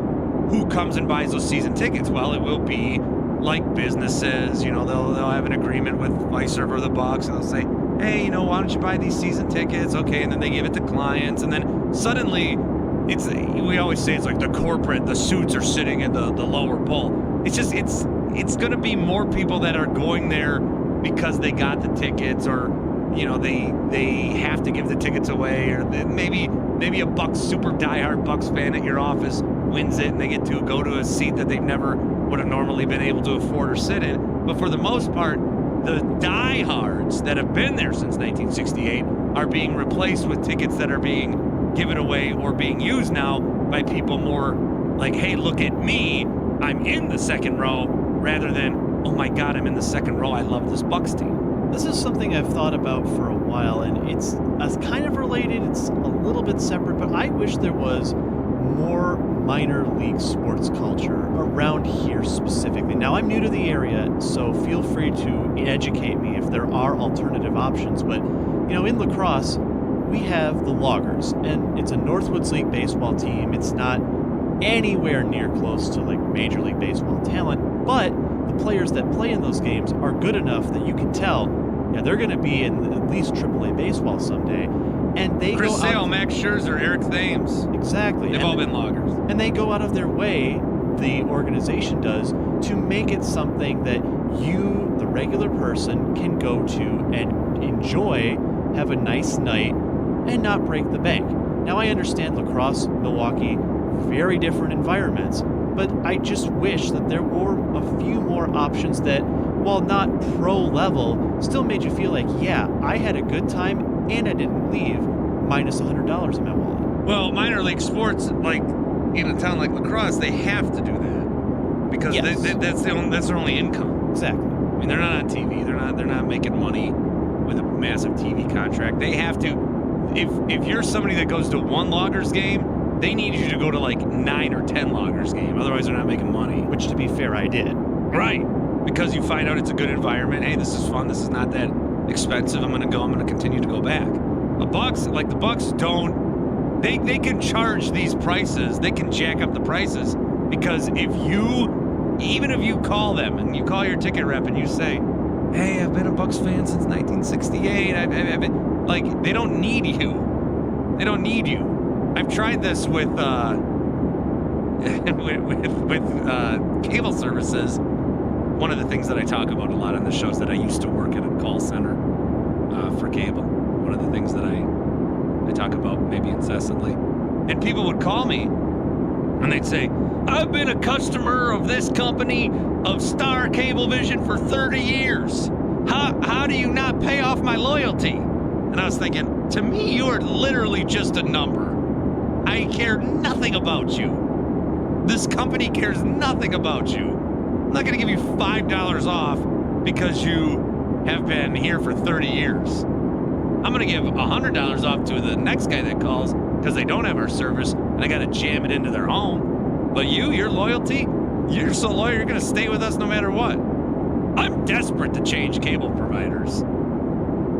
who comes and buys those season tickets? Well, it will be like businesses, you know, they'll have an agreement with Fiserv or the Bucs, and they'll say, hey, you know, why don't you buy these season tickets? Okay, and then they give it to clients, and then suddenly we always say it's like the suits are sitting in the lower bowl. It's just, it's going to be more people that are going there because they got the tickets, or, you know, they have to give the tickets away, or maybe a Bucs super diehard Bucs fan at your office wins it and they get to go to a seat that they've never would have normally been able to afford or sit in. But for the most part, the diehards that have been there since 1968 are being replaced with tickets that are being given away or being used now by people more like, hey, look at me, I'm in the second row, rather than, oh my God, I'm in the second row, I love this Bucs team. This is something I've thought about for a while, and it's kind of related, it's a little bit separate, but I wish there was more minor league sports culture around here specifically. Now, I'm new to the area, so feel free to educate me if there are alternative options, but, you know, in lacrosse, we have the Loggers, and it's a Northwoods League baseball team. It's not anywhere near close to, like, Major League Baseball talent, but the players that play in those games are good enough that you can tell, yeah, they're going to be in at least AAA baseball someday. And they Chris go Sale, out, Max Scherzer, Eric Thames. Exactly. They've all been loggers. And they go out of their way, the organization does, to make it something that you, the regular person, can go to and enjoy, have a nice night, and not break the bank. Now, I understand lacrosse, Milwaukee, very different environments, but I just wish that there were a few more options that, while not pro level, still made you feel like, yeah, I had a good time and I didn't leave minus $100 in my wallet. Well, minor league sports, like in a town like La Crosse, they have to do that because that's their only income. Exactly. I mean, they're not on TV. They're not making money with a massive TV contract. They have to. If you're somebody that goes to one loggers game, they need you to go to like 9 or 10 loggers game. Otherwise, they're not making money. Which, to be fair, I did. Right. Because you find out it's a good environment. Hey, this is fun. This is not that expensive. I'm going to continue to go back. The Bucks don't. They can charge these prices. They can jack up the prices because even if you call them and you call your ticket rep and you say, "Hey, I've been a Bucks fan since 1968. I've been," like, they don't need you. They don't need you. I've tried this with cable services. One of the things that I talk about a lot on the show is that I used to work at a call center for cable. One of the things that I talk about maybe incessantly. And people would call me and they'd say, "I've been a customer of this company of Star Cablevision for 30 years. How do you not pay off my loyalty?" And I was thinking, to me, you are literally just a number. I care nothing about you. This company cares nothing about you. I'm not going to give you $5 off because you have been here for 30 years. I'm going to give $100 off to the next guy that calls because they don't have our service and I got to jam it into their home. But your loyalty, you're so loyal, you're going to stay with us no matter what. I'm desperate to change cable providers.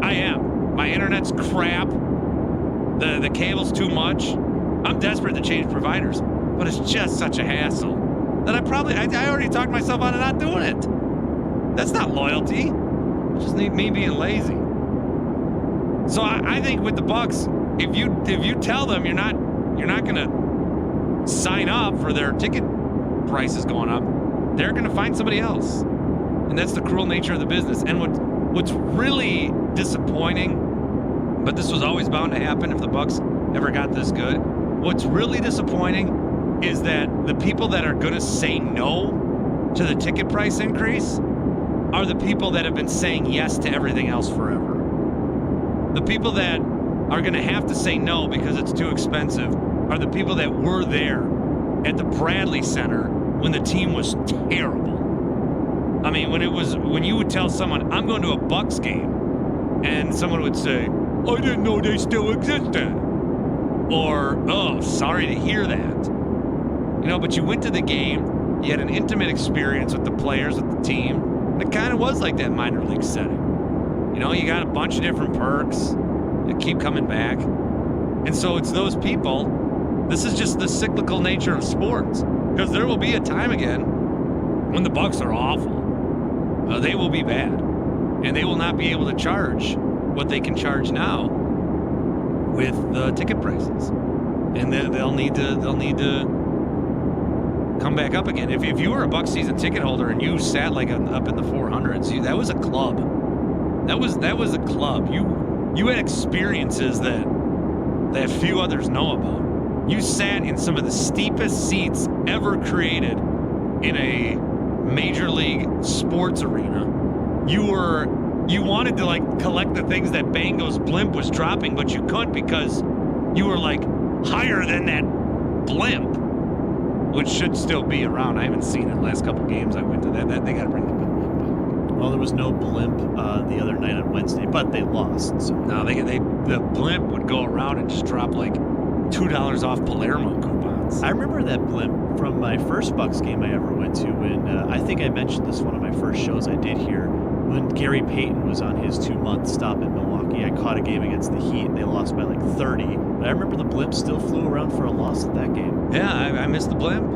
I am. My internet's crap. The cable's too much. I'm desperate to change providers, but it's just such a hassle that I already talked myself out of not doing it. That's not loyalty. It's just me being lazy. So I think with the Bucks, if you tell them you're not going to sign up for their ticket prices going up, they're going to find somebody else, and that's the cruel nature of the business. And what's really disappointing, but this was always bound to happen if the Bucks ever got this good. What's really disappointing is that the people that are going to say no to the ticket price increase are the people that have been saying yes to everything else forever. The people that are going to have to say no because it's too expensive are the people that were there at the Bradley Center when the team was terrible. I mean, when you would tell someone, "I'm going to a Bucks game," and someone would say, "I didn't know they still existed," or, "Oh, sorry to hear that." But you went to the game, you had an intimate experience with the players, with the team, and it kind of was like that minor league setting. You got a bunch of different perks that keep coming back. And so it's those people. This is just the cyclical nature of sports, because there will be a time again when the Bucks are awful. They will be bad, and they will not be able to charge what they can charge now with the ticket prices, and they'll need to come back up again. If you were a Bucks season ticket holder and you sat like up in the 400s, that was a club. That was a club. You had experiences that few others know about. You sat in some of the steepest seats ever created in a major league sports arena. You wanted to collect the things that Bango's blimp was dropping, but you couldn't because you were higher than that blimp, which should still be around. I haven't seen it the last couple games I went to. That they got to bring the blimp back. Well, there was no blimp the other night on Wednesday, but they lost. So. No, the blimp would go around and just drop $2 off Palermo coupons. I remember that blimp from my first Bucks game I ever went to, and I think I mentioned this one of my first shows I did here. When Gary Payton was on his 2-month stop in Milwaukee, I caught a game against the Heat. They lost by 30, but I remember the blimp still flew around for a loss at that game. Yeah, I missed the blimp.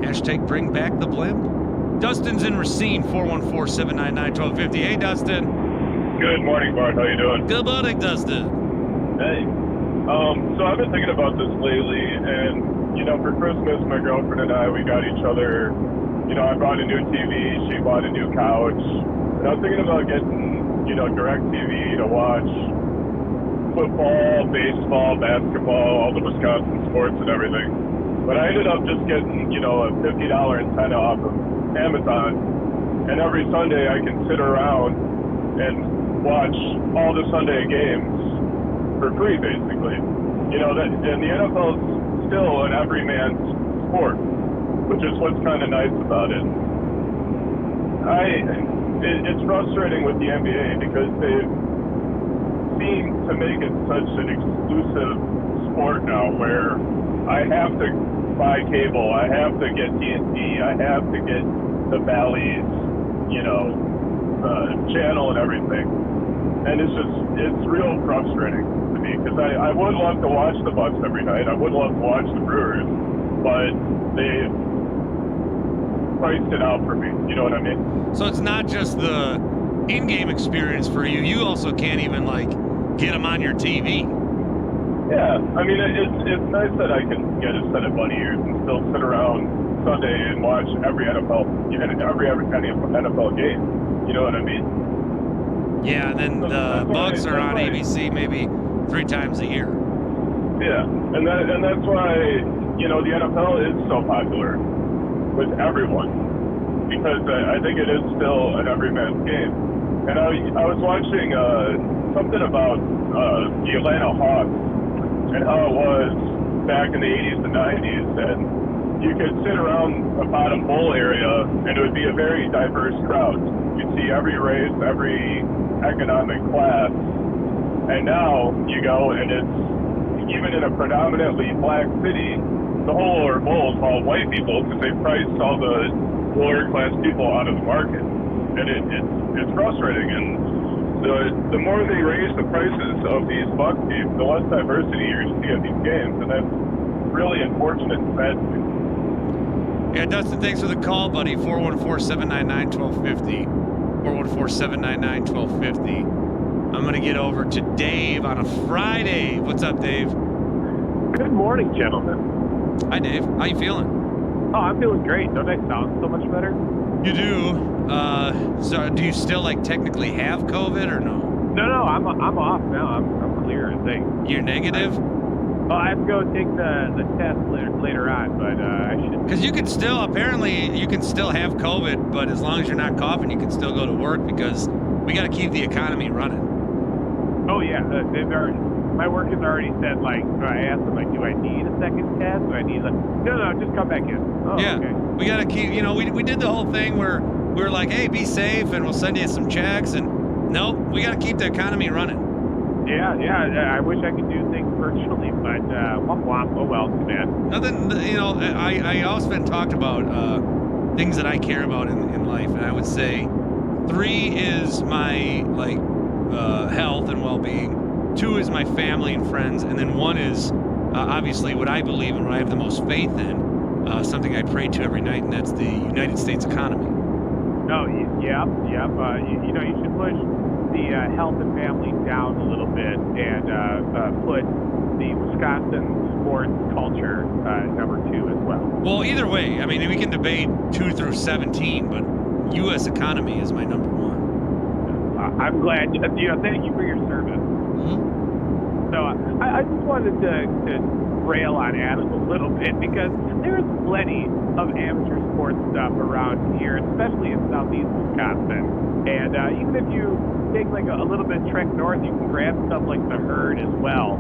# bring back the blimp. Dustin's in Racine, 414-799-1250. Hey, Dustin. Good morning, Bart. How you doing? Good morning, Dustin. Hey. So I've been thinking about this lately, and, you know, for Christmas, my girlfriend and I, we got each other, you know, I bought a new TV, she bought a new couch, and I was thinking about getting, you know, DirecTV to watch football, baseball, basketball, all the Wisconsin sports and everything. But I ended up just getting, you know, a $50 antenna off of Amazon, and every Sunday I can sit around and watch all the Sunday games for free, basically. You know, that, and the NFL is still an everyman's sport, which is what's kind of nice about it. It's frustrating with the NBA because they seem to make it such an exclusive sport now where I have to buy cable, I have to get TNT, I have to get the Bally's, you know, channel and everything. And it's real frustrating to me because I would love to watch the Bucks every night. I would love to watch the Brewers, but they priced it out for me. You know what I mean? So it's not just the in-game experience for you. You also can't even, like, get them on your TV. Yeah, I mean, it's nice that I can get a set of buddy ears and still sit around Sunday and watch every NFL game. You know what I mean? Yeah, and then the Bucks are on ABC maybe 3 times a year. Yeah, and that's why, you know, the NFL is so popular with everyone because I think it is still an everyman's game. And I was watching something about the Atlanta Hawks and how it was back in the 80s and 90s, and you could sit around the bottom bowl area and it would be a very diverse crowd. You'd see every race, every economic class, and now you go and it's even in a predominantly black city, the whole lower bowl is all white people because they priced all the lower class people out of the market, and it's frustrating. And the more they raise the prices of these Bucks teams, the less diversity you're going to see at these games, and that's really unfortunate and sad to me. Yeah, Dustin, thanks for the call, buddy. 414-799-1250. 414-799-1250. I'm going to get over to Dave on a Friday. What's up, Dave? Good morning, gentlemen. Hi, Dave. How you feeling? Oh, I'm feeling great. Don't I sound so much better? You do. So do you still, like, technically have COVID or no? No, I'm off now. I'm clear, I think. You're negative? I have to go take the test later on, but I should. Because you can still, apparently, you can still have COVID, but as long as you're not coughing, you can still go to work because we got to keep the economy running. Oh, yeah. My work has already said, like, I asked them, like, do I need a second test? Do I need, like, no, just come back in. Oh, yeah. Okay. We got to keep, you know, we did the whole thing where we were like, hey, be safe, and we'll send you some checks, and nope, we got to keep the economy running. Yeah, I wish I could do things virtually, but womp womp, oh well, too bad. Nothing, you know, I often talked about things that I care about in life, and I would say 3 is my, like, health and well-being, 2 is my family and friends, and then 1 is obviously what I believe and what I have the most faith in, something I pray to every night, and that's the United States economy. Oh, yep. You know, you should push the health and family down a little bit and put the Wisconsin sports culture number 2 as well. Well, either way, I mean, we can debate 2 through 17, but U.S. economy is my number 1. I'm glad. You know, thank you for your service. Mm-hmm. So I just wanted to rail on Adam a little bit because there's plenty of amateur sports stuff around here, especially in southeast Wisconsin. And even if you take like a little bit trek north, you can grab stuff like the Herd as well.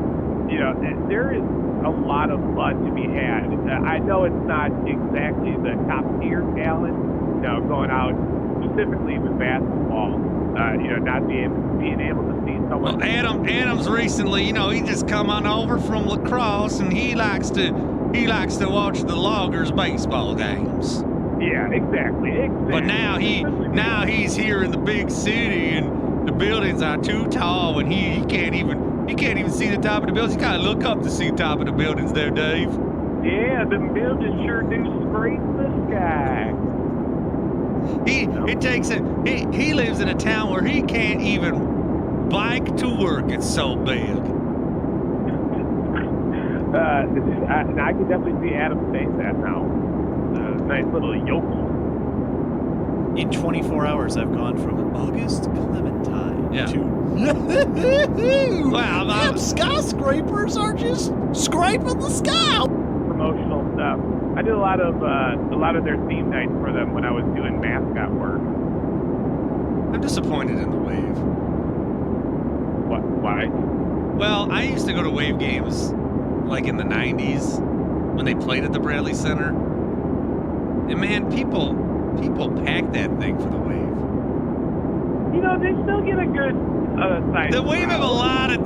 You know, there is a lot of fun to be had. I know it's not exactly the top tier talent, you know, going out specifically with basketball. You know, not being able to see someone. Well, Adam's recently, you know, he just come on over from lacrosse, and he likes to watch the Loggers baseball games. Yeah, exactly. But now he's here in the big city, and the buildings are too tall, and he can't even see the top of the buildings. He gotta look up to see the top of the buildings there, Dave. Yeah, the buildings sure do scrape the sky. He lives in a town where he can't even bike to work. It's so big. I can definitely see Adam's face that now. Nice little yokel. In 24 hours, I've gone from August Clementine to wow, damn skyscrapers are just scraping the sky. Promotional stuff. I did a lot of their theme nights for them when I was doing mascot work. I'm disappointed in the Wave. What? Why? Well, I used to go to Wave games like in the 90s when they played at the Bradley Center. And man, people pack that thing for the Wave. You know, they still get a good size. The Wave have a lot of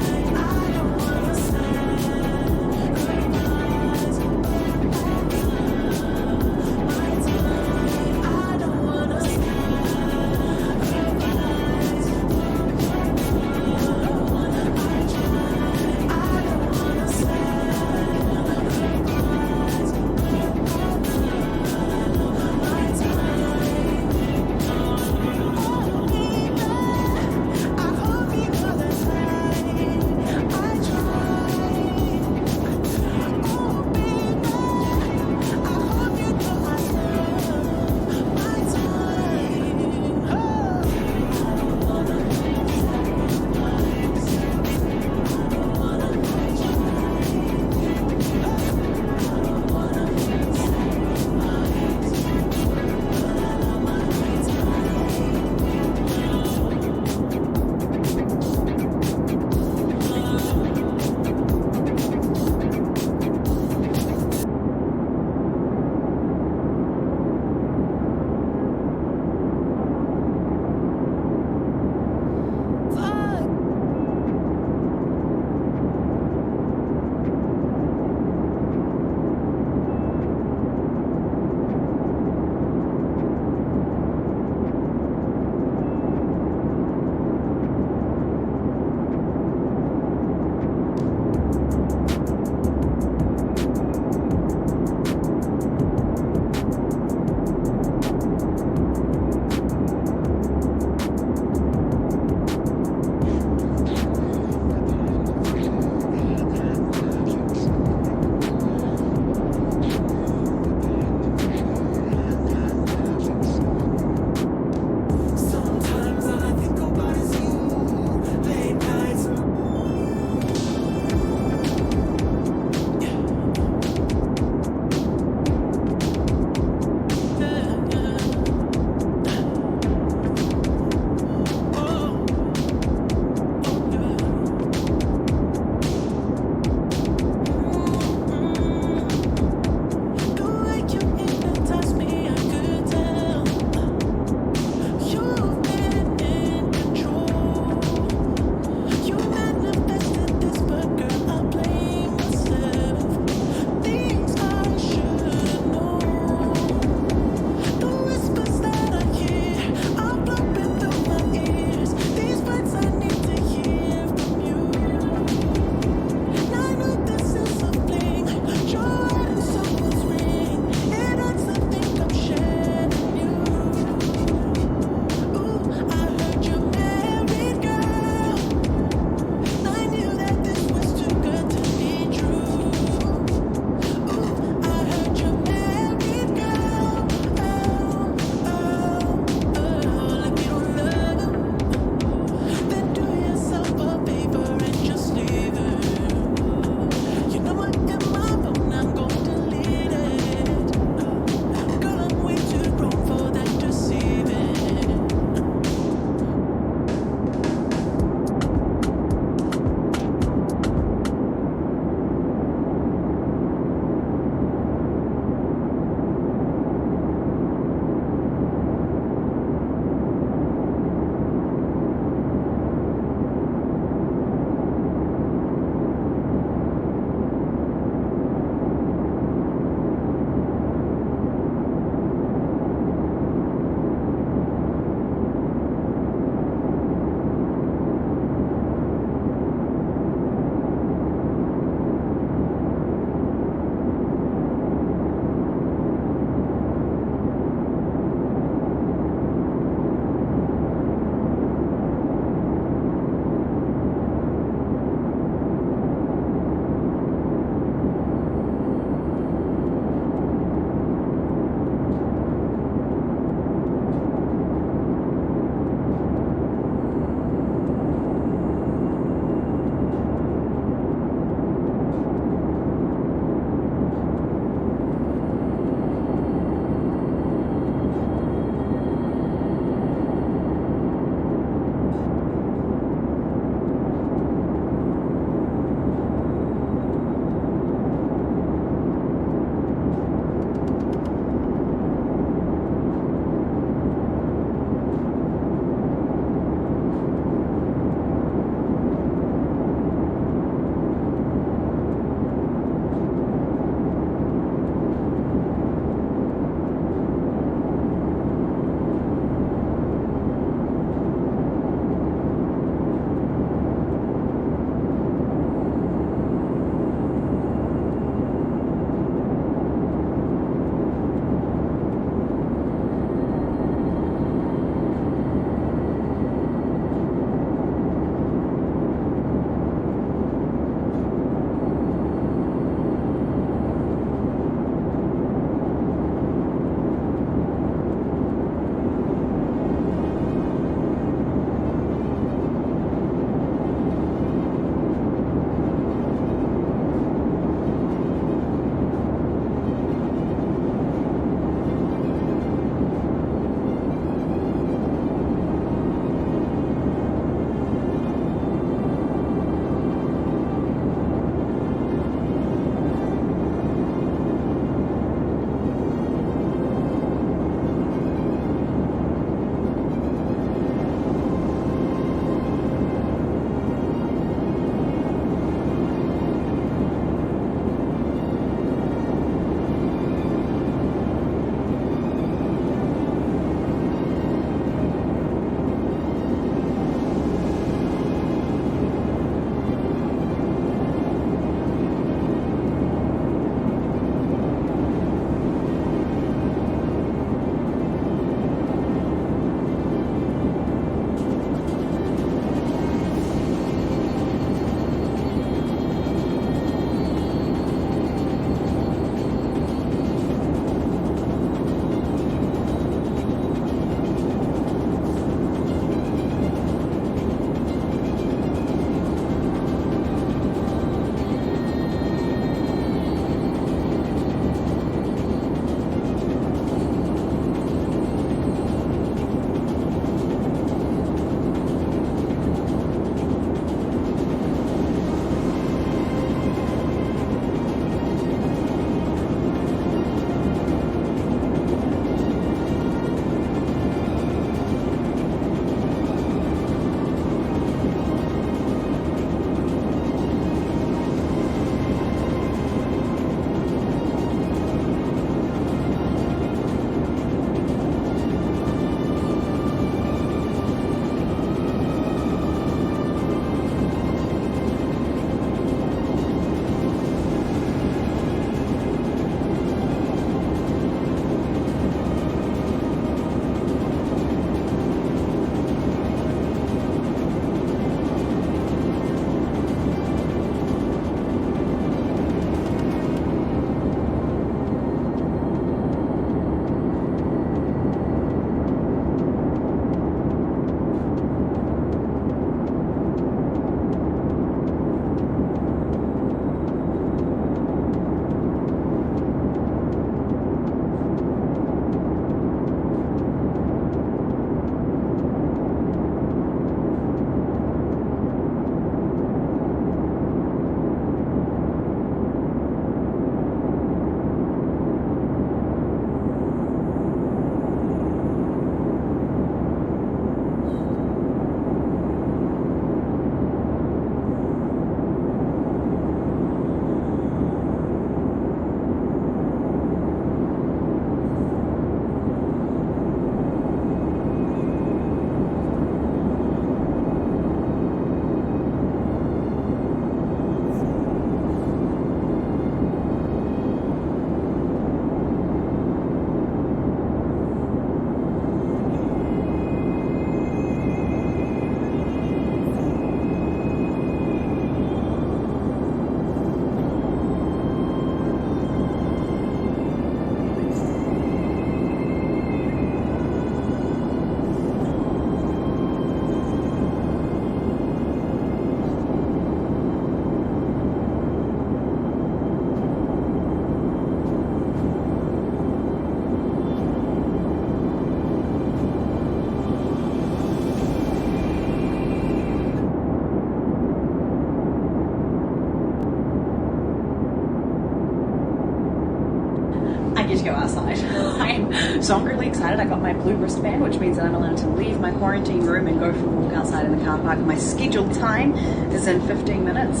So I'm really excited. I got my blue wristband, which means that I'm allowed to leave my quarantine room and go for a walk outside in the car park. My scheduled time is in 15 minutes.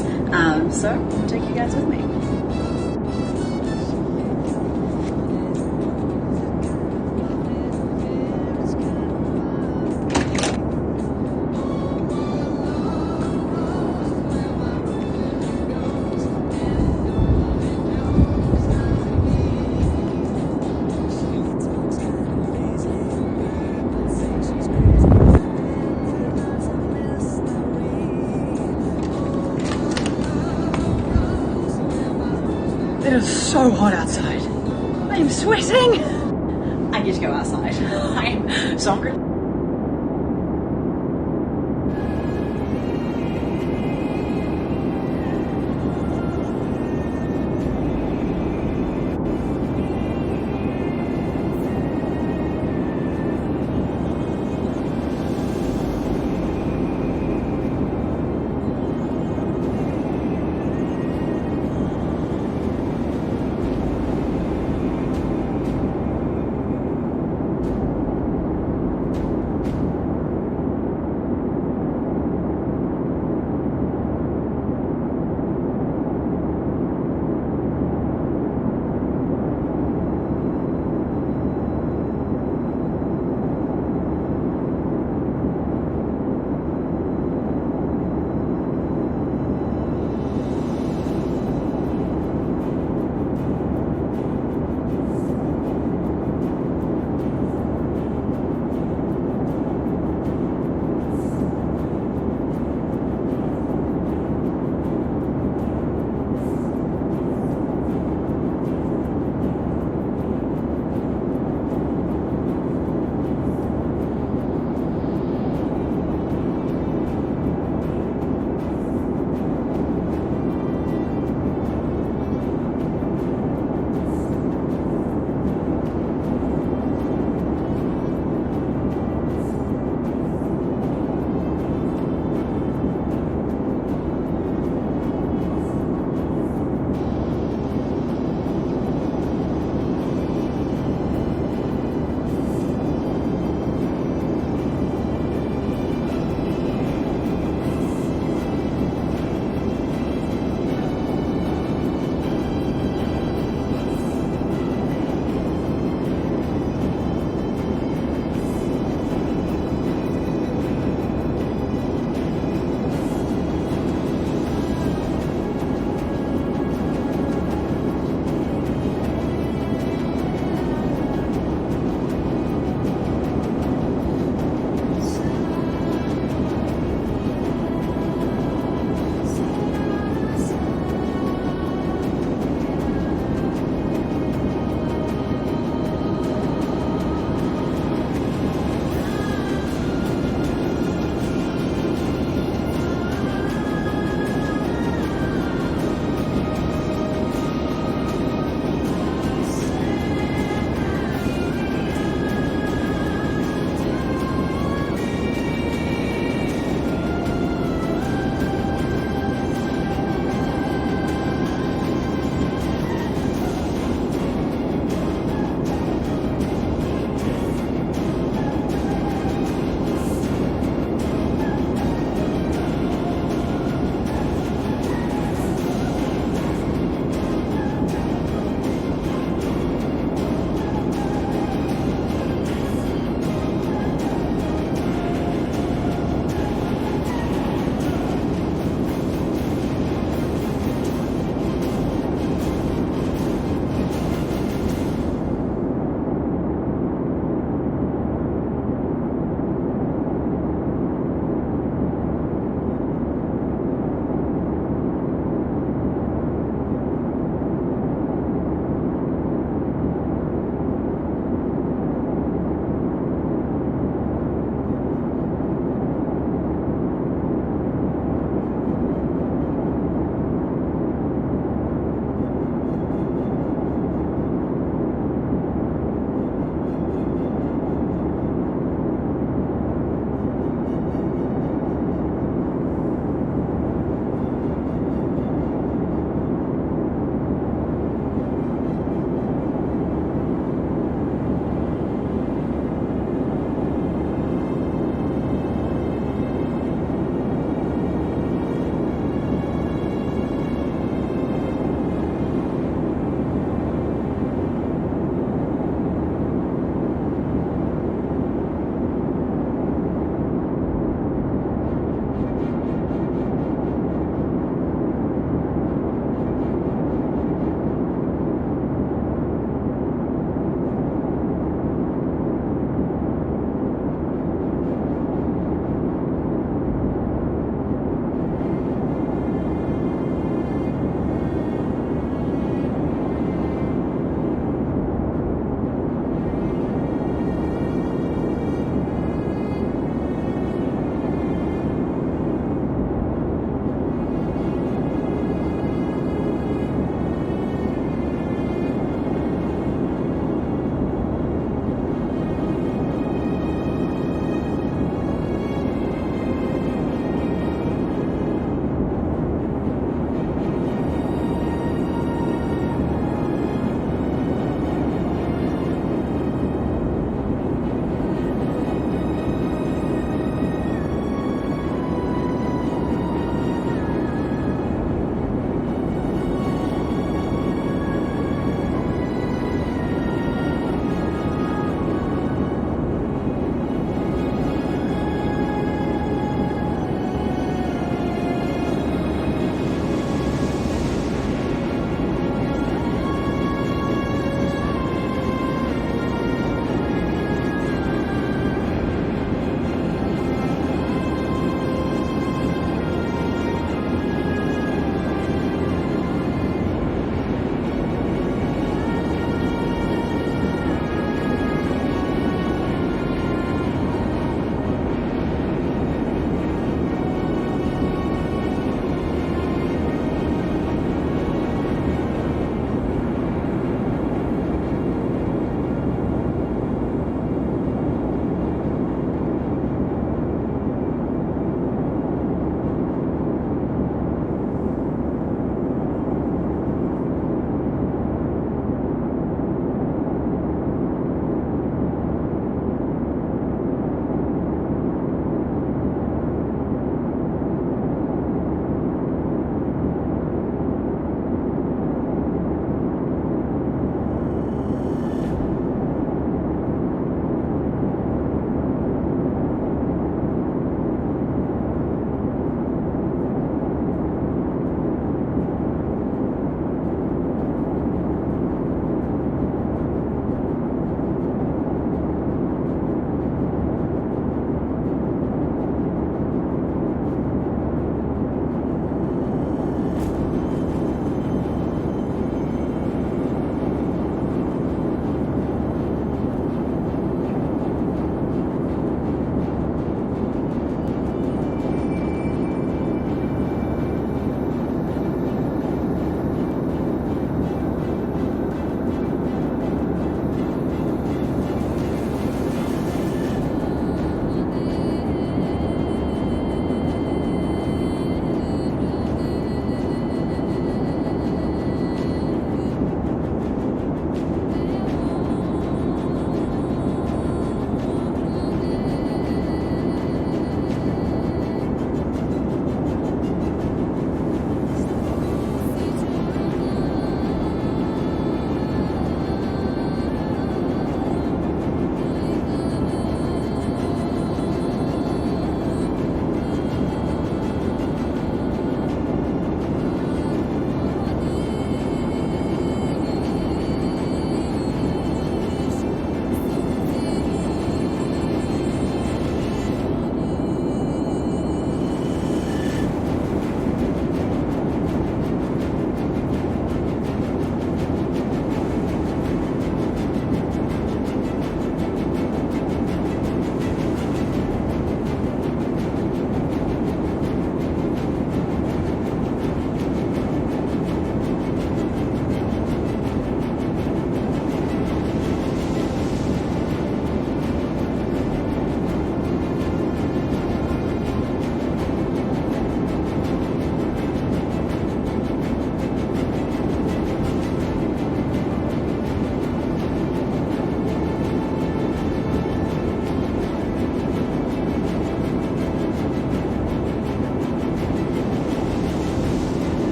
So I'll take you guys with me. It is so hot outside. I am sweating. I get to go outside. I'm so hungry.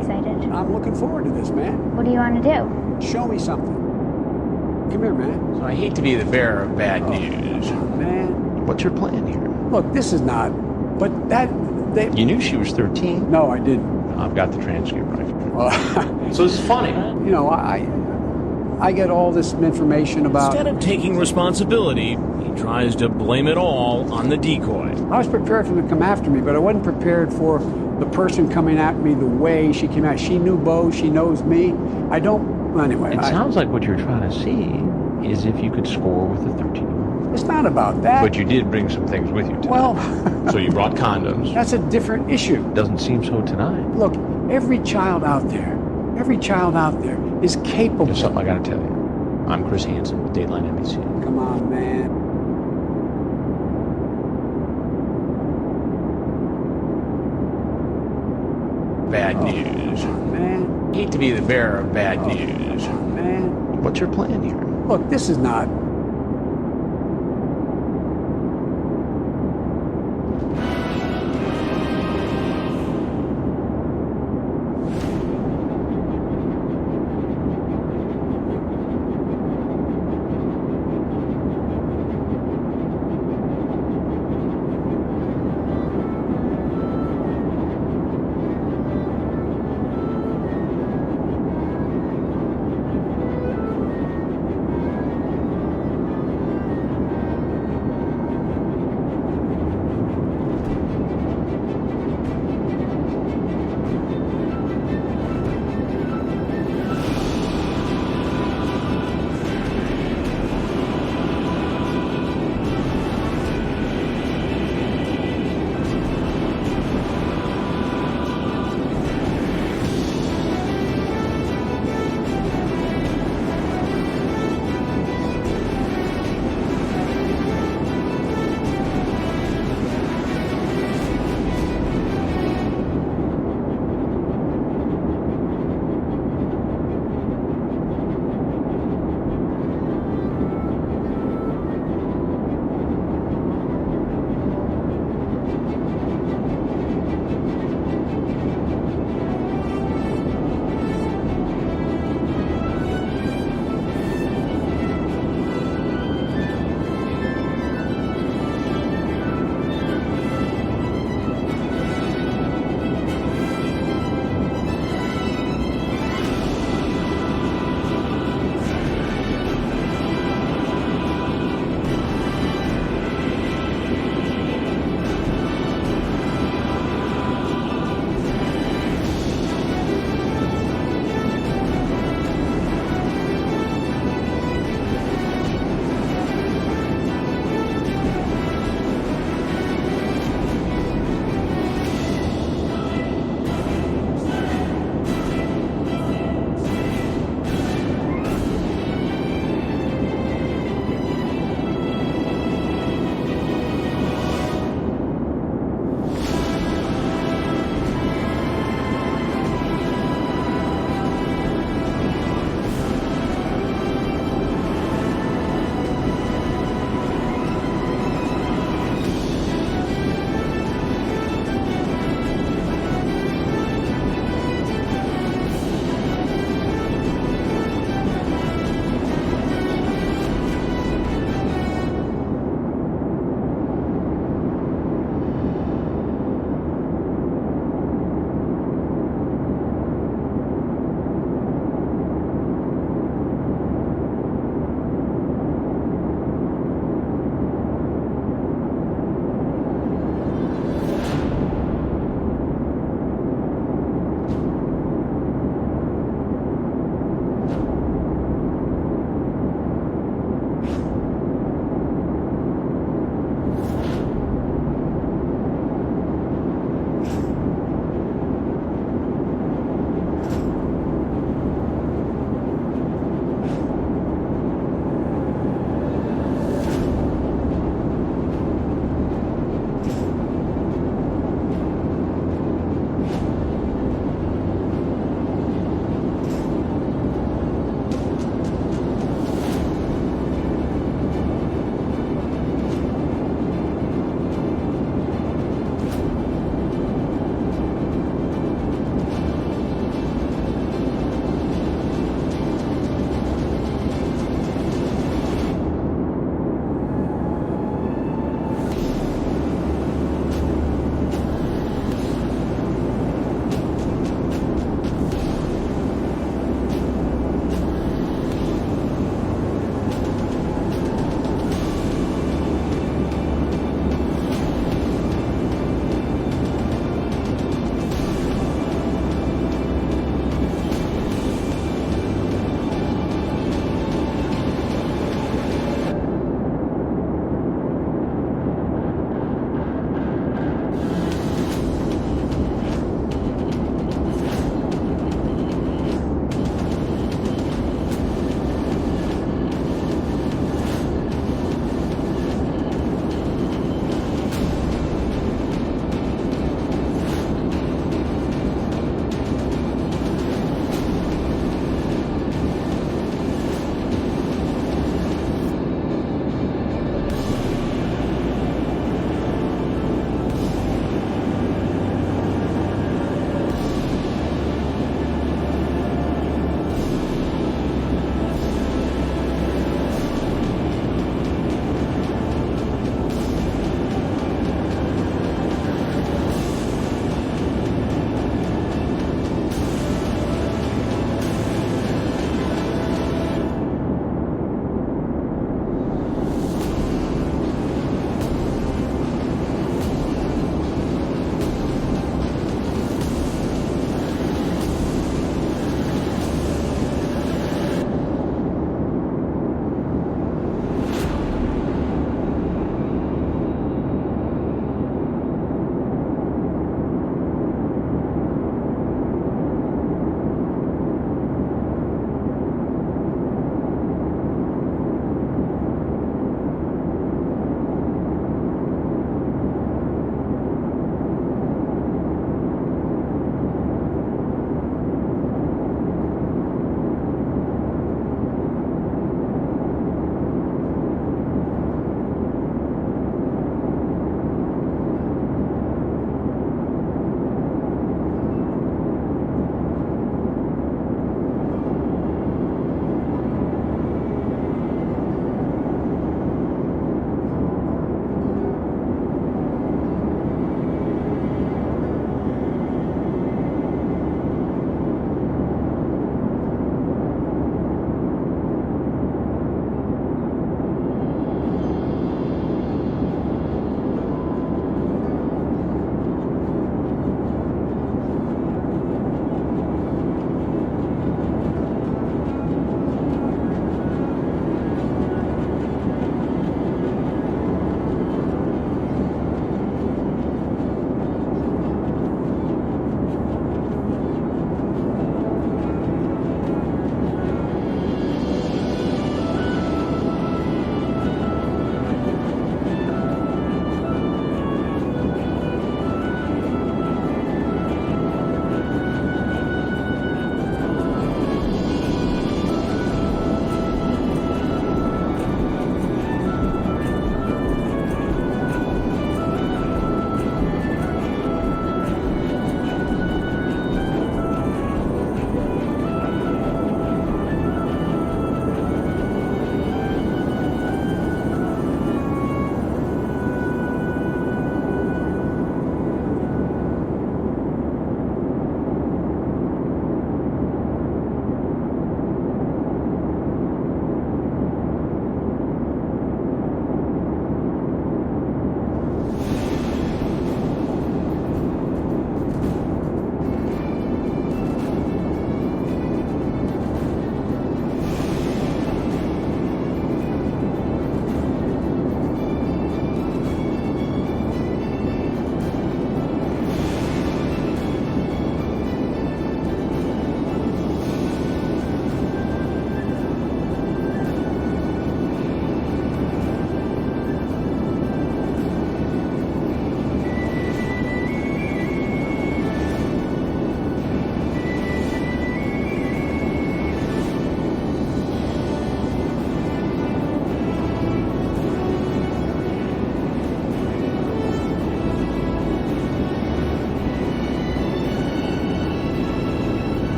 excited. I'm looking forward to this, man. What do you want to do? Show me something. Come here, man. So I hate to be the bearer of bad news. Man. What's your plan here? Look, this is not. But that. You knew she was 13? No, I didn't. I've got the transcript right here. So this is funny. You know, I get all this information about. Instead of taking responsibility, he tries to blame it all on the decoy. I was prepared for them to come after me, but I wasn't prepared for the person coming at me the way she came out. She knew Bo, she knows me. I don't. Anyway. It sounds like what you're trying to see is if you could score with a 13-year-old. It's not about that. But you did bring some things with you tonight. Well. So you brought condoms. That's a different issue. Doesn't seem so tonight. Look, every child out there is capable. There's something I gotta tell you. I'm Chris Hansen with Dateline NBC. Come on, man. Bad news. Man. Hate to be the bearer of bad news. Man. What's your plan here? Look, this is not.